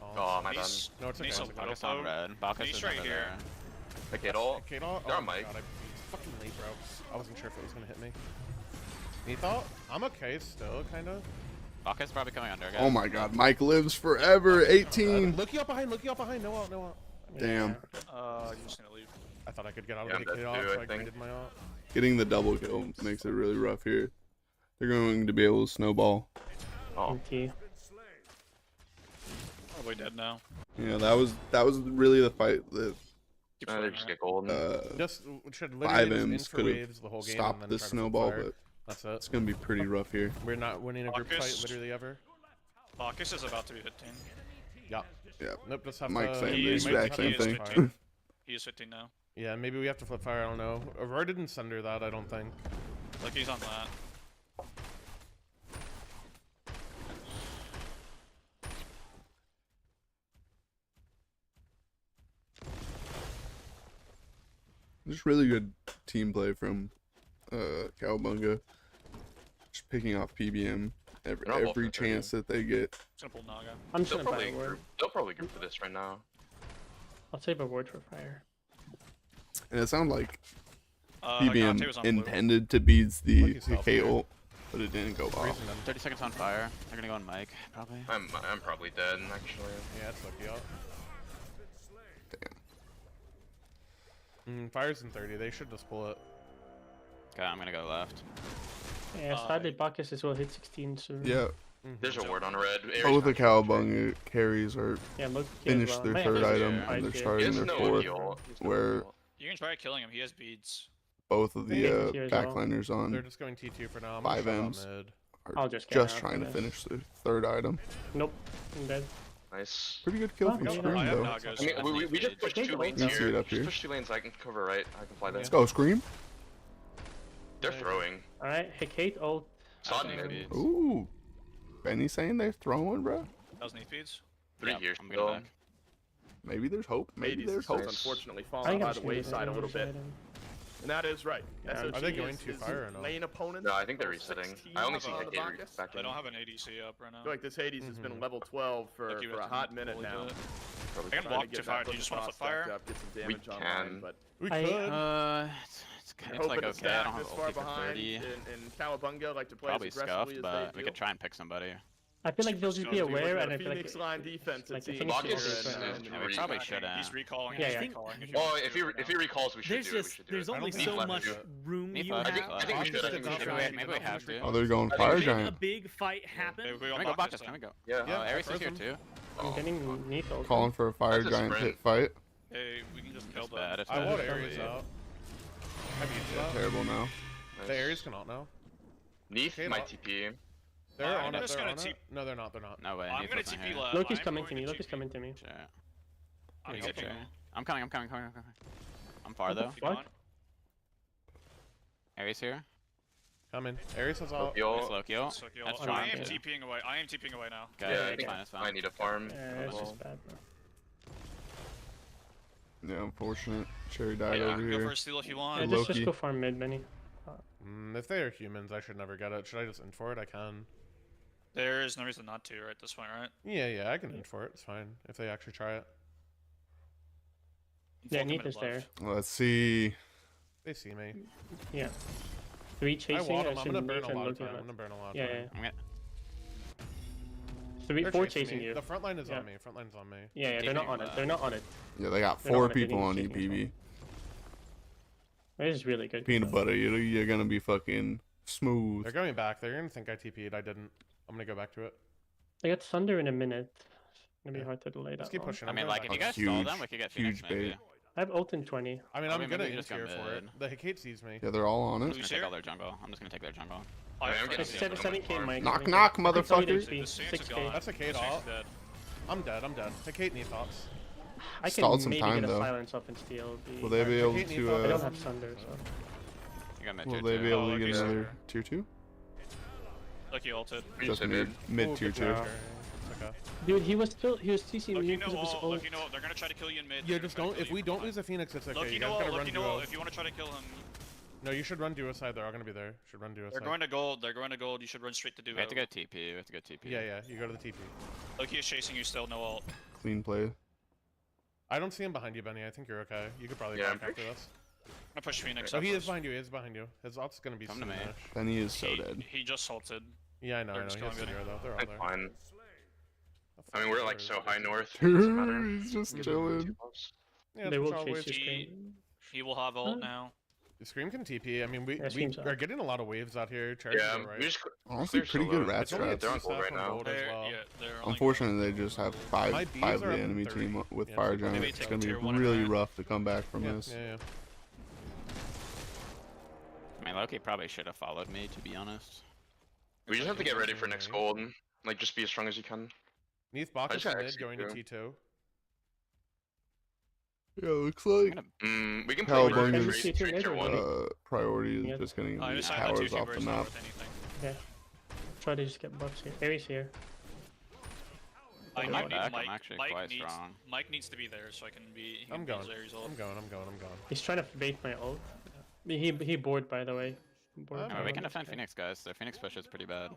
Oh my bad. No, it's okay. Bacchus on red. Bacchus is right here. The Kadol. They're on Mike. It's fucking late, bro. I wasn't sure if it was gonna hit me. Neath, I'm okay still, kind of. Bacchus probably coming under again. Oh my god, Mike lives forever. 18. Look you up behind. No out. Damn. You just gonna leave. I thought I could get out of the Kadol, so I graded my ult. Getting the double kill makes it really rough here. They're going to be able to snowball. Oh. Okay. Probably dead now. Yeah, that was really the fight that They just get gold. Just should literally 5Ms could have stopped this snowball, but that's it. It's gonna be pretty rough here. We're not winning a group fight literally ever. Bacchus is about to be 15. Yeah. Yeah. Nope. Just have Mike's to, saying the exact same thing. He is 15 now. Yeah, maybe we have to flip fire. I don't know. Aurora didn't sunder that. I don't think. Like he's on that. Just really good team play from Cowabunga. Just picking off PBM every chance that they get. Simple Naga. I'm just They'll gonna buy probably a ward. group. They'll probably group for this right now. I'll save a ward for fire. And it sounded like Hagante was PBM on blue. intended to beat the Lucky self K there. ult, but it didn't go off. 30 seconds on fire. They're gonna go on Mike, probably. I'm probably dead actually. Yeah, it's lucky out. Fire's in 30. They should just pull it. Okay, I'm gonna go left. Yeah, sadly Bacchus as well hit 16 soon. Yeah. There's a word on red. Both the Cowabunga carries are Yeah, most finished well. their Might third have item to and they're fight starting He their has no fourth, heal. where You can try killing him. He has beads. both of the Maybe here as well. backliners They're on just going T2 for now. I'm gonna 5 shut out Ms mid. are I'll just get just out trying to for this. finish their third item. Nope, I'm dead. Nice. Pretty good kill Oh, from yeah. Scream I have though. Nagas. I mean, we just pushed 2 lanes You see here. it up Just here. push 2 lanes. I can cover right. I can fly there. Let's go, Scream. They're throwing. Alright, Hecate ult. Sod think mid. beads. Ooh. Benny saying they're throwing, bro. That was knee beads. 3 Yeah, here I'm still. going back. Maybe there's hope. Maybe Hades there's has hope. unfortunately I fallen think by I'm the shooting wayside a little bit. it. And that is right. Yeah, SOG are they going is, too is far or no? lane opponents. No, I think they're level resetting. 16 I only see on the Hecate Bacchus. back They in. don't have an ADC up right I now. feel like this Hades has been level 12 for Like you a have hot to minute fully now. do it. Probably I can Trying block to get to fire. that Do you just want to push flip fire? stacked up, get some We damage online, can. but We I- could. It's like hoping to okay. I stack don't have this far ulti for behind 30. and Cowabunga like to play Probably as aggressively scuffed, as but they we do. could try and pick somebody. I feel like they'll just be aware and I a feel like Phoenix line defense. like it the seems, Phoenix Bacchus over is in, Yeah, we probably should He's have. recalling. Yeah, He's yeah. recalling. Oh, if he recalls, we should There's do it. We just should do there's it. only think so left much to. room Me you fuck. have. I think we should. I think we should. Maybe we have to. Oh, they're going I think fire we should. Let a giant. big fight happen. Maybe we Can go we go Bacchus Bacchus? Can we then. go? Yeah, Oh, Ares is here Frozen. too. I'm getting neat ult. Calling for a fire That's a giant sprint. pit fight. Hey, we can just kill It's them. bad. It's I bad. want It's Ares bad. out. Have you used Yeah, that? terrible now. The Ares can ult now. Neath Okay, my no. TP. They're I'm on it. just They're gonna on TP. it. No, they're not. They're not. No way. I'm Neith gonna wasn't TP here. left. Loki's I'm coming going to me. to Loki's TP. coming to me. Shit. I'm You TPing. get you. I'm coming. I'm far though. Keep going. Ares here. Coming. Ares has all. It's Loki. So kill. That's I fine. am TPing away. I am TPing away now. Okay, Yeah, I it's think fine. It's I fine. need a farm. Yeah, it's just bad, bro. Yeah, unfortunate. Cherry died Yeah, over go here. for a steal if you Yeah, want. just Loki. go farm mid, Benny. If they are humans, I should never get it. Should I just int for it? I can. There is no reason not to right at this point, right? Yeah, I can int for it. It's fine. If they actually try it. Yeah, Full Neath committed is there. left. Let's see. They see me. Yeah. 3 I chasing. want them. I I'm should gonna burn Neath a and lot of Loki time. I'm left. gonna burn a lot of Yeah, time. yeah. They're 4 chasing me. you. The front line is Yeah. on me. Front line's on me. Yeah, they're not on it. They're not on it. Yeah, they got They're not 4 on it, they people on didn't see me, EPB. This is really good. Peanut butter, you're gonna be fucking smooth. They're going back. They're gonna think I TP'd. I didn't. I'm gonna go back to it. They got Thunder in a minute. It's gonna be hard to delay Let's that keep long. pushing. I I'm mean, going like, back if you to guys it. stall them, we could get Phoenix huge maybe. bait. I have ult in 20. I mean, Or I'm maybe gonna we just int go here for it. mid. The Hecate sees me. Yeah, they're all on I'm it. just gonna take all their jungle. I'm just gonna take their jungle. I am It's getting 7k Mike. Knock, knock, motherfucker. 6k. That's Hecate ult. I'm dead. Hecate needs ults. I can Stalled some maybe time, get a though. silence up and steal. Will they be able Hecate needs to? ults. I don't have Thunder, so. You got mid Will tier they two. be able Oh, to get Loki's another there. tier 2? Lucky ulted. Just mid. mid tier 2. Okay. Dude, he was CCing Lucky me no because of his ult. ult. Lucky no ult. They're gonna try to kill you in mid. Yeah, They're just gonna don't. try to If kill we you. don't lose a Phoenix, it's okay. Lucky You no guys ult. gotta run Lucky no duo. ult. If you want to try to kill him, No, you should run duo side. They're all gonna be there. Should run duo they're side. going to gold. They're going to gold. You should run straight to duo. We have to go TP. We have to go TP. Yeah. You go to the TP. Loki is chasing you still. No ult. Clean play. I don't see him behind you, Benny. I think you're okay. You could probably Yeah, back after this. I'm gonna push Phoenix. So up he is first. behind you. He is behind you. His ult's gonna be Come to me. soonish. Then he is so dead. He just ulted. Yeah, I know. They're He just has going zero though. They're all That's there. fine. I mean, we're like so high north. it doesn't matter. He's just Give them chilling. 2 buffs. Yeah, They that's will always- chase you, He- Scream. He will have ult now. Scream can TP. I mean, we Scream's are up. getting a lot of waves out here. Charges Yeah, are right. we just Honestly, clear pretty solo. good rat It's only- strats. They're on Two gold right staff on now. gold as They're, well. yeah, they're only Unfortunately, they just have My five bees of are the up in enemy 30. team with Yeah, Fire so Giant. maybe It's take gonna be tier 1 really and rough to come back from Yeah, this. yeah. I mean, Loki probably should have followed me, to be honest. We just have to get ready for next gold. Like, just be as strong as you can. Neath I Bacchus just got mid going to XP2. T2. Yeah, looks like We can play Cowabunga's straight tier 1. priority is just getting these towers off the map. Yeah. Try to just get buffs here. Ares here. I My need back, Mike. I'm actually Mike quite needs, strong. Mike needs to be there so I can be. He can I'm be going. Ares ult. I'm going. He's trying to bait my ult. He bored, by the way. Bored. We can defend Phoenix, guys. Their Phoenix push is pretty bad.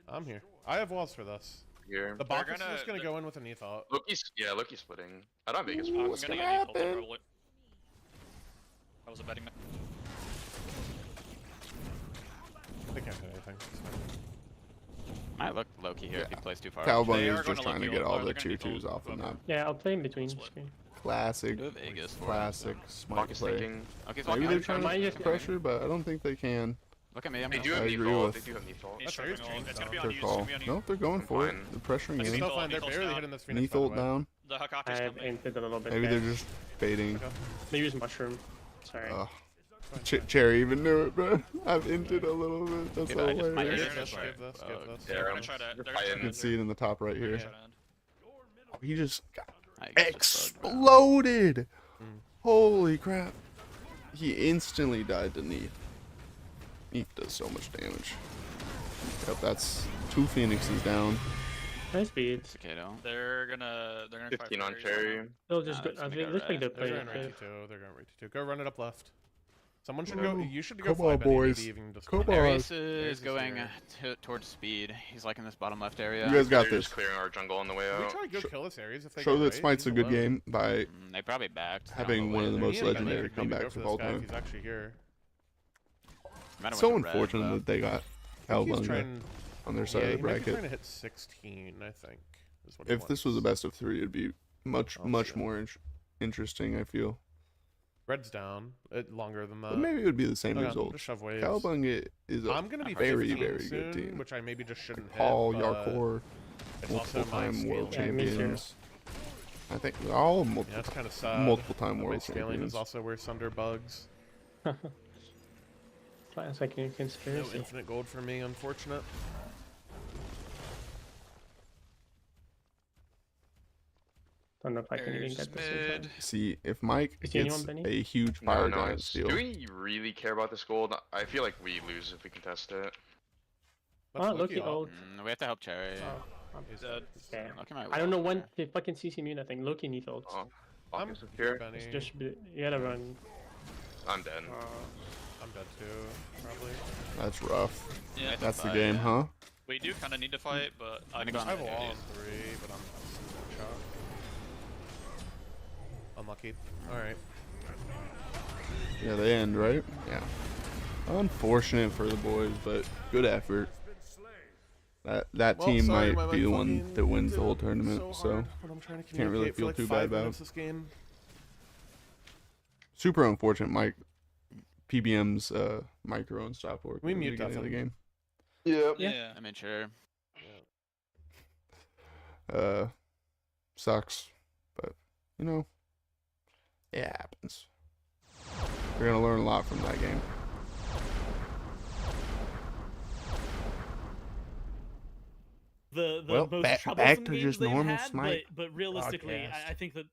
I'm here. I have walls for this. Here. The box is just gonna go in with an ethos. Loki's splitting. I don't think it's I'm what's gonna gonna get happen. ult probably. That was a betting. They can't do anything. It's fine. Might look Loki here if he plays too far. Cowabunga is just trying to get all the tier 2s off the map. Yeah, I'll play in between screen. Classic, Vegas for classic Smite Mark is play. thinking. Okay, so Maybe they're trying to put pressure, but I don't think they can. Look at me, I'm They gonna do have I agree default. with- They do have default. He's That's Ares stripping ult. It's gonna be Their on you. It's call. gonna be on you. Nope, they're going for it. Fine. They're pressuring It's it. still fine. They're Neathal's barely down. hitting this Phoenix. by Neath the way. down. The Hakate's I have coming. inted a little bit. Maybe there. they're just baiting. They use mushroom. Sorry. Cherry even knew it, bro. I've inted a little bit. That's Yeah, I just might hilarious. hit Give this. Right. Give this. Give this. They're gonna try to. They're gonna You try can see it in the top right here. to. Oh, he just got I guess it's bugged, man. exploded. Holy crap. He instantly died to Neath. Neath does so much damage. Yep, that's 2 Phoenixes down. Nice beats. Okay, though. They're gonna 15 on Ares cherry. They'll just go. it's gonna It go looks like they're red. They're playing going right safe. to 2. They're going right to 2. Go run it up left. Someone should go. You should go Come fly on, Benny, maybe boys. even just Come fly. on. Ares Ares is is going here. towards speed. He's like in this bottom left area. You guys got They're this. just clearing our jungle on the way Can we out. try to go kill this Ares if they Show go that right? Smite's a He's good alone. game by They probably backed. having one of the most Me and legendary Benny could maybe go comebacks for of this all guy if time. He's actually here. It's so unfortunate that they got He's Cowabunga trying. on their side Yeah, of he the might be bracket. trying to hit 16. I think. Is what he If this was a wants. best of 3, it'd be much more interesting, I feel. Red's down. Longer than that. But maybe it would be the same Okay, result. just shove waves. Cowabunga is a I'm gonna be very, 15 very soon, good team. which I maybe just shouldn't Paul, hit. but Yarkor, it's also multiple my time world scaling. Yeah, me too. champions. I think they're all Yeah, multiple, it's kind of sad. multiple time that my world scaling champions. is also where Sunder bugs. Sounds like a No conspiracy. infinite gold for me, unfortunate. Don't know if I can even There's get this in time. mid. See, if Mike You see anyone, gets Benny? a huge No, fire no. giant it's- steal, Do we really care about this gold? I feel like we lose if we contest it. Let's Oh, look Loki you up. ult. We have to help Cherry. Oh, He's dead. okay. Loki might I don't know walk when here. they fucking CC me nothing. Loki needs ult. Oh, I'm Focus is here. Benny. It's just you gotta run. I'm dead. I'm dead too, probably. that's rough. Yeah, I That's the fight, game, yeah. huh? We do kind of need to fight, but I gonna can go I have a on wall the on 3, but I'm shot. Unlucky. Alright. Yeah, they end, right? Yeah. Unfortunate for the boys, but good effort. That Well, team sorry, might my be the mic one fucking that wins the did whole tournament, so so hard when I'm trying to can't really communicate for feel like too 5 bad about minutes it. this game. Super unfortunate. Mike PBM's micro and stop work We at the mute beginning of the game. Yeah. I mean, sure. Sucks, but you know, it happens. We're gonna learn a lot from that game. The Well, most back troublesome to games just they've normal had, Smite but realistically, broadcast. I think that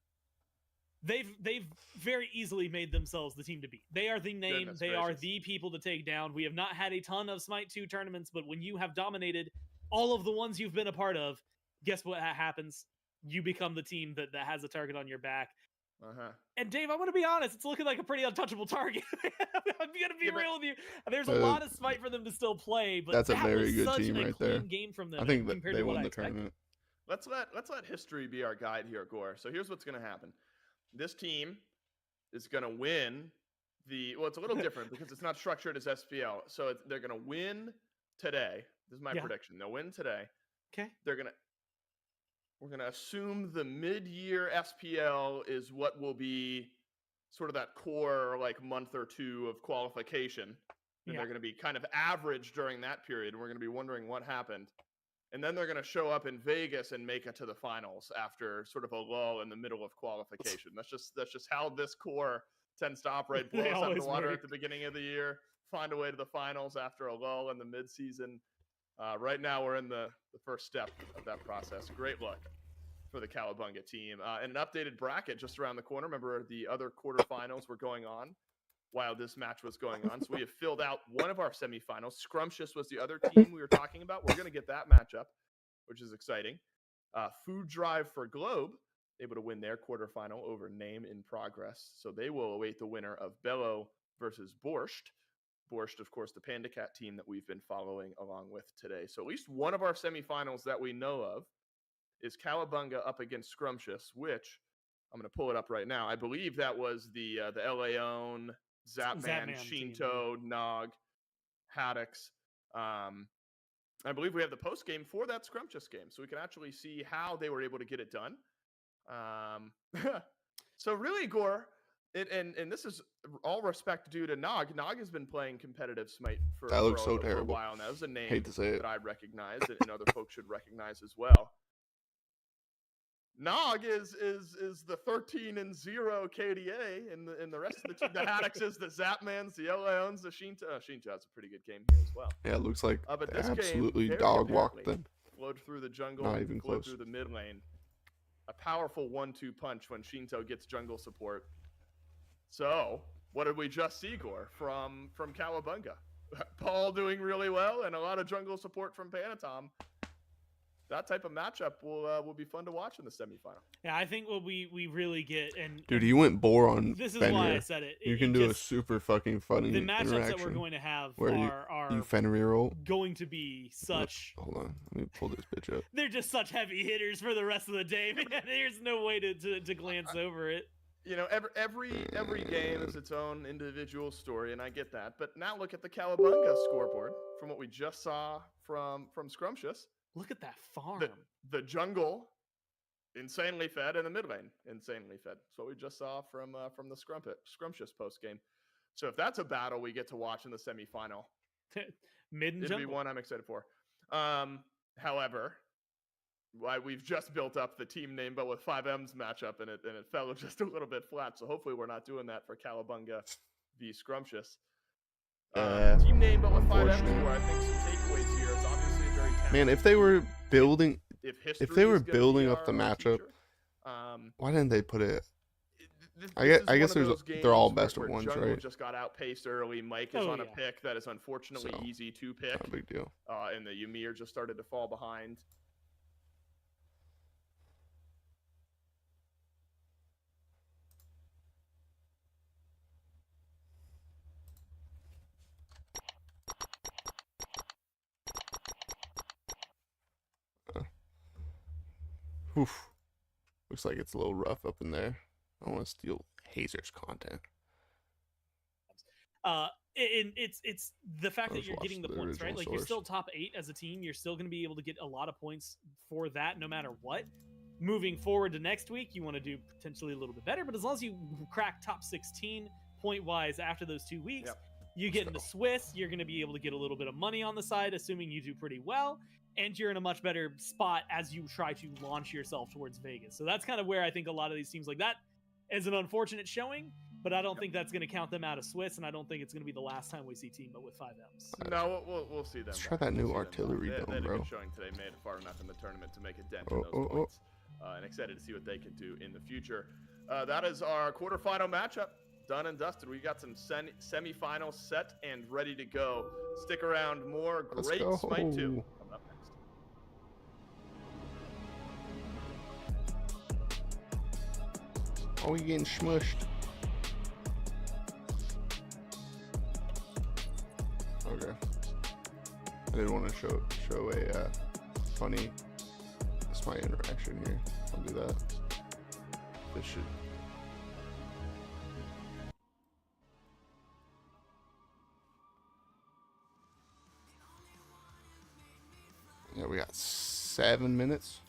they've very easily made themselves the team to beat. They are the name. Goodness They are gracious. the people to take down. We have not had a ton of Smite 2 tournaments, but when you have dominated all of the ones you've been a part of, guess what happens? You become the team that has a target on your back. And Dave, I want to be honest, it's looking like a pretty untouchable target. I'm gonna be real with you. There's a lot of Smite for them to still play, but That's a that very was good such team a right clean there. game from them I think that compared they to what won I the expected. tournament. Let's let history be our guide here, Gore. So here's what's going to happen. This team is going to win well, it's a little different because it's not structured as SPL. So they're going to win today. This is my prediction. They'll win today. Okay. We're going to assume the mid-year SPL is what will be sort of that core like month or two of qualification. And they're going to be kind of average during that period. And we're going to be wondering what happened. And then they're going to show up in Vegas and make it to the finals after sort of a lull in the middle of qualification. That's just how this core tends to operate. Blow They us out of always the water work. at the beginning of the year, find a way to the finals after a lull in the midseason. Right now, we're in the first step of that process. Great luck. for the Cowabunga team. And an updated bracket just around the corner. Remember, the other quarterfinals were going on while this match was going on. So we have filled out one of our semifinals. Scrumptious was the other team we were talking about. We're going to get that matchup, which is exciting. Food Drive for Globe, able to win their quarterfinal over Name in Progress. So they will await the winner of Bello versus Borscht. Borscht, of course, the Panda Cat team that we've been following along with today. So at least one of our semifinals that we know of is Cowabunga up against Scrumptious, which I'm going to pull it up right now. I believe that was the LA-own, Zapman, Shinto, Nog, Haddix. I believe we have the post game for that Scrumptious game, so we can actually see how they were able to get it done. So really, Gore, and this is all respect due to Nog. Nog has been playing competitive Smite for That looks so for a terrible. while now. That was a name Hate to say it. that I recognize and other folks should recognize as well. Nog is the 13-0 KDA, and the rest of the team. The Haddix is the Zapmans, the LA-owns, the Shinto. Shinto has a pretty good game here as well. Yeah, it looks like But they this absolutely game, dog walked them. flowed through the jungle, Not even flowed close. through the mid lane. A powerful 1-2 punch when Shinto gets jungle support. So, what did we just see, Gore, from Cowabunga? Paul doing really well, and a lot of jungle support from Panatom. That type of matchup will be fun to watch in the semifinal. Yeah, I think what we really get, and Dude, he went Boar on this is Fenrir. why I said it. You It can do a just- super fucking funny the matchups that interaction we're going to have where are you Fenrir roll. going to be such. Hold on, let me pull this bitch up. They're just such heavy hitters for the rest of the day, man. There's no way to glance over it. You know, every game is its own individual story, and I get that. But now look at the Cowabunga scoreboard from what we just saw from Scrumptious. Look at that farm. The jungle, insanely fed, and the mid lane, insanely fed. That's what we just saw from the Scrumptious post game. So if that's a battle we get to watch in the semifinal, mid and it'd be jungle. one I'm excited for. However, we've just built up the team name, but with 5M's matchup, and it fell just a little bit flat. So hopefully we're not doing that for Cowabunga v Scrumptious. Team name, but with 5M's, where I think some takeaways here. It's obviously a very talented Man, if they were building, if they were history is gonna building be up the our matchup, teacher, why didn't they put it? I This is guess one of there's those they're all games where- best of where ones, Jungle right? just got outpaced early. Mike is Oh, on a yeah. pick that is unfortunately So, easy to pick. Not a big deal. And the Ymir just started to fall behind. Oof. Looks like it's a little rough up in there. I don't want to steal Hazer's content. And it's the fact I'll that just you're watch getting the the points, right? original Like you're source. still top 8 as a team. You're still going to be able to get a lot of points for that, no matter what. Moving forward to next week, you want to do potentially a little bit better, but as long as you crack top 16 point wise after those 2 weeks, you get into Swiss. You're going to be able to get a little bit of money on the side, assuming you do pretty well, and you're in a much better spot as you try to launch yourself towards Vegas. So that's kind of where I think a lot of these teams like that is an unfortunate showing, but I don't think that's going to count them out of Swiss, and I don't think it's going to be the last time we see Team But with 5Ms. No, we'll see them. Let's try that new We'll see them artillery back. dome, They had a bro. good showing today, made it far enough in the tournament to make a dent Oh, in those oh, oh. points. And excited to see what they can do in the future. That is our quarterfinal matchup. Done and dusted. We got some semifinals set and ready to go. Stick around. More Let's great go. Smite 2 coming up next. Oh, we getting smushed. Okay. I didn't want to show a funny Smite interaction here. I'll do that. This should. Yeah, we got 7 minutes.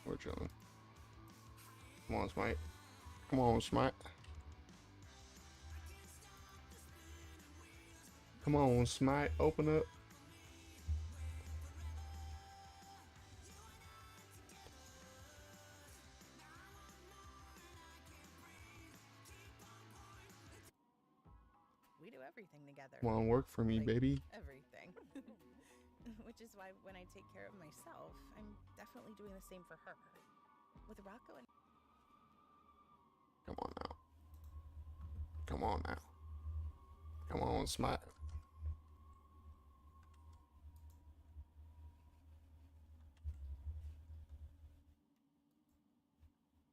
We're chilling. Come on, Smite. Come on, Smite. Come on, Smite. Open up. We do everything together. Come on, work for me, Like, baby. Everything. Which is why when I take care of myself, I'm definitely doing the same for her. With Rocco and Come on now. Come on now. Come on, Smite.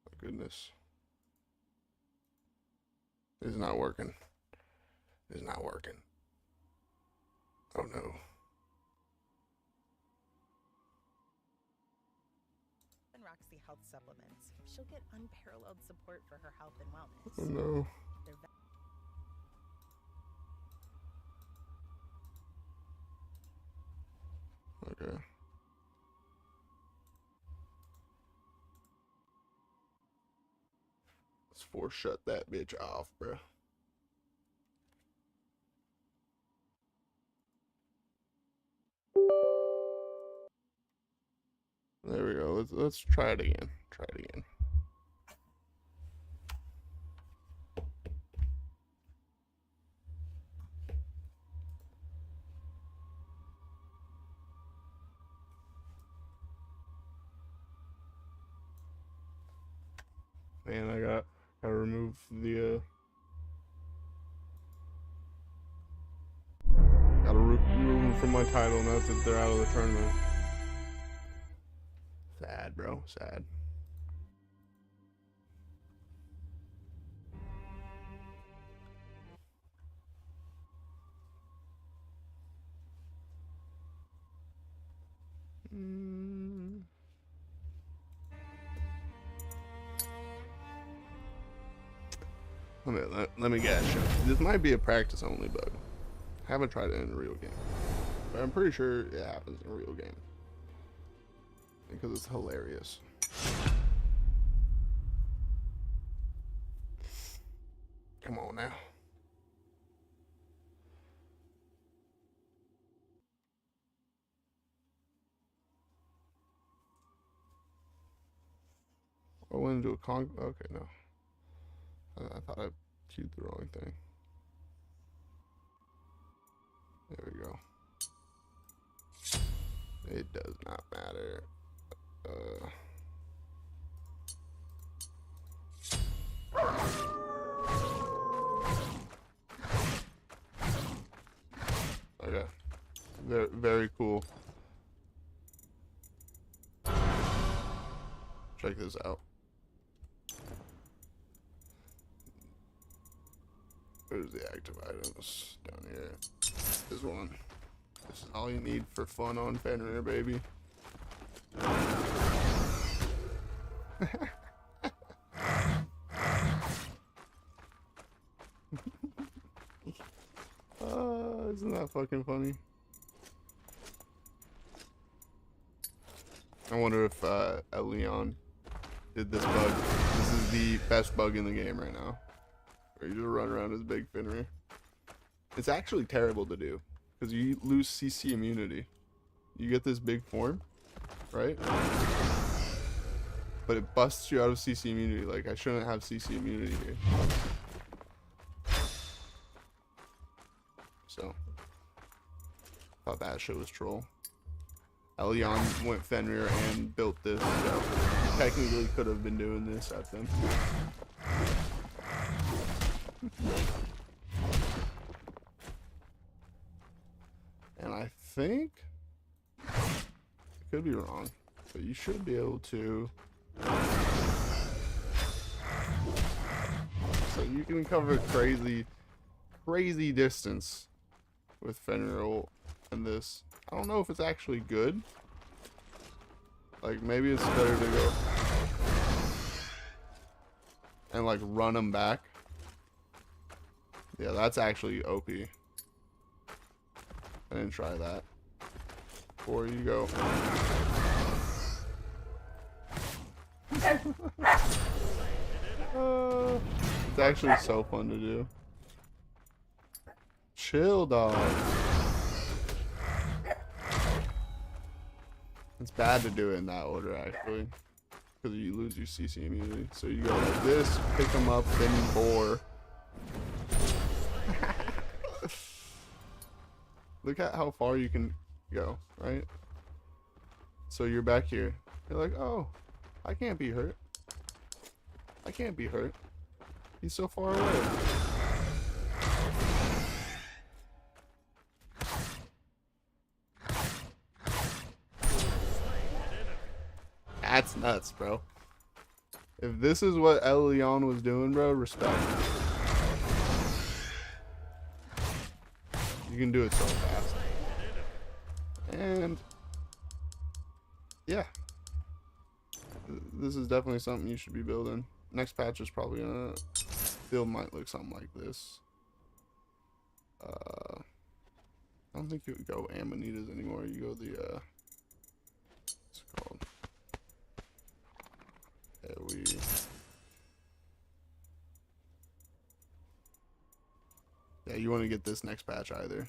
My goodness. This is not working. This is not working. Oh no. Roxy health supplements, she'll get unparalleled support for her health and wellness. Oh no. They're Okay. Let's force shut that bitch off, bro. There we go. Let's try it again. Try it again. Man, I gotta remove the gotta remove them from my title now that they're out of the tournament. Sad, bro. Sad. Let me get a shot. This might be a practice only bug. I haven't tried it in a real game, but I'm pretty sure it happens in a real game because it's hilarious. Come on now. I went into a con. Okay, no. I thought I queued the wrong thing. There we go. It does not matter. Okay. Very, very cool. Check this out. There's the active items down here. This one. This is all you need for fun on Fenrir, baby. Isn't that fucking funny? I wonder if Leon did this bug. This is the best bug in the game right now. Where you just run around as big Fenrir. It's actually terrible to do because you lose CC immunity. You get this big form, right? But it busts you out of CC immunity. Like, I shouldn't have CC immunity here. So, thought that shit was troll. Leon went Fenrir and built this, so he technically could have been doing this at them. And I think, I could be wrong, but you should be able to. So you can cover crazy distance with Fenrir ult and this. I don't know if it's actually good. Like, maybe it's better to go and like run them back. Yeah, that's actually OP. I didn't try that. Before you go. It's actually so fun to do. Chill, dog. It's bad to do it in that order, actually. Because you lose your CC immunity. So you go like this, pick them up, then you bore. Look at how far you can go, right? So you're back here. You're like, oh, I can't be hurt. I can't be hurt. He's so far away. That's nuts, bro. If this is what El Leon was doing, bro, respect. You can do it so fast. And yeah. This is definitely something you should be building. Next patch is probably gonna build might look something like this. I don't think you would go Amanitas anymore. You go the what's it called? Yeah, you want to get this next patch either.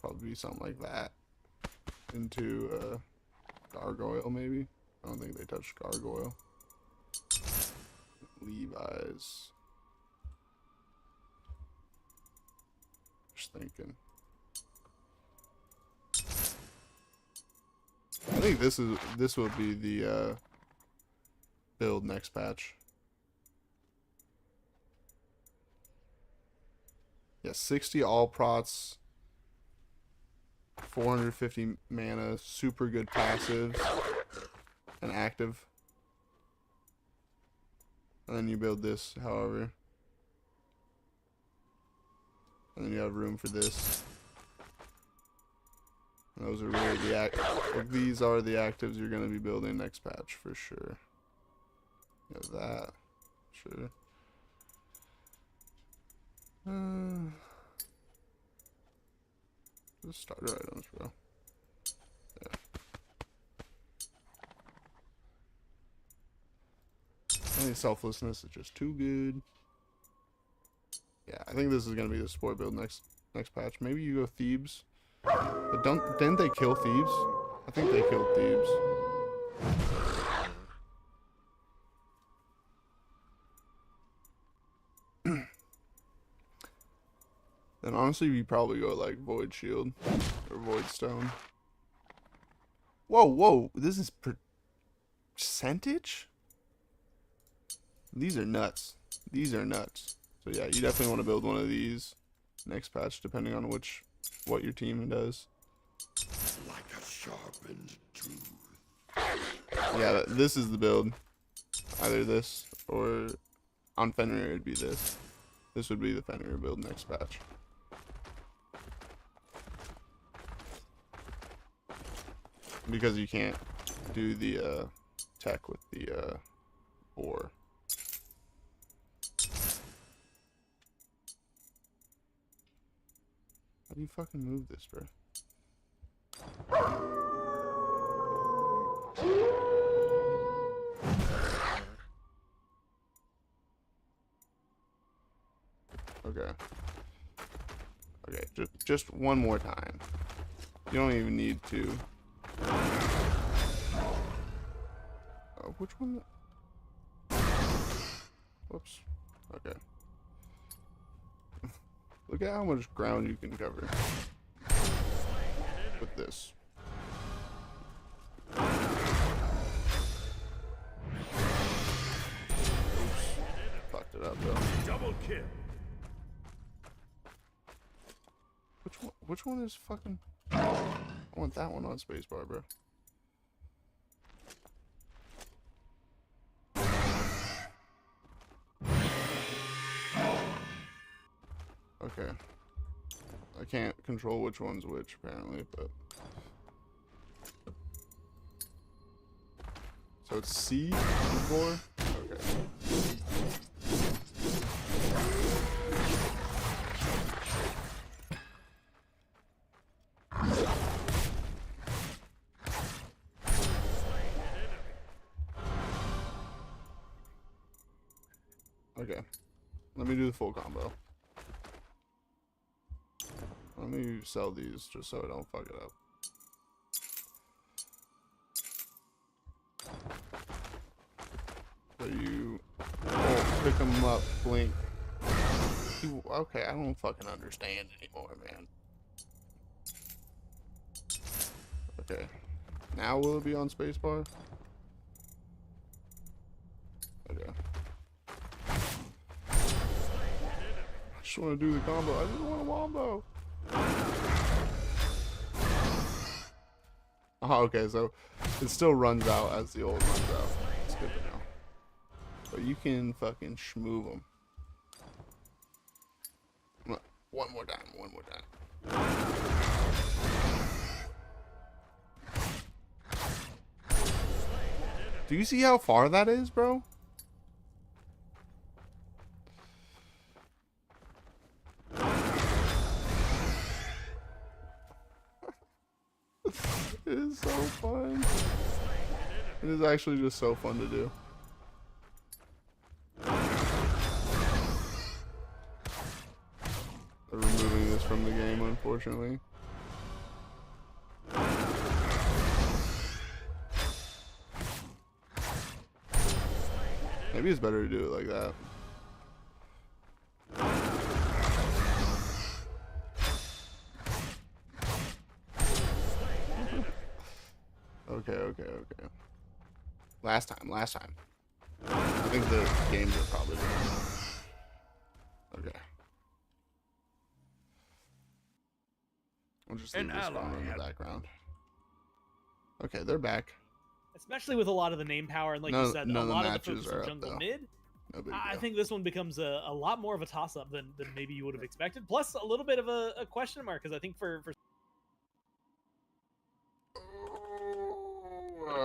Probably be something like that. Into Gargoyle maybe. I don't think they touched Gargoyle. Levi's. Just thinking. I think this will be the build next patch. Yeah, 60 all prots, 450 mana, super good passives, and active. And then you build this, however. And then you have room for this. And those are really the like, these are the actives you're going to be building next patch for sure. You have that, sure. Just starter items, bro. Yeah. I think selflessness is just too good. Yeah, I think this is gonna be the sport build next patch. Maybe you go Thebes, but didn't they kill Thebes? I think they killed Thebes. Then honestly, we probably go like Void Shield or Void Stone. Whoa, whoa! This is percentage? These are nuts. These are nuts. So yeah, you definitely want to build one of these next patch, depending on what your team does. Like a sharpened tooth. Yeah, this is the build. Either this or on Fenrir it'd be this. This would be the Fenrir build next patch. Because you can't do the tech with the boar. How do you fucking move this, bro? Okay. Okay, just one more time. You don't even need to. Which one? Whoops. Okay. Look at how much ground you can cover with this. Oops. Fucked it up though. Double kill. Which one is fucking? I want that one on spacebar, bro. Okay. I can't control which one's which, apparently, but... So it's C before? Okay. Okay. Let me do the full combo. Let me sell these just so I don't fuck it up. So you pick them up, blink. Okay, I don't fucking understand anymore, man. Okay. Now will it be on spacebar? Okay. just want to do the combo. I just want a wombo. Oh, okay, so it still runs out as the old runs out. It's good to know. But you can fucking schmoove them. One more time, one more time. Do you see how far that is, bro? It is so fun. It is actually just so fun to do. They're removing this from the game, unfortunately. Maybe it's better to do it like that. Okay. Last time. I think the games are probably done. Okay. I'll just leave this one in the background. Okay, they're back. Especially with a lot of the name power, and like you said, a lot of the focus on jungle mid. No big I deal. think this one becomes a lot more of a toss-up than maybe you would have expected. Plus, a little bit of a question mark, because I think for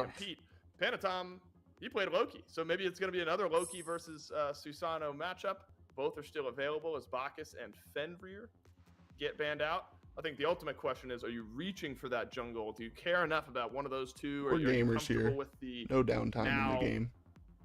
compete. Panatom, he played Loki, so maybe it's going to be another Loki versus Susano matchup. Both are still available as Bacchus and Fenrir get banned out. I think the ultimate question is, are you reaching for that jungle? Do you care enough about one of those two? Or We're are you gamers comfortable here. with the No downtime in the game.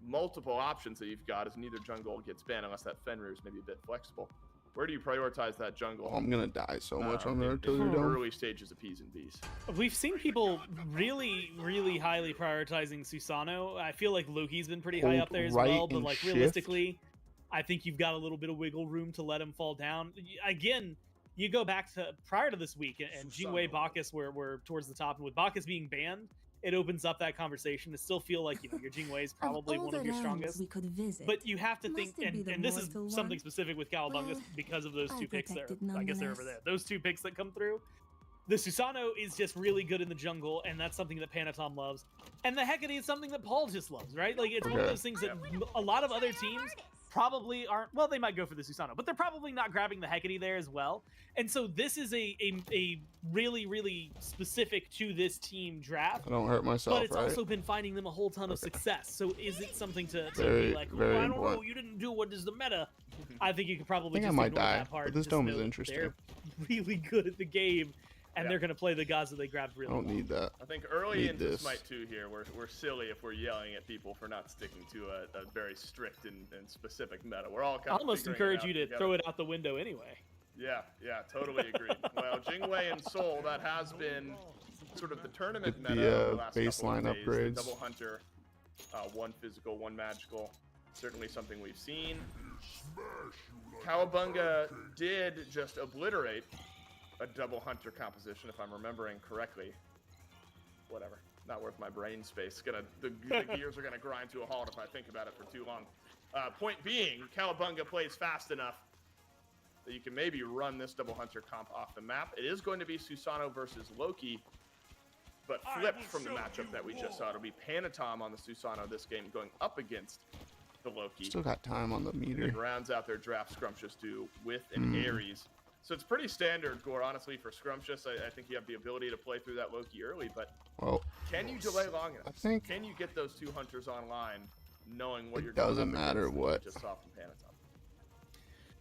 multiple options that you've got as neither jungle gets banned unless that Fenrir is maybe a bit flexible? Where do you prioritize that jungle? Oh, I'm gonna die so much on the in artillery dome. early stages of P's and B's. We've seen people really highly prioritizing Susano. I feel like Loki's been pretty high Hold up there as right well, but and like shift. realistically, I think you've got a little bit of wiggle room to let him fall down. Again, you go back to prior to this week, and Jingwei, Bacchus were towards the top, and with Bacchus being banned, it opens up that conversation to still feel like, you know, your Jingwei is probably one of your strongest. We could visit. But you have to think, Must it be the and this is mortal something one? specific with Cowabunga Well, because of those I two picks there. protected I guess they're over nonetheless. there. Those two picks that come through. The Susano is just really good in the jungle, and that's something that Panatom loves. And the Hecate is something that Paul just loves, right? Like, it's one of Okay. those things that a lot of other teams probably aren't. Well, they might go for the Susano, but they're probably not grabbing the Hecate there as well. And so this is a really specific to this team draft. I don't hurt myself, But it's right? also been finding them a whole ton of success. So is it something to Very, be like, very oh, I don't know, important. you didn't do what is the meta? I think you could probably I think I just might ignore die, that part. but and this just dome is know that interesting. They're really good at the game, and they're going to play the gods that they grabbed I really don't well. need that. I think early Need into this. Smite 2 here, we're silly if we're yelling at people for not sticking to a very strict and specific meta. We're all kind I of almost figuring encourage it out you to together. throw it out the window anyway. Yeah, totally agree. Well, Jingwei and Soul, that has been sort of the tournament Get the, meta over the last baseline couple of days. upgrades. The double hunter, one physical, one magical. Certainly something we've seen. Cowabunga did just obliterate a double hunter composition, if I'm remembering correctly. Whatever, not worth my brain space. The gears are gonna grind to a halt if I think about it for too long. Point being, Cowabunga plays fast enough that you can maybe run this double hunter comp off the map. It is going to be Susano versus Loki, but flipped from the matchup that we just saw. It'll be Panatom on the Susano this game going up against the Loki. Still got time on the meter. And rounds out their draft Scrumptious do with an Ares. So it's pretty standard, Gore, honestly, for Scrumptious. I think you have the ability to play through that Loki early, but Well, can you delay long enough? I think Can you get those two hunters online knowing what it you're going doesn't up matter against what. you just saw from Panatom?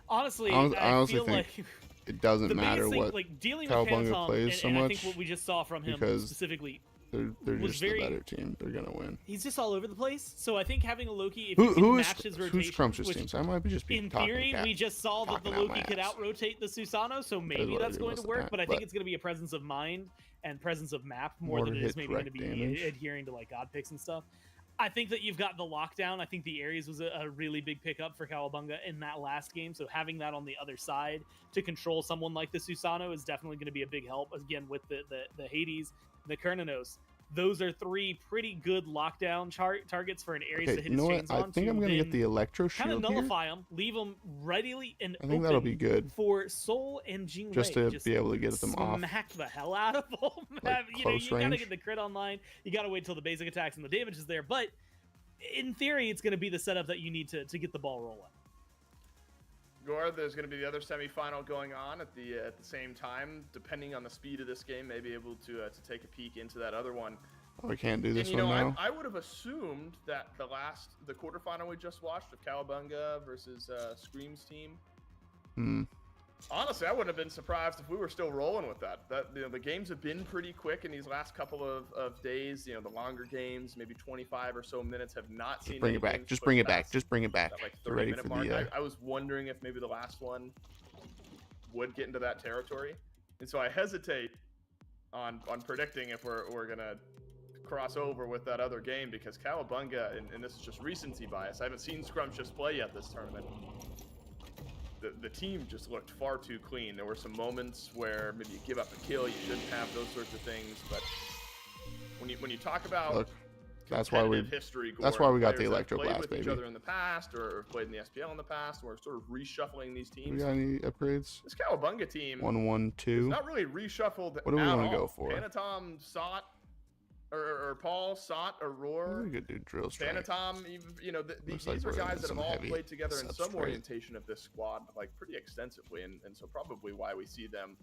Honestly, I honestly feel think like it doesn't the matter biggest thing, what like dealing with Cowabunga Panatom, plays so and I much think what we just saw from him because specifically, they're was just very- the better team. They're gonna win. he's just all over the place. So I think having a Loki, if you can Who's match his rotation, Scrumptious which team? So I might be just be in talking theory, cat. we just saw that the talking out Loki my could ass. out-rotate the Susano, so maybe what I that's do going most to of the work, time, but I think but- it's going to be a presence of mind and presence of map more More than it hit is maybe going to direct be damage. adhering to like god picks and stuff. I think that you've got the lockdown. I think the Ares was a really big pickup for Cowabunga in that last game. So having that on the other side to control someone like the Susano is definitely going to be a big help. Again, with the Hades, the Kernanos. those are 3 pretty good lockdown targets for an Ares to Okay, hit you his know chains what? I on. think I'm gonna get the electro kind of shield here. nullify them, leave them readily and I think open that'll be good. for Soul and Jingwei. Just to be able to get them off. Smack the hell out of them. Like, You know, close you gotta range. get the crit online. You gotta wait till the basic attacks and the damage is there. But in theory, it's gonna be the setup that you need to get the ball rolling. Gore, there's going to be the other semifinal going on at the same time. Depending on the speed of this game, may be able to take a peek into that other one. Oh, we can't do this and, one now. I would have assumed that the quarterfinal we just watched of Cowabunga versus Scream's team. Honestly, I wouldn't have been surprised if we were still rolling with that. The games have been pretty quick in these last couple of days. The longer games, maybe 25 or so minutes, have not seen. Bring it back. Just bring it back. Just bring it back. That, like, Get ready for 30-minute mark. the. I was wondering if maybe the last one would get into that territory, and so I hesitate on predicting if we're gonna cross over with that other game, because Cowabunga, and this is just recency bias, I haven't seen Scrumptious play yet this tournament. The team just looked far too clean. There were some moments where maybe you give up a kill, you shouldn't have, those sorts of things. But when you talk about Look, that's why we history, that's why we got the players that electro played blast, with baby. each other in the past, or played in the SPL in the past, or sort of reshuffling these We teams. got any upgrades? This Cowabunga team 1-1-2. is not really reshuffled. What do we want wanna to go for? Panatom, Sot, or Paul, Sot, Aurora. We could do drill strike. Panatom, these like are we're guys in that some have all heavy played together in some substrate. orientation of this squad, like pretty extensively, and so probably why we see them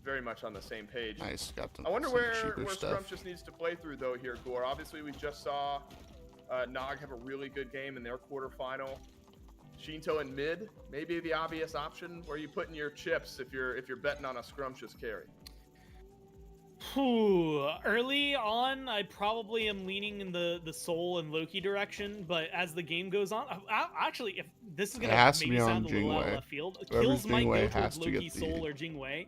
very much on the same page. Nice, got them. I wonder some where cheaper stuff. Scrumptious needs to play through though here, Gore. Obviously, we just saw Nog have a really good game in their quarterfinal. Shinto in mid, maybe the obvious option. Where you putting your chips if you're betting on a Scrumptious carry? Early on, I probably am leaning in the Soul and Loki direction, but as the game goes on, actually, if this is gonna maybe sound a little out of left field, kills might go towards Loki, Soul, or Jingwei.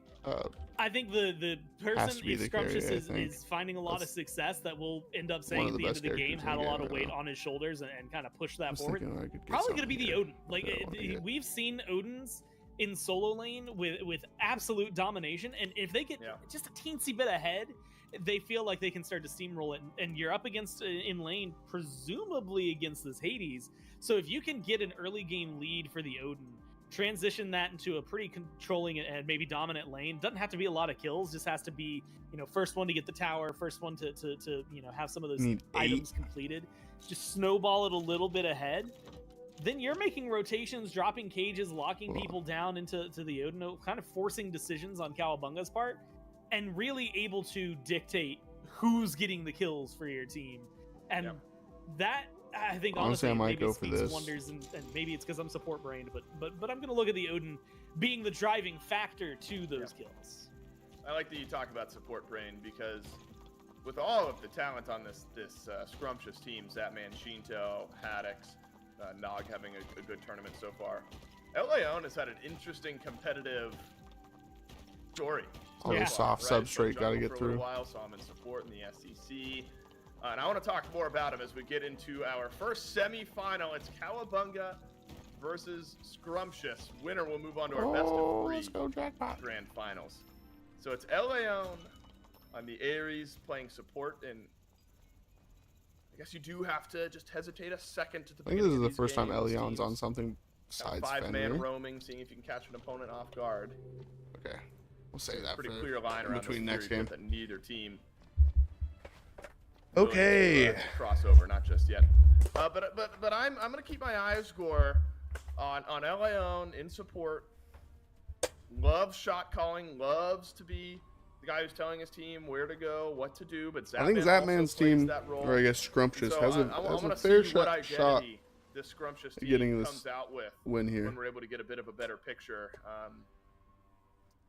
I think the person, if Scrumptious is finding a lot of success, that will end up saying at the end of the game had a lot of weight on his shoulders and kind of push that forward. Probably gonna be the Odin. Like we've seen Odins in solo lane with absolute domination, and if they get just a teensy bit ahead, they feel like they can start to steamroll it, and you're up against in lane, presumably against this Hades. So if you can get an early game lead for the Odin, transition that into a pretty controlling and maybe dominant lane, doesn't have to be a lot of kills, just has to be first one to get the tower, first one to have some of those items completed, just snowball it a little bit ahead. Then you're making rotations, dropping cages, locking people down into the Odin, kind of forcing decisions on Cowabunga's part, and really able to dictate who's getting the kills for your team. And that, I think, honestly I might maybe go for speaks this. wonders, and maybe it's because I'm support brained, but I'm going to look at the Odin being the driving factor to those kills. I like that you talk about support brain, because with all of the talent on this Scrumptious team, Zapman, Shinto, Haddix, Nog having a good tournament so far, Leon has had an interesting competitive story. Soft substrate, gotta get for a through. little while, saw him in support in the SEC. And I want to talk more about him as we get into our first semi-final. It's Cowabunga versus Scrumptious. Winner will move on to our best of 3 let's go jackpot. grand finals. So it's Leon on the Ares playing support, and I guess you do have to just hesitate a second at the I think this is the first time Elion's on something besides five-man Fenrir. roaming, seeing if you can catch an opponent off guard. Okay, we'll say that Pretty for clear line around between this next series game. that neither team Okay. crossover, not just yet. But I'm gonna keep my eyes, Gore, on Leon in support. Loves shot calling, loves to be the guy who's telling his team where to go, what to do. But I think Zapman's team, or I guess Scrumptious, has a fair shot this Scrumptious team getting this comes out with win here. when we're able to get a bit of a better picture.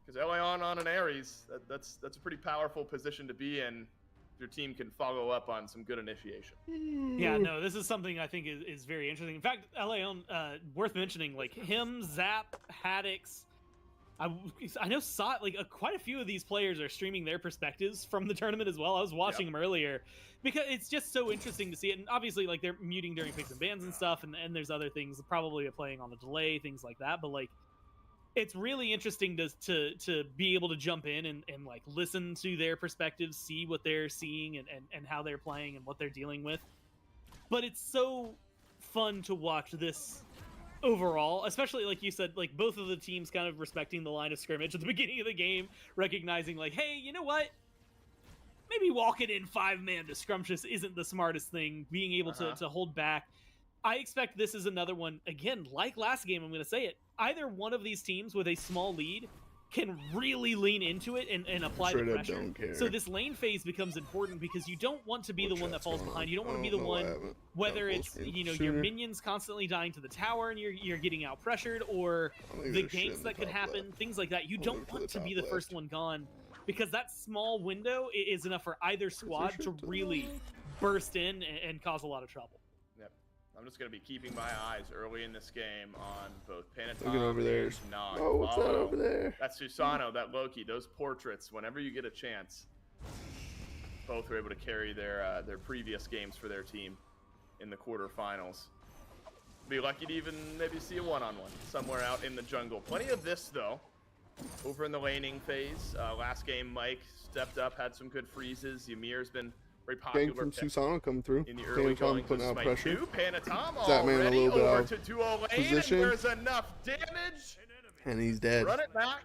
Because Leon on an Ares, that's a pretty powerful position to be in. If your team can follow up on some good initiation. Yeah, no, this is something I think is very interesting. In fact, Leon, worth mentioning, like him, Zap, Haddix. I know quite a few of these players are streaming their perspectives from the tournament as well. I was watching them earlier because it's just so interesting to see it. And obviously, like, they're muting during picks and bans and stuff, and there's other things, probably playing on a delay, things like that. But like, it's really interesting to be able to jump in and like listen to their perspectives, see what they're seeing and how they're playing and what they're dealing with. But it's so fun to watch this overall, especially like you said, like both of the teams kind of respecting the line of scrimmage at the beginning of the game, recognizing like, hey, you know what? Maybe walking in 5-man to Scrumptious isn't the smartest thing. Being able to hold back. I expect this is another one, again, like last game, I'm going to say it. Either one of these teams with a small lead can really lean into it and apply the pressure. Don't care. So this lane phase becomes important because you don't want to be the one that falls behind. You don't want to be the one, whether it's, you know, your minions constantly dying to the tower and you're getting out pressured, or the ganks that could happen, things like that. You don't want to be the first one gone, because that small window is enough for either squad to really burst in and cause a lot of trouble. Yep. I'm just going to be keeping my eyes early in this game on both Panatom Looking over there. and Nog. Oh, what's that over there? That's Susano, that Loki, those portraits, whenever you get a chance. Both were able to carry their previous games for their team in the quarterfinals. Be lucky to even maybe see a one-on-one somewhere out in the jungle. Plenty of this, though. Over in the laning phase, last game Mike stepped up, had some good freezes. Ymir's been very popular. Gang from Susano coming through. In the early Panatom putting out pressure. Panatom That man a already little bit over out to duo lane, position. and there's enough damage. And he's dead. Run it back,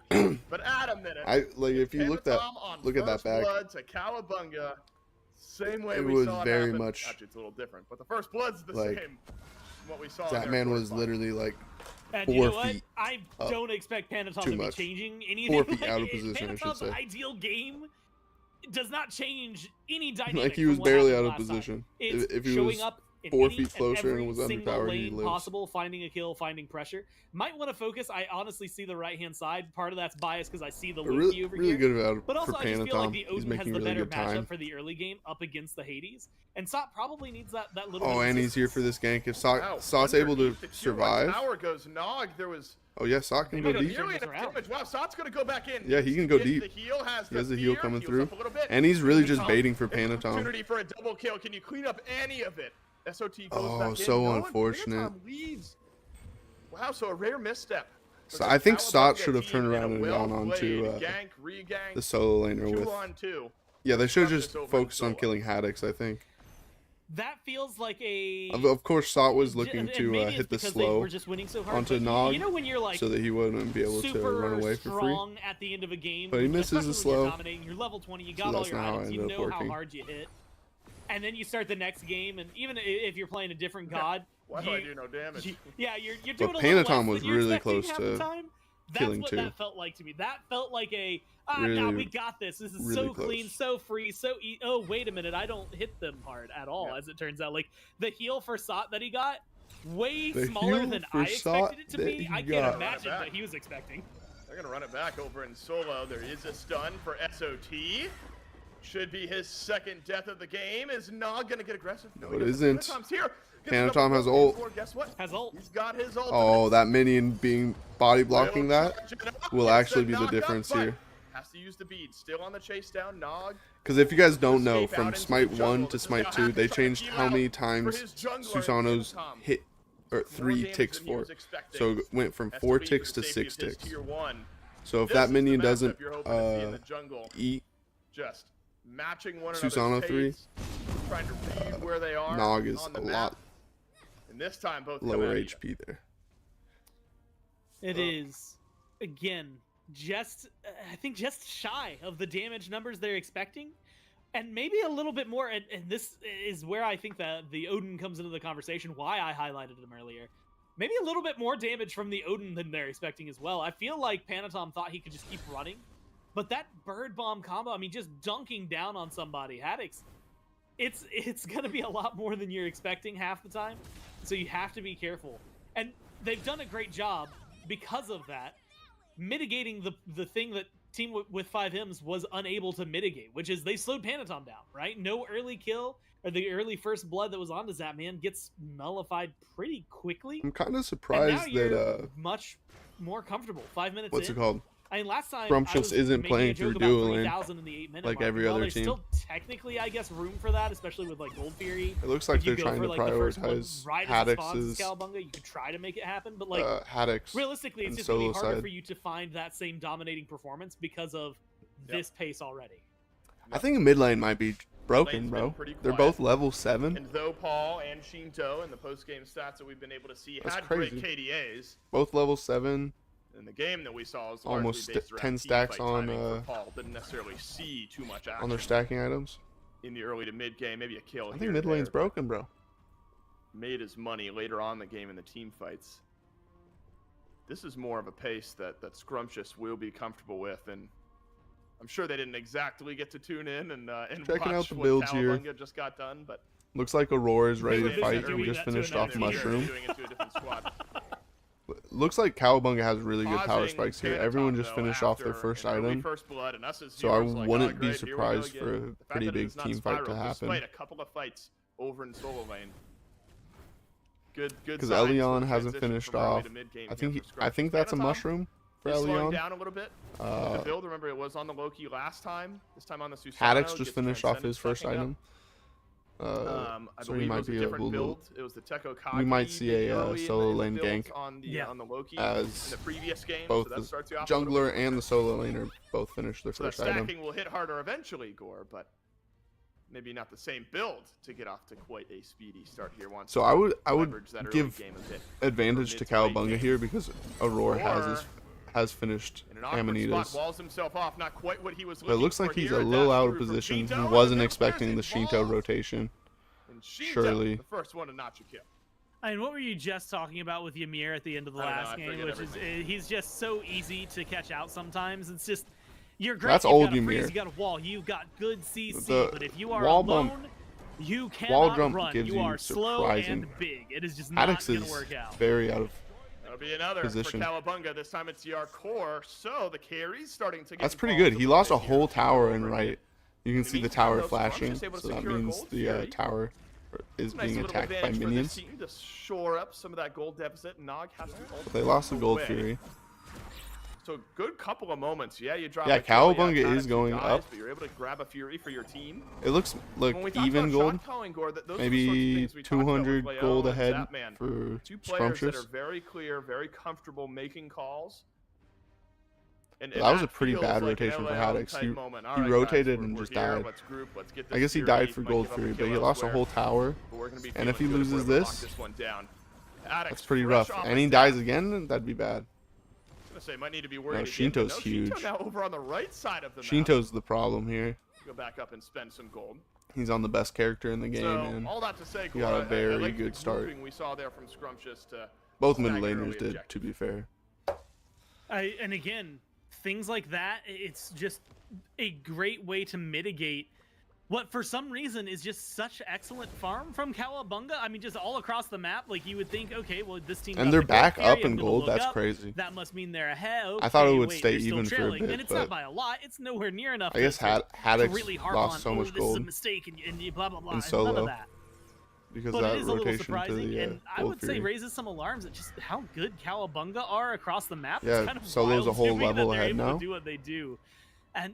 but add a minute. If you look at that back. Blood to Cowabunga, same way It we was saw it very happen. much Actually, it's a little different, but the first blood's the like, same. What we saw. in That their man was quarterfinals. literally like And 4 you know what? feet. I up. don't expect Panatom Too to be much. changing anything. 4 feet Like, out of position, I should Panatom's say. ideal game does not change any dynamic. Like he was from what barely happened out of last time. position. It's If he showing was up in 4 any feet closer every and was single underpowered, he lane lives. possible, finding a kill, finding pressure. Might want to focus. I honestly see the right-hand side. Part of that's biased because I see the But Loki over really here. good about But also, for I just feel like Panatom. the He's Odin has making the really better good matchup time. for the early game up against the Hades. And Sot probably needs that little Oh, bit of and he's here for this gank. If Sot's able to Underneath the tier one survive. tower goes Nog. There was Oh yeah, Sot can go deep. nearly enough damage. Wow, Sot's going to go back in. Yeah, he can go Gets deep. The heal, He has the heal coming heals through. up a little bit. And he's really just Panatom, baiting for an Panatom. Opportunity for a double kill. Can you clean up any of it? SOT goes Oh, back in. so No, unfortunate. Panatom leads. Wow, so a rare misstep. So I think Sot Cowabunga should have team turned in a around and gone on to well-played gank, re-gank, the solo laner 2 with. on 2. Yeah, they should have Scrumptious just over in focused on solo. killing Haddix, I think. That feels like a. Of course, Sot was looking and to maybe it's hit the because they slow were just winning so hard, onto but Nog, you know when you're like so that he wouldn't be able to super run away for free. strong at the end of a game, But he misses the especially when you're slow. dominating, you're level 20, you So got all that's your not how it items, you ended up know how working. hard you hit, and then you start the next game, and even if you're playing a different god, Why do I do no damage? yeah, you're But doing a little less Panatom than was you're really expecting close half to the time. That's killing what too. that felt like to me. That felt like a Really, nah, we got this. This is really so close. clean, so free, so oh wait a minute, I don't hit them hard at all. As it turns out, like the heal for Sot that he got, way The smaller heal than for I Sot expected it to that be. he I can't got. imagine what he was expecting. They're going to run it back over in solo. There is a stun for SOT. Should be his second death of the game. Is Nog going to get aggressive? No, it isn't. Panatom's here. Panatom has ult. Guess what? Has ult. He's got his ult. Oh, that minion being body blocking that will actually be the Knock difference up, but here. Has to use the bead. Still on the chase down. Nog. Because if you guys don't know, Escape out from into Smite the jungle. 1 to This is Smite how 2, Hack they is trying to changed heal how out many for times his jungler, Susano's Panatom. hit, or 3 damage ticks than he for. was expecting. So it went from Has to 4 be ticks for to the 6 safety of his ticks. tier 1. So if This that is the minion matchup doesn't you're hoping to see in the jungle. eat Just matching one Susano another's 3, pace, trying to read where they are Nog is on the a map. lot And this time both come lower at you. HP there. It is, again, just I think just shy of the damage numbers they're expecting, and maybe a little bit more. And this is where I think that the Odin comes into the conversation. Why I highlighted him earlier. Maybe a little bit more damage from the Odin than they're expecting as well. I feel like Panatom thought he could just keep running, but that bird bomb combo, I mean, just dunking down on somebody, Haddix, it's gonna be a lot more than you're expecting half the time. So you have to be careful. And they've done a great job because of that, mitigating the thing that Team with 5 Hymns was unable to mitigate, which is they slowed Panatom down, right? No early kill, or the early first blood that was onto Zapman gets nullified pretty quickly. I'm kind of And surprised now you're that much more comfortable. 5 minutes what's in. it called? I mean, last time Scrumptious isn't playing through dueling like every other there's team. Still technically, I guess, room for that, especially with like Gold Fury. It looks like If you they're go trying for, to like, the first one prioritize right as it spawns Haddix's Cowabunga, you could try to make it happen, but like Haddix realistically, it's and just gonna be solo harder side. for you to find that same dominating performance because of this pace already. I think mid lane might be broken, Lane's bro. been pretty They're quiet. both level 7. And though Paul and Shinto and the post-game stats that we've been able to see That's had crazy. great KDAs, Both level 7. in the game that we saw was Almost largely based around 10 team stacks fight on timing for Paul. Didn't necessarily see too much action on their stacking items. in the early to mid game. Maybe a kill. I here think or mid lane's there, broken, bro. but made his money later on in the game in the team fights. This is more of a pace that Scrumptious will be comfortable with, and I'm sure they didn't exactly get to tune in and Checking watch out the what builds here. Cowabunga just got done, but Looks like Aurora is ready to Maybe fight. they're We doing just that to finished another off team. Mushroom. Doing it to a different squad. Looks like Cowabunga has really good power Pausing spikes here. Phantom Everyone just though, finished off their after first an early item. first blood, and us as So I viewers like, wouldn't oh, be great, here we go surprised again. for a The fact pretty that it big is not team fight to Spyro, happen. Despite a couple of fights over in solo lane. Good Because signs for the Elion hasn't transition finished from early off. to mid-game I here think for I Scrumptious. think that's a Phantom mushroom for is slowing Elion. down a little bit. The build, remember, it was on the Loki last time. This time on the Susano. Haddix gets just finished off his first Transcendence item. second up. I So believe he it might was a be different able build. to. It was the Tekko We might Kagi see a early in solo the lane builds gank on the Loki as in the previous game. both so that the starts you off a little jungler bit. and the solo laner both finished their So that first item. stacking will hit harder eventually, Gore, but maybe not the same build to get off to quite a speedy start here. Once So I would leverage that early give game a bit. advantage to Mid to late Cowabunga game. here because Aurora Or has finished in an awkward Amanitas. spot, walls himself off, not quite what he was But it looks like he's a little out of position. He wasn't expecting the Shinto rotation. Surely. The first one to notch a kill. I mean, what were you just talking about with Ymir at the end of the I don't know, last I game? forget Which is he's just so easy to catch out sometimes. It's just you're great. That's you've old got a Ymir. freeze, you got a wall, you've got good CC, The but if you are wall alone, bump- you wall cannot jump run. gives You you are slow surprising. and big. It is just not Haddix going is to work out. very out of. That'll be another position. for Cowabunga. This time it's Yar Core. So the carry's starting to get That's pretty involved good. He lost a little bit whole here. tower in right. You can the see the meantime, tower though, flashing, Scrumptious able to so that secure a means gold the fury. tower is Nice being little attacked by advantage for this minions. team to shore up some of that gold deficit. Nog has to But they lost the gold away. fury. So good couple of moments. Yeah, you drop. Yeah, a kill, Cowabunga Haddix is going dies, up. But you're able to grab a fury for your team. It looks When we talked even about gold. shot calling, Gore, those are the sorts of Maybe things we talked about with 200 Leo gold and ahead Zapman. for Two players that are Scrumptious. very clear, very comfortable making calls. And That was a pretty feels bad like an rotation for LAL Haddix. type moment. All He right, rotated guys, and we're just here. died. Let's group. Let's get I this guess he fury. died for Might gold give up a fury, but kill he lost a elsewhere. whole tower. But we're gonna be And if he feeling good loses if we're able to lock this, this one down. Haddix that's pretty fresh rough. off And his he death. dies again, that'd be bad. I was gonna say might need to be worried No, again, Shinto's but huge. Shinto now over on the right side of the map. Shinto's the problem here. Go back up and spend some gold. He's on the best character in the game, So and all that to say, he got Gore, a I very like good the start. grouping we saw there from Scrumptious to Both mid snag an early laners did, objective. to be fair. And again, things like that, it's just a great way to mitigate what for some reason is just such excellent farm from Cowabunga. I mean, just all across the map, like you would think, okay, well, this team And got they're the gold back fury, up I'm in gonna gold, look that's up, crazy. That must mean they're ahead. I thought it Okay, would wait, stay they're still even for a trailing. bit, and it's but not by a lot. It's nowhere near enough. I guess to Haddix really harp lost on, so oh, much this is gold a mistake, and you blah blah blah. in and none solo of that. because But of it that is a little rotation to surprising, the and I gold would say fury. raises some alarms at just how good Cowabunga are across the map. Yeah, It's kind of Solo's a wild whole to me that level they're ahead able now. To do what they do.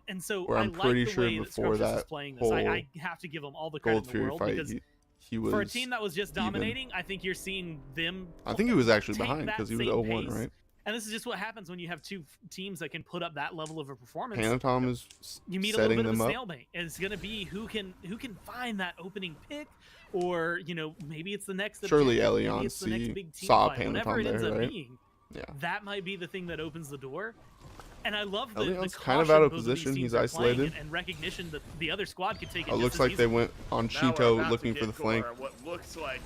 And so Where I I'm like pretty the sure way before that Scrumptious is that playing this. whole I have to give them all the credit Gold in the Fury world fight, because he was for a team that was just even. dominating, I think you're seeing them. I think he was actually take behind that because he was same 0-1, pace. right? And this is just what happens when you have two teams that can put up that level of a performance. Panatom is You meet a little setting bit of them a up. stalemate, and it's going to be who can find that opening pick, or maybe it's the next. Surely objective, maybe Elion it's the next big team saw fight, whatever Panatom it ends there, up right? being. Yeah. That might be the thing that opens the door. And I love the Elion's caution kind of out of both these position. teams He's are playing isolated. and recognition that the other squad can take it. It looks just like as they easily. went on Now we're Shinto about looking to for the get flank. Gore, what looks like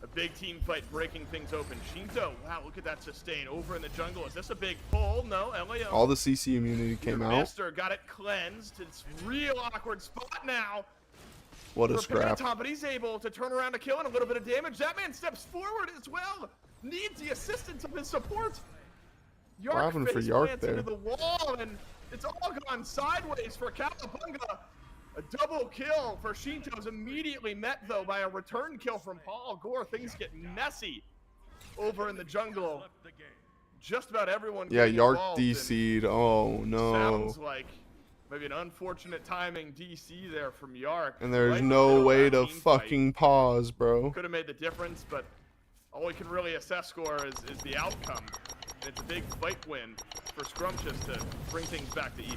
a big team fight breaking things open. Shinto, wow, look at that sustain over in the jungle. Is this a big pull? No, Elio. All the CC immunity came out. Mister got it cleansed. It's real awkward spot now. What a for scrap. Panatom, but he's able to turn around to kill and a little bit of damage. That man steps forward as well. Needs the assistance of his support. What Yark happened for face Yark plants there? into the wall, and it's all gone sideways for Cowabunga. A double kill for Shinto's immediately met, though, by a return kill from Paul. Gore, things get messy over in the jungle. just about everyone. Yeah, getting Yark involved, and DC'd. Oh no. Sounds like maybe an unfortunate timing DC there from Yark. And there's right in the no middle of way that to team fight. fucking pause, bro. Could have made the difference, but all we can really assess score is the outcome. And it's a big fight win for Scrumptious to bring things back to even.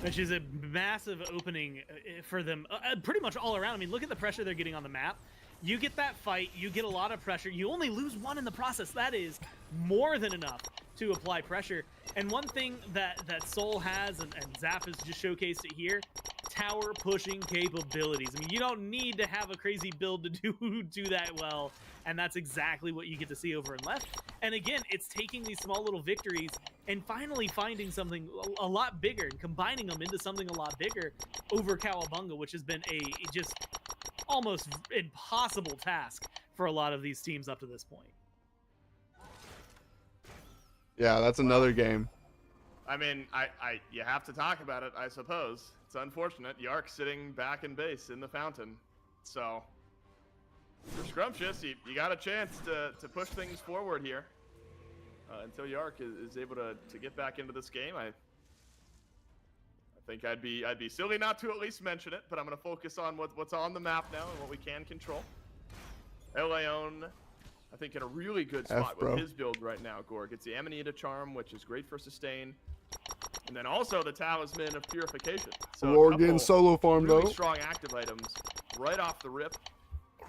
Which is a massive opening for them, pretty much all around. I mean, look at the pressure they're getting on the map. You get that fight, you get a lot of pressure. You only lose one in the process. That is more than enough to apply pressure. And one thing that Soul has, and Zap has just showcased it here, tower pushing capabilities. I mean, you don't need to have a crazy build to do that well. And that's exactly what you get to see over in left. And again, it's taking these small little victories and finally finding something a lot bigger and combining them into something a lot bigger over Cowabunga, which has been a just almost impossible task for a lot of these teams up to this point. Yeah, that's another game. I mean, you have to talk about it, I suppose. It's unfortunate. Yark sitting back in base in the fountain. So, for Scrumptious, you got a chance to push things forward here. Until Yark is able to get back into this game. I think I'd be silly not to at least mention it, but I'm going to focus on what's on the map now and what we can control. Leon, I think, in a really good spot with his build right now. Gore gets the Amanita Charm, which is great for sustain, and then also the Talisman of Purification. So Roar getting solo farm really though. Strong active items right off the rip.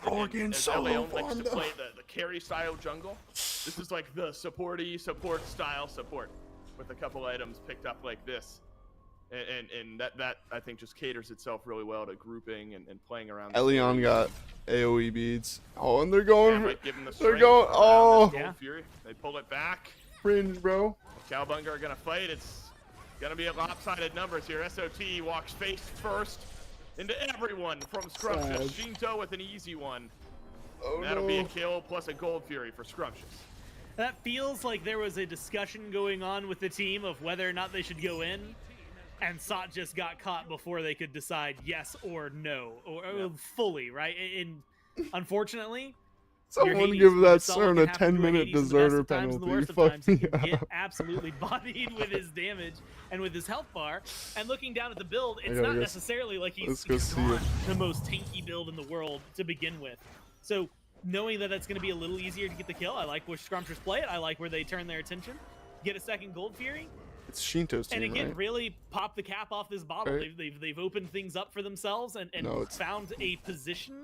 Roar getting solo farm likes to though. play the carry style jungle. This is like the supporty support style support with a couple items picked up like this. And that I think just caters itself really well to grouping and playing around. Elion got AoE beads. Oh, and they're going. Might give him the They're strength going. around Oh, this Gold Fury. They pull it back. Fringe, bro. Cowabunga are gonna fight. It's gonna be a lopsided numbers here. SOT walks face first into everyone from Scrumptious. Shinto with an easy one. Oh, that'll be a kill plus a Gold Fury for Scrumptious. That feels like there was a discussion going on with the team of whether or not they should go in. And Sot just got caught before they could decide yes or no, or fully, right? And unfortunately, Someone give that CERN a 10-minute deserter penalty. Fuck me up. Get absolutely bodied with his damage and with his health bar. And looking down at the build, it's not necessarily like he's got the most tanky build in the world to begin with. So knowing that that's going to be a little easier to get the kill, I like where Scrumptious play it. I like where they turn their attention, get a second Gold Fury. It's Shinto's team, And again, right? really pop the cap off this bottle. Right. They've opened things up for themselves and found a position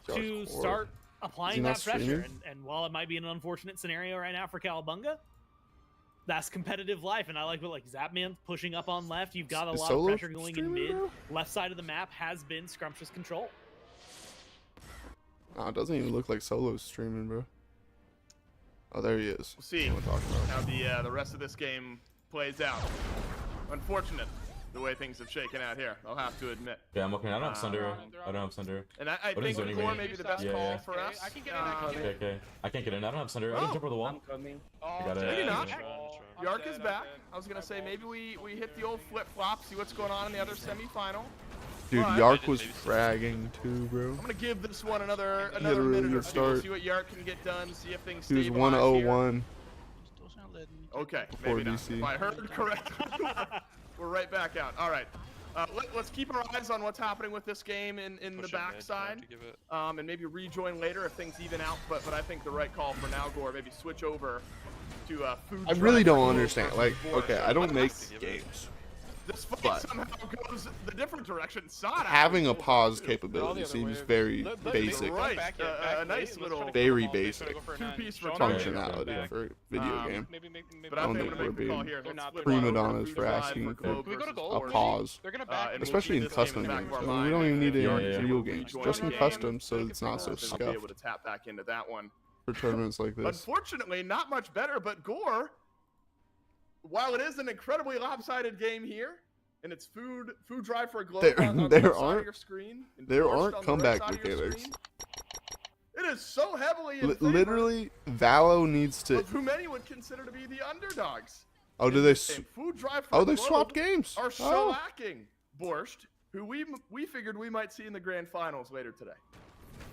to start applying that pressure. And while it might be an unfortunate scenario right now for Cowabunga, that's competitive life. And I like what Zapman pushing up on left. You've got a lot of pressure going in mid. Left side of the map has been Scrumptious control. Oh, it doesn't even look like Solo's streaming, bro. Oh, there he is. We'll see how the rest of this game plays out. Unfortunate the way things have shaken out here, I'll have to admit. Yeah, I'm okay. I don't have Sunder. I don't have Sunder. And I think Gore may be the best call for us. I can get in. Okay. I can't get in. I don't have Sunder. I can jump over the wall. I'm coming. I got it. Maybe not. Yark is back. I was gonna say maybe we hit the old flip flop, see what's going on in the other semifinal. Dude, Yark was fragging too, bro. I'm gonna give this one another He had a really minute or good two. start. See what Yark can get done. See if things He was stabilize 101. here. Okay, Before maybe not. DC. If I heard correctly, we're right back out. All right, let's keep our eyes on what's happening with this game in the backside, and maybe rejoin later if things even out. But I think the right call for now, Gore, maybe switch over to food. I really drive don't for understand. Like, Gore. okay, I don't make games. This fight But somehow goes the different direction. Sot having a pause capability seems very basic. Right, a nice little Very basic two-piece functionality for a video game. But I I don't think think we're we're making a call being here. Let's flip prima on over donnas to for Five asking Globe for versus a Gore. pause, And we'll especially keep in this custom game in the games. back of So our we don't mind. even need it Yark in is video able to games, rejoin just the in game. custom, so it's not so We'll be able scuffed to tap back into that one. for tournaments like this. Unfortunately, not much better, but Gore, while it is an incredibly lopsided game here, and it's food drive for a globe on the left side of your screen, and there Borscht aren't on the right comeback side of your mechanics. screen. It is so heavily in favor Literally, Valo needs to. of who many would consider to be the underdogs. Oh, do in they? this game. Food drive for Oh, a they globe swapped games. Are Oh. shellacking Borscht, who we figured we might see in the grand finals later today.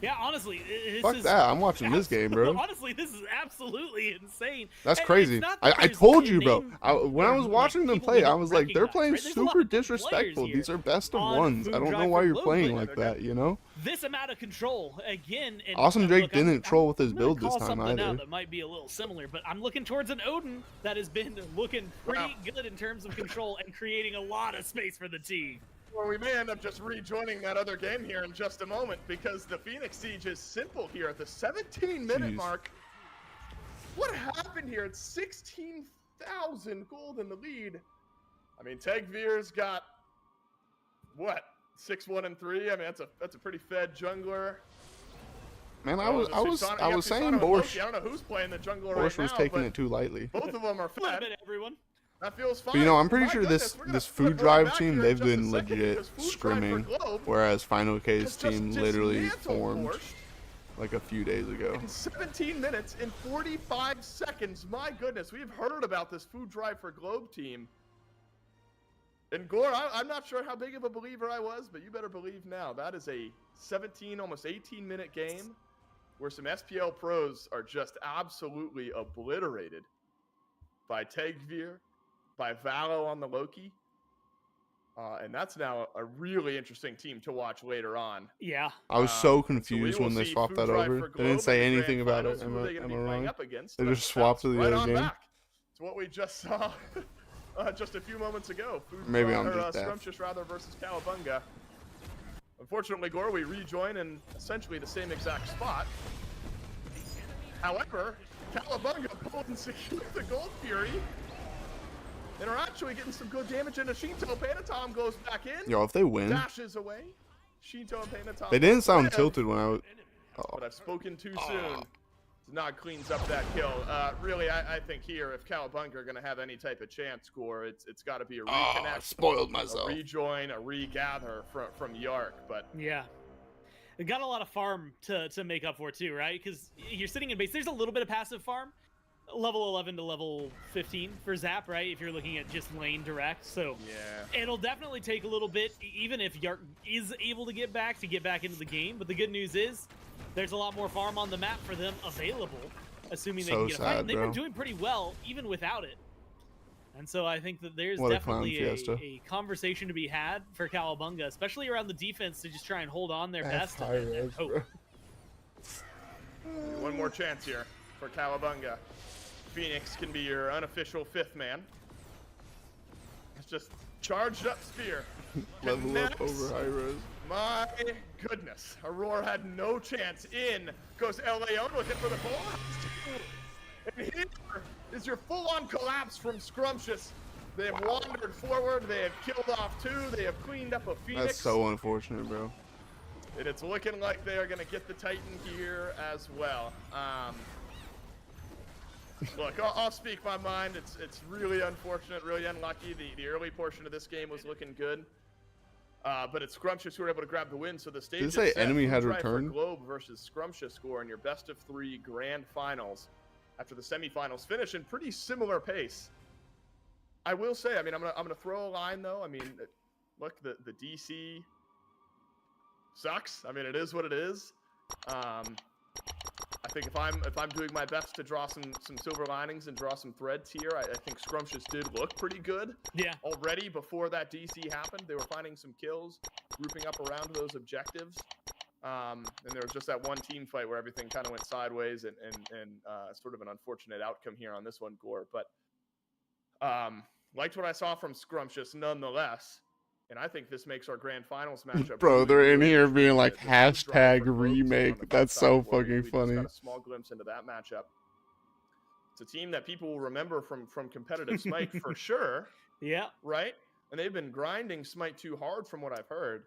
Yeah, honestly, this Fuck is that. I'm watching this game, bro. Honestly, this is absolutely insane. That's And crazy. it's not that I there's told a you, bro. name When I or, was like, watching them people we play, I don't was like, they're recognize, playing right? There's a lot super of good players disrespectful. here These are best of on ones. I Food don't know Drive why for you're Globe, playing but like that, you know? this amount of control again. And Awesome Drake look, didn't troll with his I'm gonna build this call time something out either. that might be a little similar, but I'm looking towards an Odin that has been looking pretty good in terms of control and creating a lot of space for the team. Well, we may end up just rejoining that other game here in just a moment because the Phoenix Siege is simple here at the 17-minute mark. What happened here? It's 16,000 gold in the lead. I mean, Tegvir's got what? 6-1 and 3. I mean, that's a pretty fed jungler. Man, I was saying Borscht. I don't know who's playing the jungler Borscht right was now, taking but it too lightly. both of them are A little fed. bit, everyone. That feels fine. But, you know, I'm pretty My sure goodness, this Food Drive team, they've been legit scrimming, whereas Final K's team literally formed like a few days ago. In 17 minutes and 45 seconds. My goodness, we've heard about this Food Drive for Globe team. And Gore, I'm not sure how big of a believer I was, but you better believe now. That is a 17, almost 18-minute game where some SPL pros are just absolutely obliterated by Tegvir, by Valo on the Loki. And that's now a really interesting team to watch later on. Yeah. I was so confused when they swapped that over. They didn't say anything about it. Am I wrong? They just swapped to the other game. It's what we just saw just a few moments ago. Maybe I'm just deaf. Scrumptious rather versus Cowabunga. Unfortunately, Gore, we rejoin in essentially the same exact spot. However, Cowabunga pulled and secured the Gold Fury. And are actually getting some good damage into Shinto. Panatom goes back in. Yo, if they win. Dashes away. Shinto and Panatom. They didn't sound tilted when I was. But I've spoken too soon. Nod cleans up that kill. Really, I think here, if Cowabunga are going to have any type of chance score, it's got to be a reconnect. Spoiled myself. A rejoin, a regather from Yark. But yeah. It got a lot of farm to make up for too, right? Because you're sitting in base. There's a little bit of passive farm. Level 11 to level 15 for Zap, right? If you're looking at just lane direct. So yeah, it'll definitely take a little bit, even if Yark is able to get back into the game. But the good news is there's a lot more farm on the map for them available, assuming they can get a fight. And they've been doing pretty well even without it. And so I think that there's definitely a conversation to be had for Cowabunga, especially around the defense, to just try and hold on their best and hope. One more chance here for Cowabunga. Phoenix can be your unofficial fifth man. It's just charged up spear. Level up over high res. My goodness. Aurora had no chance. In goes Leon looking for the ball. And here is your full-on collapse from Scrumptious. They have wandered forward. They have killed off two. They have cleaned up a Phoenix. That's so unfortunate, bro. And it's looking like they are going to get the Titan here as well. Look, I'll speak my mind. It's really unfortunate, really unlucky. The early portion of this game was looking good. But it's Scrumptious who were able to grab the win. So the stage is set. Enemy had returned? Globe versus Scrumptious score in your best of 3 grand finals after the semifinals finish in pretty similar pace. I will say, I mean, I'm gonna throw a line though. I mean, look, the DC sucks. I mean, it is what it is. I think if I'm doing my best to draw some silver linings and draw some threads here, I think Scrumptious did look pretty good. Yeah. Already before that DC happened, they were finding some kills, grouping up around those objectives. And there was just that one team fight where everything kind of went sideways and sort of an unfortunate outcome here on this one, Gore. But liked what I saw from Scrumptious nonetheless. And I think this makes our grand finals matchup. Bro, really, they're in really here being like interesting. #remake. That's so fucking funny. Got a small glimpse into that matchup. It's a team that people will remember from competitive Smite for sure. Yeah. Right? And they've been grinding Smite 2 hard from what I've heard.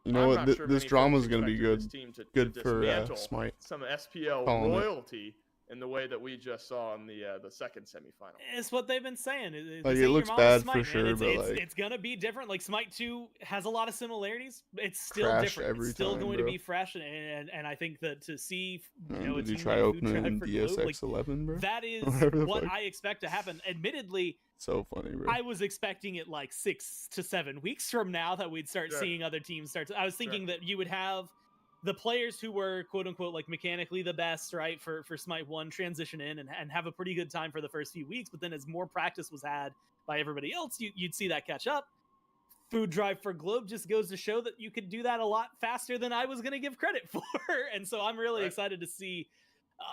You know what? This drama is going to be good. Good for Smite. Some SPL royalty in the way that we just saw in the second semifinal. It's what they've been saying. Like, it looks bad for sure, but like it's gonna be different. Like Smite 2 has a lot of similarities. It's still different. It's still going to be fresh, and I think that to see, did you try opening in DSX 11, bro? That is what I expect to happen. Admittedly, so funny, bro. I was expecting it like 6 to 7 weeks from now that we'd start seeing other teams start. I was thinking that you would have the players who were quote unquote like mechanically the best, right, for Smite 1 transition in and have a pretty good time for the first few weeks, but then as more practice was had by everybody else, you'd see that catch up. Food Drive for Globe just goes to show that you could do that a lot faster than I was going to give credit for. And so I'm really excited to see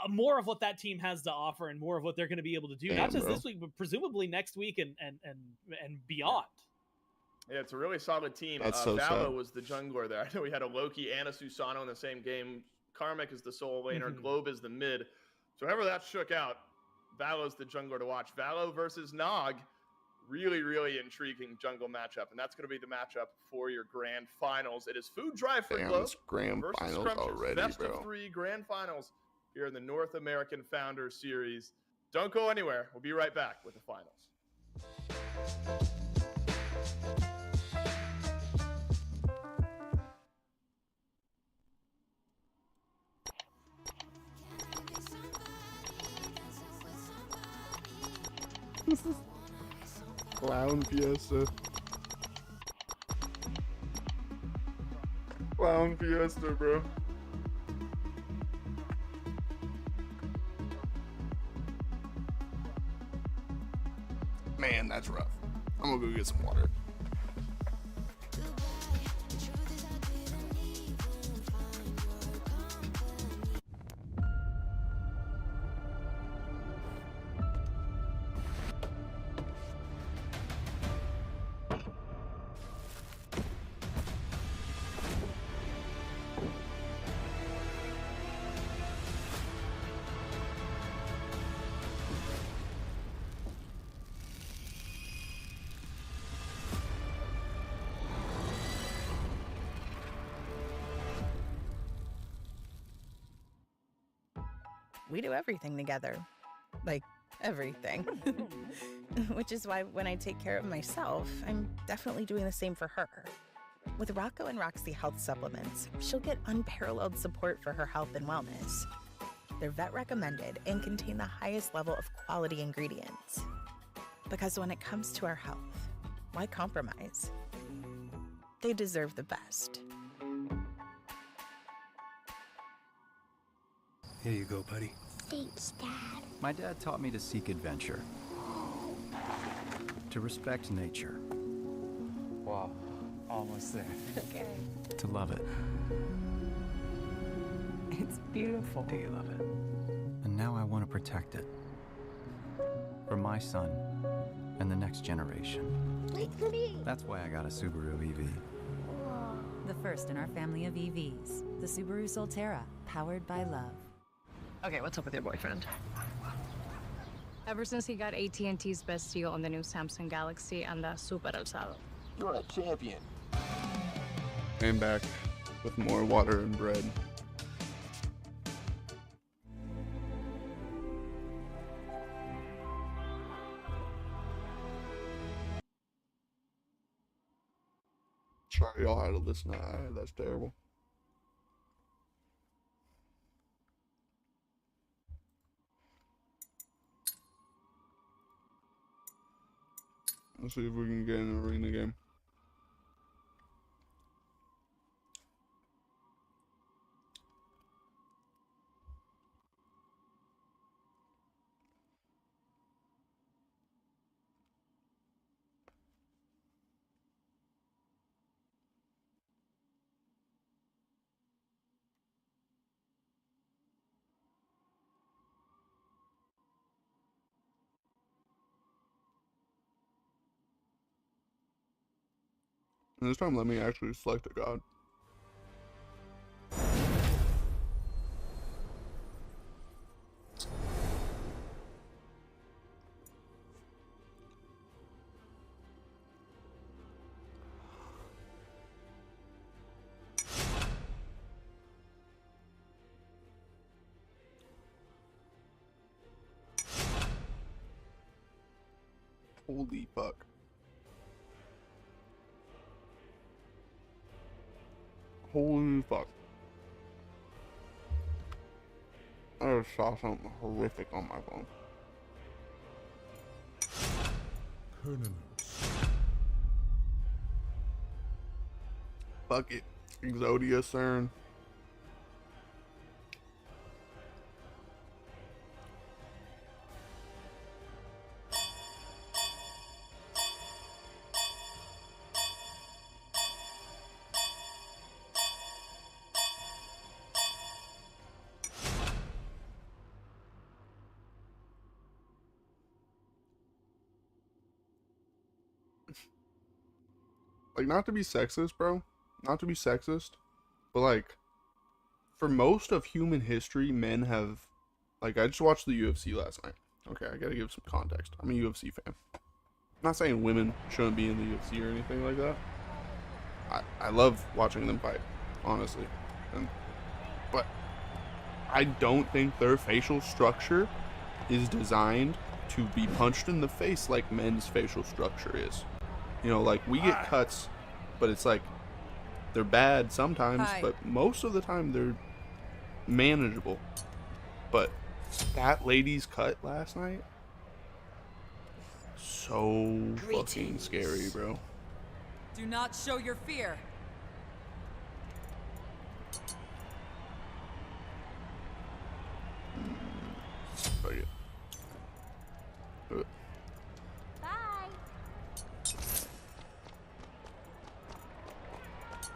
more of what that team has to offer and more of what they're going to be able to do, not just this week, but presumably next week and beyond. Yeah, it's a really solid team. That's so Valo sad. was the jungler there. I know we had a Loki and a Susano in the same game. Karmic is the solo laner. Mhm. Globe is the mid. So however that shook out, Valo's the jungler to watch. Valo versus Nog. Really, really intriguing jungle matchup. And that's going to be the matchup for your grand finals. It is Food Drive for Damn, Globe it's grand versus finals Scrumptious. already, Best bro. of 3 grand finals here in the North American Founders Series. Don't go anywhere. We'll be right back with the finals. Clown Fiesta. Clown Fiesta, bro. Man, that's rough. I'm gonna go get some water. We do everything together. Like, everything. Which is why when I take care of myself, I'm definitely doing the same for her. With Rocco and Roxy health supplements, she'll get unparalleled support for her health and wellness. They're vet recommended and contain the highest level of quality ingredients. Because when it comes to our health, why compromise? They deserve the best. Here you go, buddy. Thanks, Dad. My dad taught me to seek adventure, to respect nature. Wow, almost there. Okay. To love it. It's beautiful. Do you love it? And now I want to protect it. For my son and the next generation. Wait for me. That's why I got a Subaru EV. The first in our family of EVs, the Subaru Solterra, powered by love. Okay, what's up with your boyfriend? Ever since he got AT&T's best deal on the new Samsung Galaxy and the Super Alzado. You're a champion. Came back with more water and bread. Sorry y'all had to listen to that. That's terrible. Let's see if we can get an arena game. And this time let me actually select a god. Holy fuck. Holy fuck. I just saw something horrific on my phone. Fuck it. Exodia CERN. like, not to be sexist, bro, not to be sexist, but like, for most of human history, men have, like, I just watched the UFC last night. Okay, I gotta give some context. I'm a UFC fan. I'm not saying women shouldn't be in the UFC or anything like that. I love watching them fight, honestly. But I don't think their facial structure is designed to be punched in the face like men's facial structure is. You know, like, we get cuts, but it's like, they're bad sometimes, but most of the time they're manageable. But that lady's cut last night, so fucking scary, bro. Do not show your fear. Fuck it. Bye.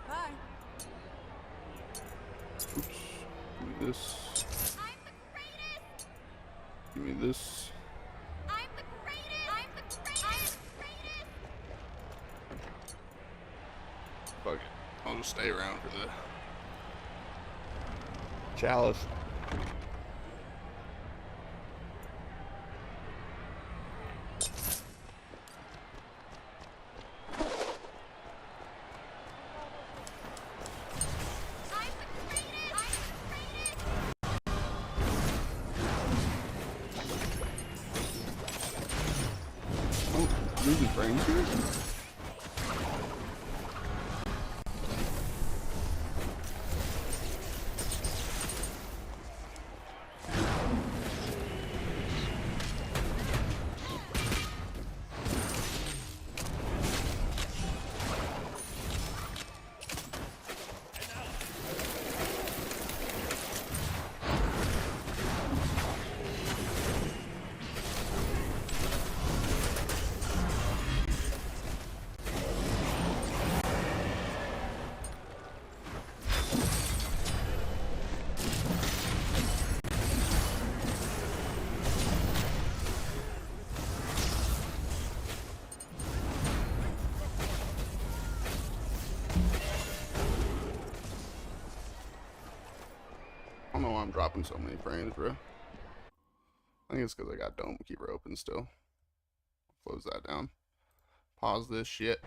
Bye. Oops. Give me this. Give me this. Fuck it. I'll just stay around for the chalice. Oh, losing frames here? I don't know why I'm dropping so many frames, bro. I think it's because I got Dome Keeper open still. Close that down. Pause this shit.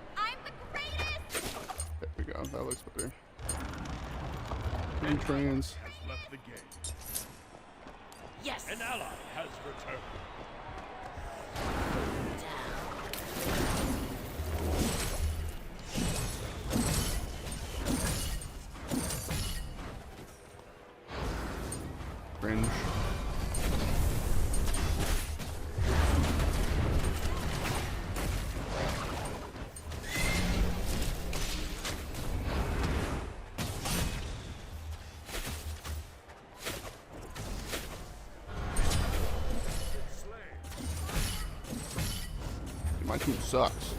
There we go. That looks better. 3 frames. Has left the game. Yes. An ally has returned. Cringe. My team sucks.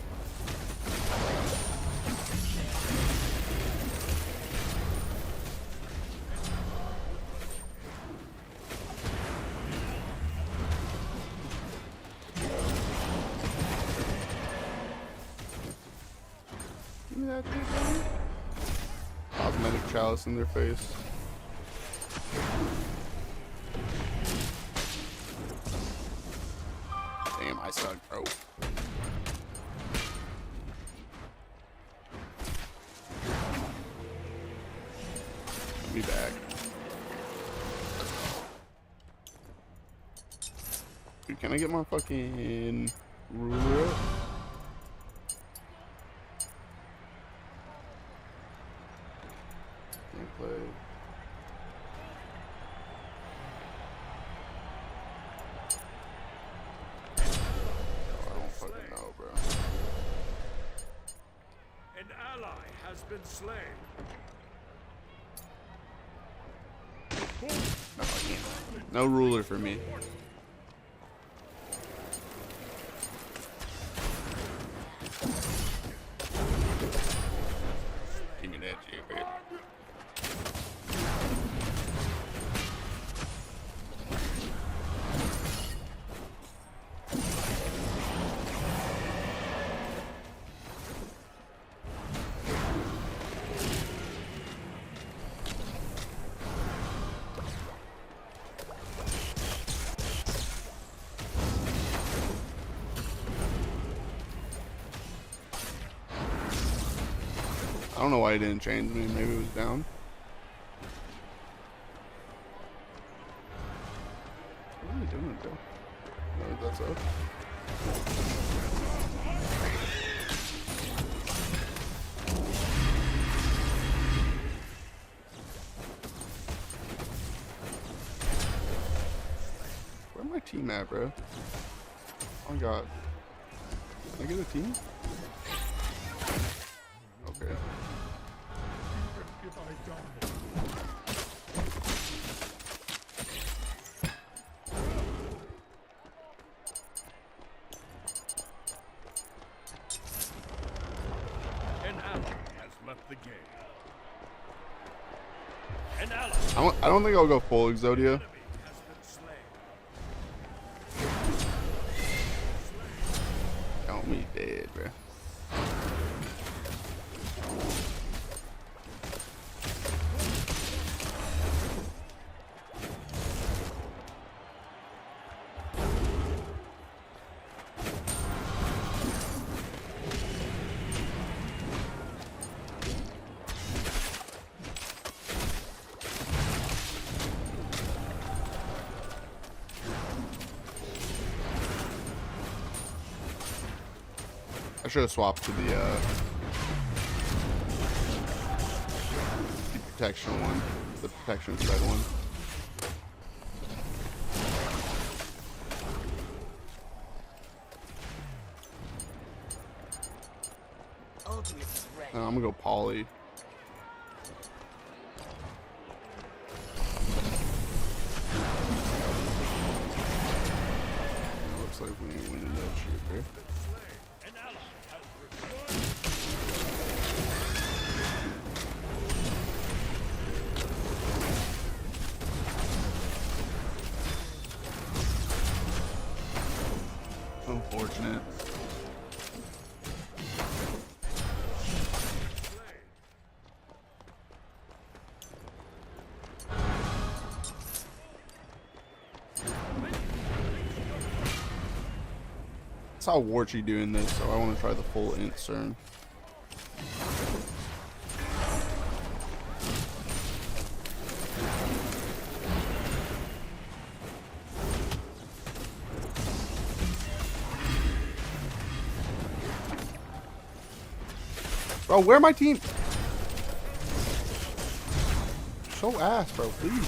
Give me that shit, baby. Cosmetic chalice in their face. Damn, I suck, bro. Be back. Dude, can I get my fucking ruler up? Can't play. Oh, I don't fucking know, bro. An ally has been slain. No, I can't. No ruler for me. Give me that shit, baby. I don't know why he didn't change me. Maybe it was down. What are you doing, Joe? No, that's up. Where my team at, bro? Oh my god. Can I get a team? Okay. An ally has left the game. An ally. I don't think I'll go full Exodia. Count me dead, bro. I should have swapped to the protection one, the protection side one. I'm gonna go Polly. Looks like we ain't winning that shit, bro. Unfortunate. I saw Warchy doing this, so I want to try the full int CERN. Bro, where my team? Show ass, bro, please.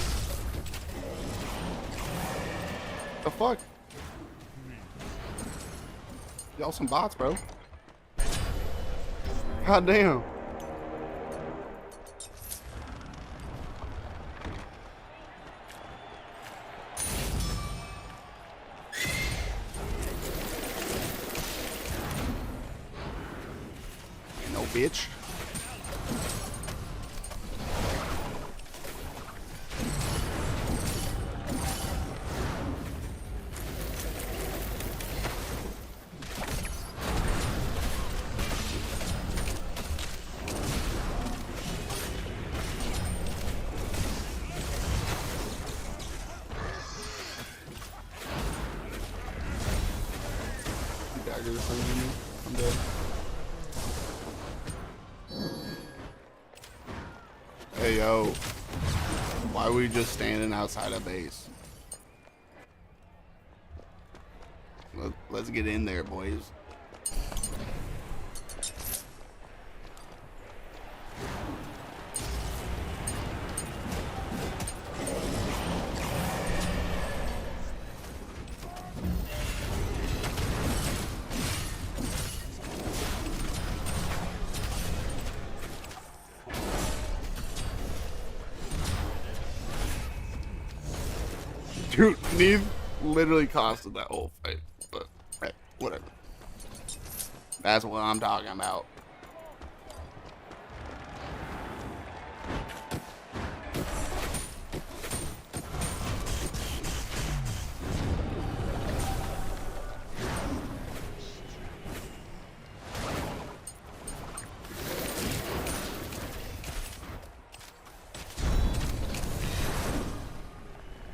The fuck? Y'all some bots, bro. God damn. No, bitch. Dagger this thing on me. I'm dead. Hey, yo. Why are we just standing outside of base? Let's get in there, boys. Dude, Neve literally costed that whole fight, but hey, whatever. That's what I'm talking about.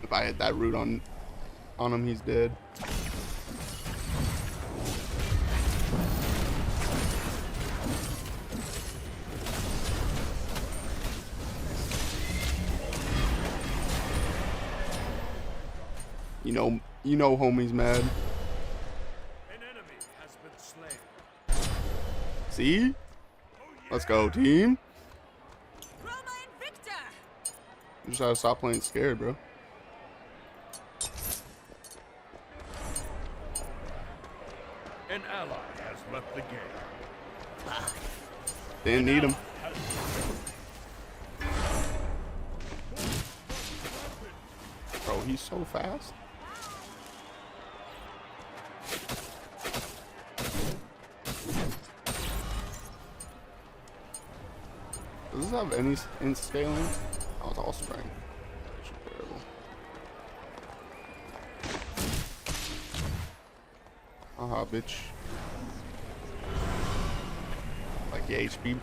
If I hit that root on him, he's dead. You know, homie's mad. An enemy has been slain. See? Let's go, team. You just gotta stop playing scared, bro. An ally has left the game. Didn't need him. Bro, he's so fast. Does this have any scaling? Oh, it's all spring. Terrible. Haha, bitch. Like the HP.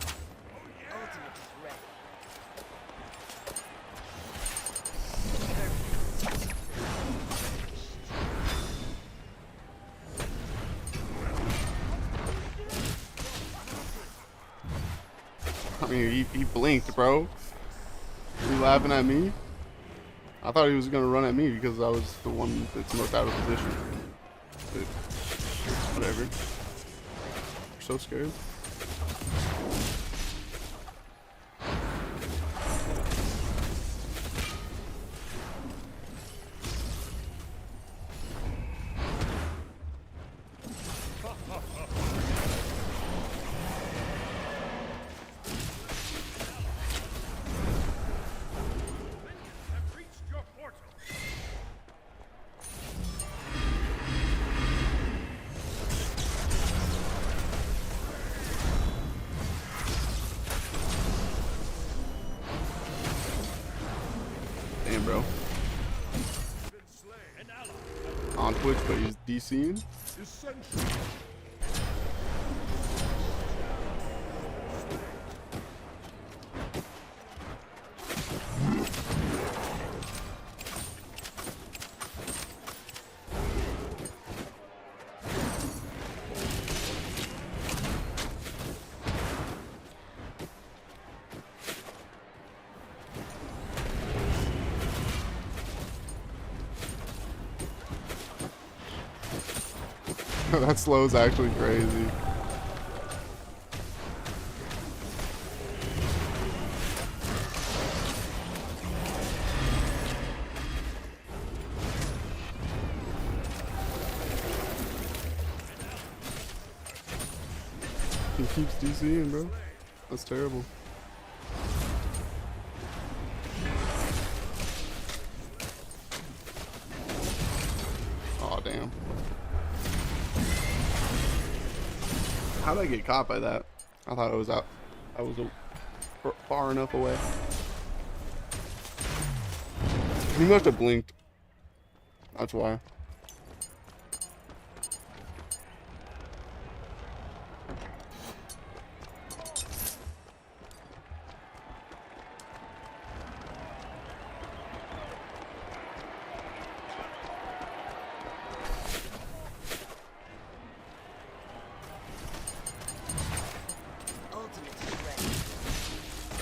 I mean, he blinked, bro. You laughing at me? I thought he was gonna run at me because I was the one that's most out of position. But whatever. You're so scared. Damn, bro. On Twitch, but he's DCing. That slow is actually crazy. He keeps DCing, bro. That's terrible. Oh, damn. How did I get caught by that? I thought it was out. I was far enough away. He must have blinked. That's why.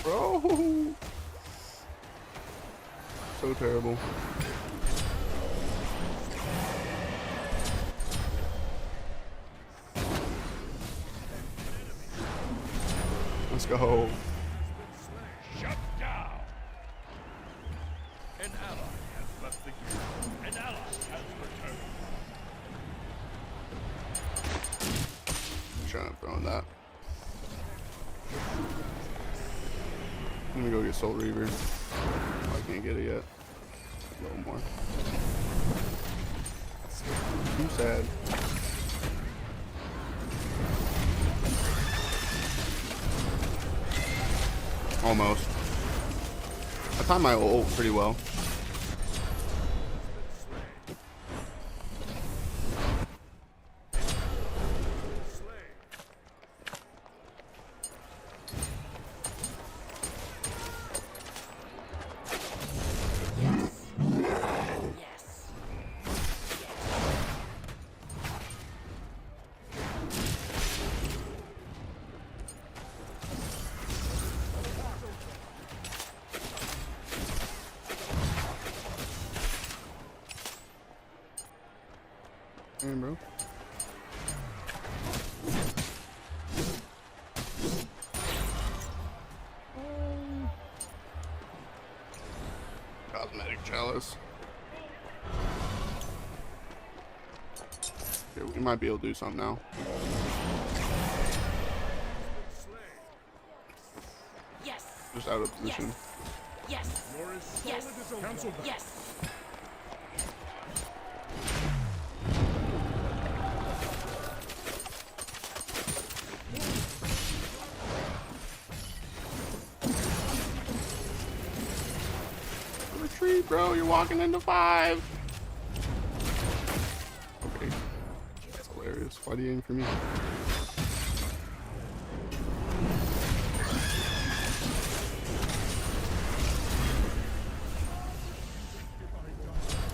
Bro, so terrible. Let's go. Shut down. An ally has left the game. An ally has returned. Trying to throw that. I'm gonna go get Soul Reaver. Oh, I can't get it yet. A little more. Too sad. Almost. I timed my ult pretty well. Damn, bro. Cosmetic chalice. Okay, we might be able to do something now. Yes. Just out of position. Yes. Yes. Cancel that. Yes. Retreat, bro. You're walking into 5. Okay. That's hilarious. Why do you aim for me?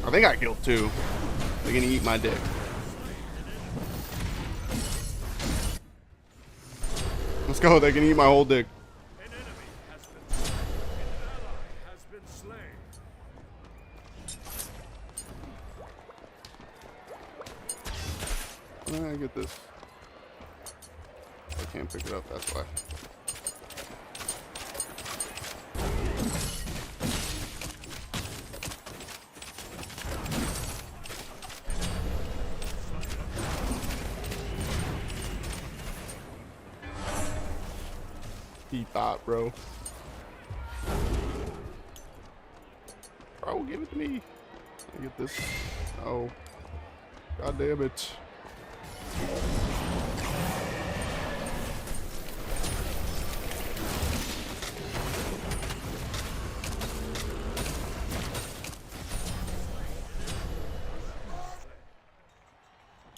I think I killed 2. They're gonna eat my dick. Let's go. They can eat my whole dick. I get this. I can't pick it up, that's why. He thought, bro. Bro, give it to me. I get this. Oh. God damn it.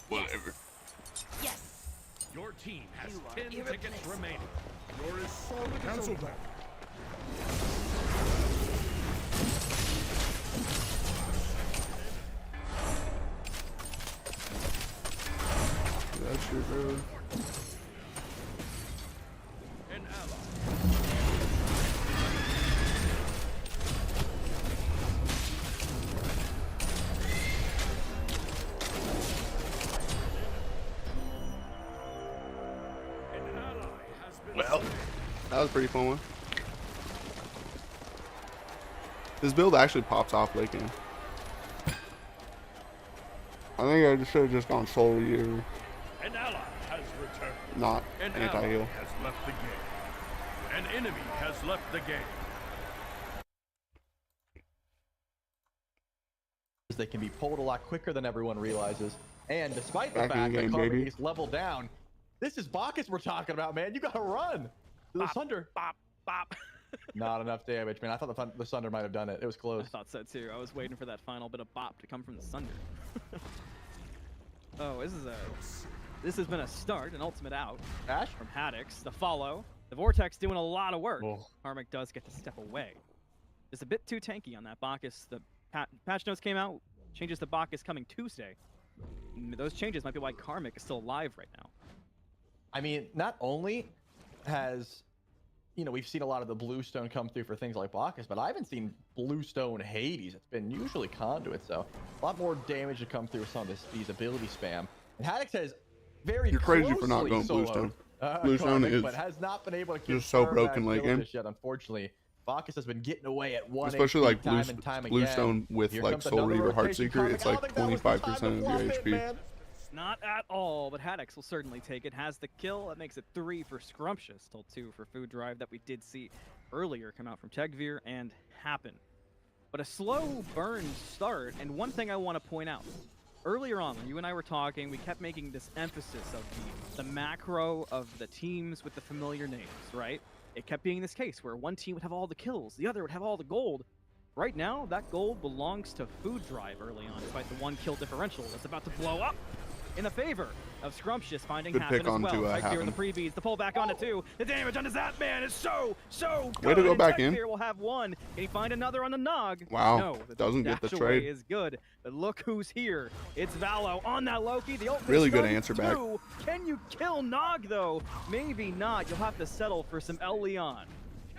Whatever. Yes. Your team has You are 10 tickets irreplaceable. remaining. You're as solid as cancel that. That's your bro. An ally. Well, that was a pretty fun one. This build actually pops off late game. I think I should have just gone soul reader, An ally has returned. not An anti-heal. ally has left the game. An enemy has left the game. They can be pulled a lot quicker than everyone realizes. And despite the Back in fact the game, that Carving baby. is leveled down, this is Bacchus we're talking about, man. You gotta run. The Sunder. Bop, bop. Not enough damage, man. I thought the Sunder might have done it. It was close. I thought so too. I was waiting for that final bit of bop to come from the Sunder. Oh, this has been a start, an ultimate out. Ash from Haddix. The follow. The Vortex doing a lot of work. Karmic does get to step away. Just a bit too tanky on that Bacchus. The patch notes came out. Changes to Bacchus coming Tuesday. Those changes might be why Karmic is still alive right now. I mean, not only has, you know, we've seen a lot of the Bluestone come through for things like Bacchus, but I haven't seen Bluestone Hades. It's been usually Conduit, so a lot more damage to come through with some of these ability spam. And Haddix has very You're crazy for not going soloed, Bluestone. Bluestone Karmic, is but has not been able to just so confirm broken that late ability game. just yet, unfortunately. Bacchus has been getting away at 1 Especially HP like time and time Bluestone again. with Here like comes Soul another Reaver rotation Heartseeker. It's coming. like I don't think that was the 25% time of to your flop it, HP. man. Not at all, but Haddix will certainly take it. Has the kill. That makes it 3 for Scrumptious. Still 2 for Food Drive that we did see earlier come out from Tegvir and happen. But a slow burn start, and one thing I want to point out. Earlier on, when you and I were talking, we kept making this emphasis of the macro of the teams with the familiar names, right? It kept being this case where one team would have all the kills, the other would have all the gold. Right now, that gold belongs to Food Drive early on, despite the 1 kill differential that's about to blow up in the favor of Scrumptious, finding Good Happen pick as onto, well. Right here in the Happen. prebees, the pull back onto 2. The damage onto Zapman is so good. Way to go and back in. Tegvir will have 1. Can he find another on the Nog? Wow, No, the doesn't get the dash away trade. is good. But look who's here. It's Valo on that Loki. The ultimate Really good stun answer back. 2. Can you kill Nog though? Maybe not. You'll have to settle for some El Leon.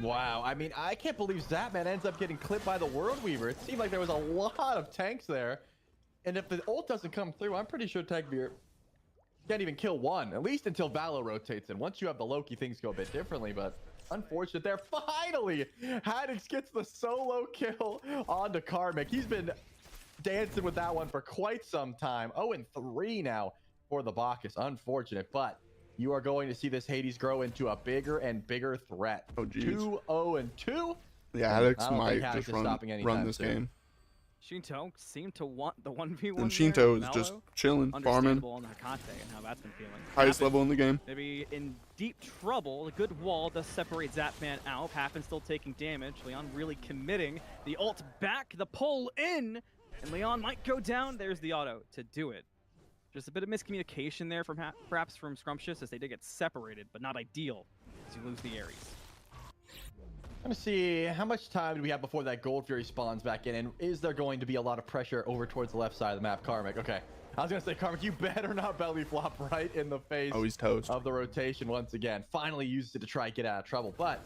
Wow, I mean, I can't believe Zapman ends up getting clipped by the World Weaver. It seemed like there was a lot of tanks there. And if the ult doesn't come through, I'm pretty sure Tegvir can't even kill one, at least until Valo rotates in. Once you have the Loki, things go a bit differently, but unfortunate there. Finally, Haddix gets the solo kill onto Karmic. He's been dancing with that one for quite some time. 0-3 now for the Bacchus. Unfortunate, but you are going to see this Hades grow into a bigger and bigger threat. Oh, geez. 2-0-2. Yeah, Haddix might just run this game. Shinto seemed to want the 1v1. And Shinto is just chilling, farming. On Hakate and how that's been feeling. Highest level in the game. Maybe in deep trouble. A good wall does separate Zapman out. Happen still taking damage. Leon really committing. The ult back, the pull in, and Leon might go down. There's the auto to do it. Just a bit of miscommunication there from perhaps from Scrumptious as they did get separated, but not ideal as you lose the Ares. I'm gonna see how much time do we have before that Gold Fury spawns back in, and is there going to be a lot of pressure over towards the left side of the map? Karmic, okay. I was gonna say, Karmic, you better not belly flop right in the face he's toast. of the rotation once again. Finally uses it to try and get out of trouble, but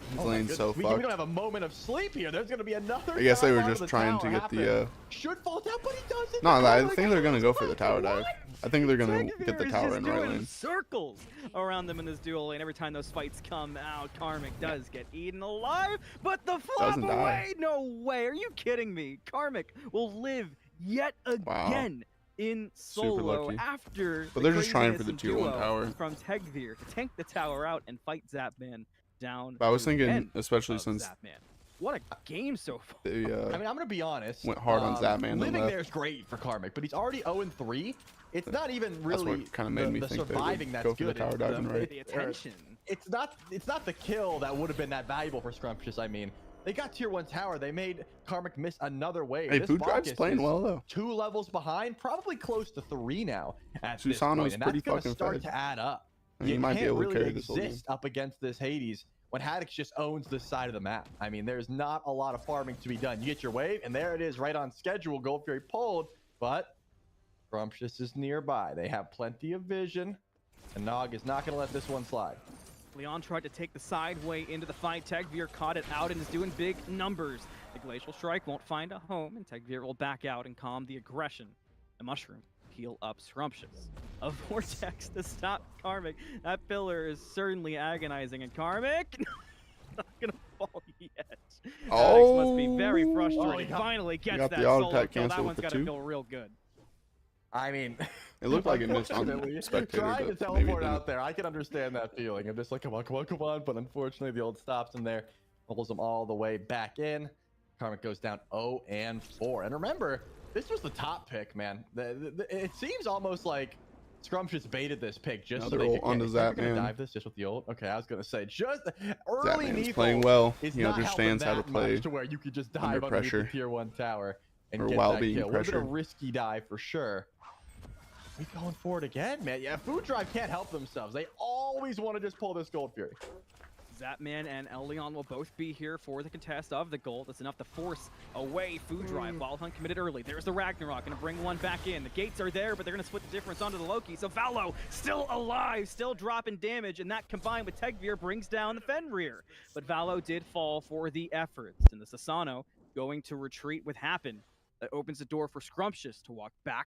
he's laying so we fucked. don't have a moment of sleep here. There's gonna be another. I guess they were just trying to get the should fall down, but he doesn't. No, I think they're gonna go for the tower dive. I think they're gonna get the tower in right lane. Circles around them in this duel lane. Every time those fights come out, Karmic does get eaten alive, but the flop away. No way. Are you kidding me? Karmic will live yet again in solo after. But they're just trying for the tier 1 tower from Tegvir to tank the tower out and fight Zapman down. But I was thinking, especially since Zapman. What a game so far. They, I mean, I'm gonna be honest. Went hard on Zapman. Living there is great for Karmic, but he's already 0-3. It's not even really that's what kind of made me the think surviving they that's would go for good. the tower diving, right? The attention. It's not the kill that would have been that valuable for Scrumptious. I mean, they got tier 1 tower. They made Karmic miss another wave. Hey, this Food Drive's playing well though. 2 levels behind, probably close to 3 now at Susano's this point, and pretty that's gonna fucking start fed. to add up. I mean, You he might be can't able to really carry this whole game. exist up against this Hades when Haddix just owns this side of the map. I mean, there's not a lot of farming to be done. You get your wave, and there it is, right on schedule. Gold Fury pulled, but Scrumptious is nearby. They have plenty of vision, and Nog is not going to let this one slide. Leon tried to take the sideway into the fight. Tegvir caught it out and is doing big numbers. The Glacial Strike won't find a home, and Tegvir will back out and calm the aggression. The Mushroom heal up Scrumptious. A Vortex to stop Karmic. That pillar is certainly agonizing, and Karmic not gonna fall yet. Alex must be very frustrated. Finally gets that solo kill. That one's gotta feel real good. I mean, it looked like it missed on spectator. Trying to teleport out there, I can understand that feeling. I'm just like, come on. But unfortunately, the old stops him there, pulls him all the way back in. Karmic goes down 0-4. And remember, this was the top pick, man. It seems almost like Scrumptious baited this pick just so they could onto Zapman. Dive this just with the ult. Okay, I was gonna say just early Zapman's playing well. He not understands how to play to where you could just dive under underneath pressure. the tier 1 tower and Or get while that being kill. Would have been a pressured. risky dive for sure. We going for it again, man. Yeah, Food Drive can't help themselves. They always want to just pull this Gold Fury. Zapman and Leon will both be here for the contest of the gold. That's enough to force away Food Drive. Wild Hunt committed early. There's the Ragnarok, gonna bring one back in. The gates are there, but they're gonna split the difference onto the Loki. So Valo still alive, still dropping damage, and that combined with Tegvir brings down the Fenrir. But Valo did fall for the efforts, and the Susano going to retreat with Happen. That opens the door for Scrumptious to walk back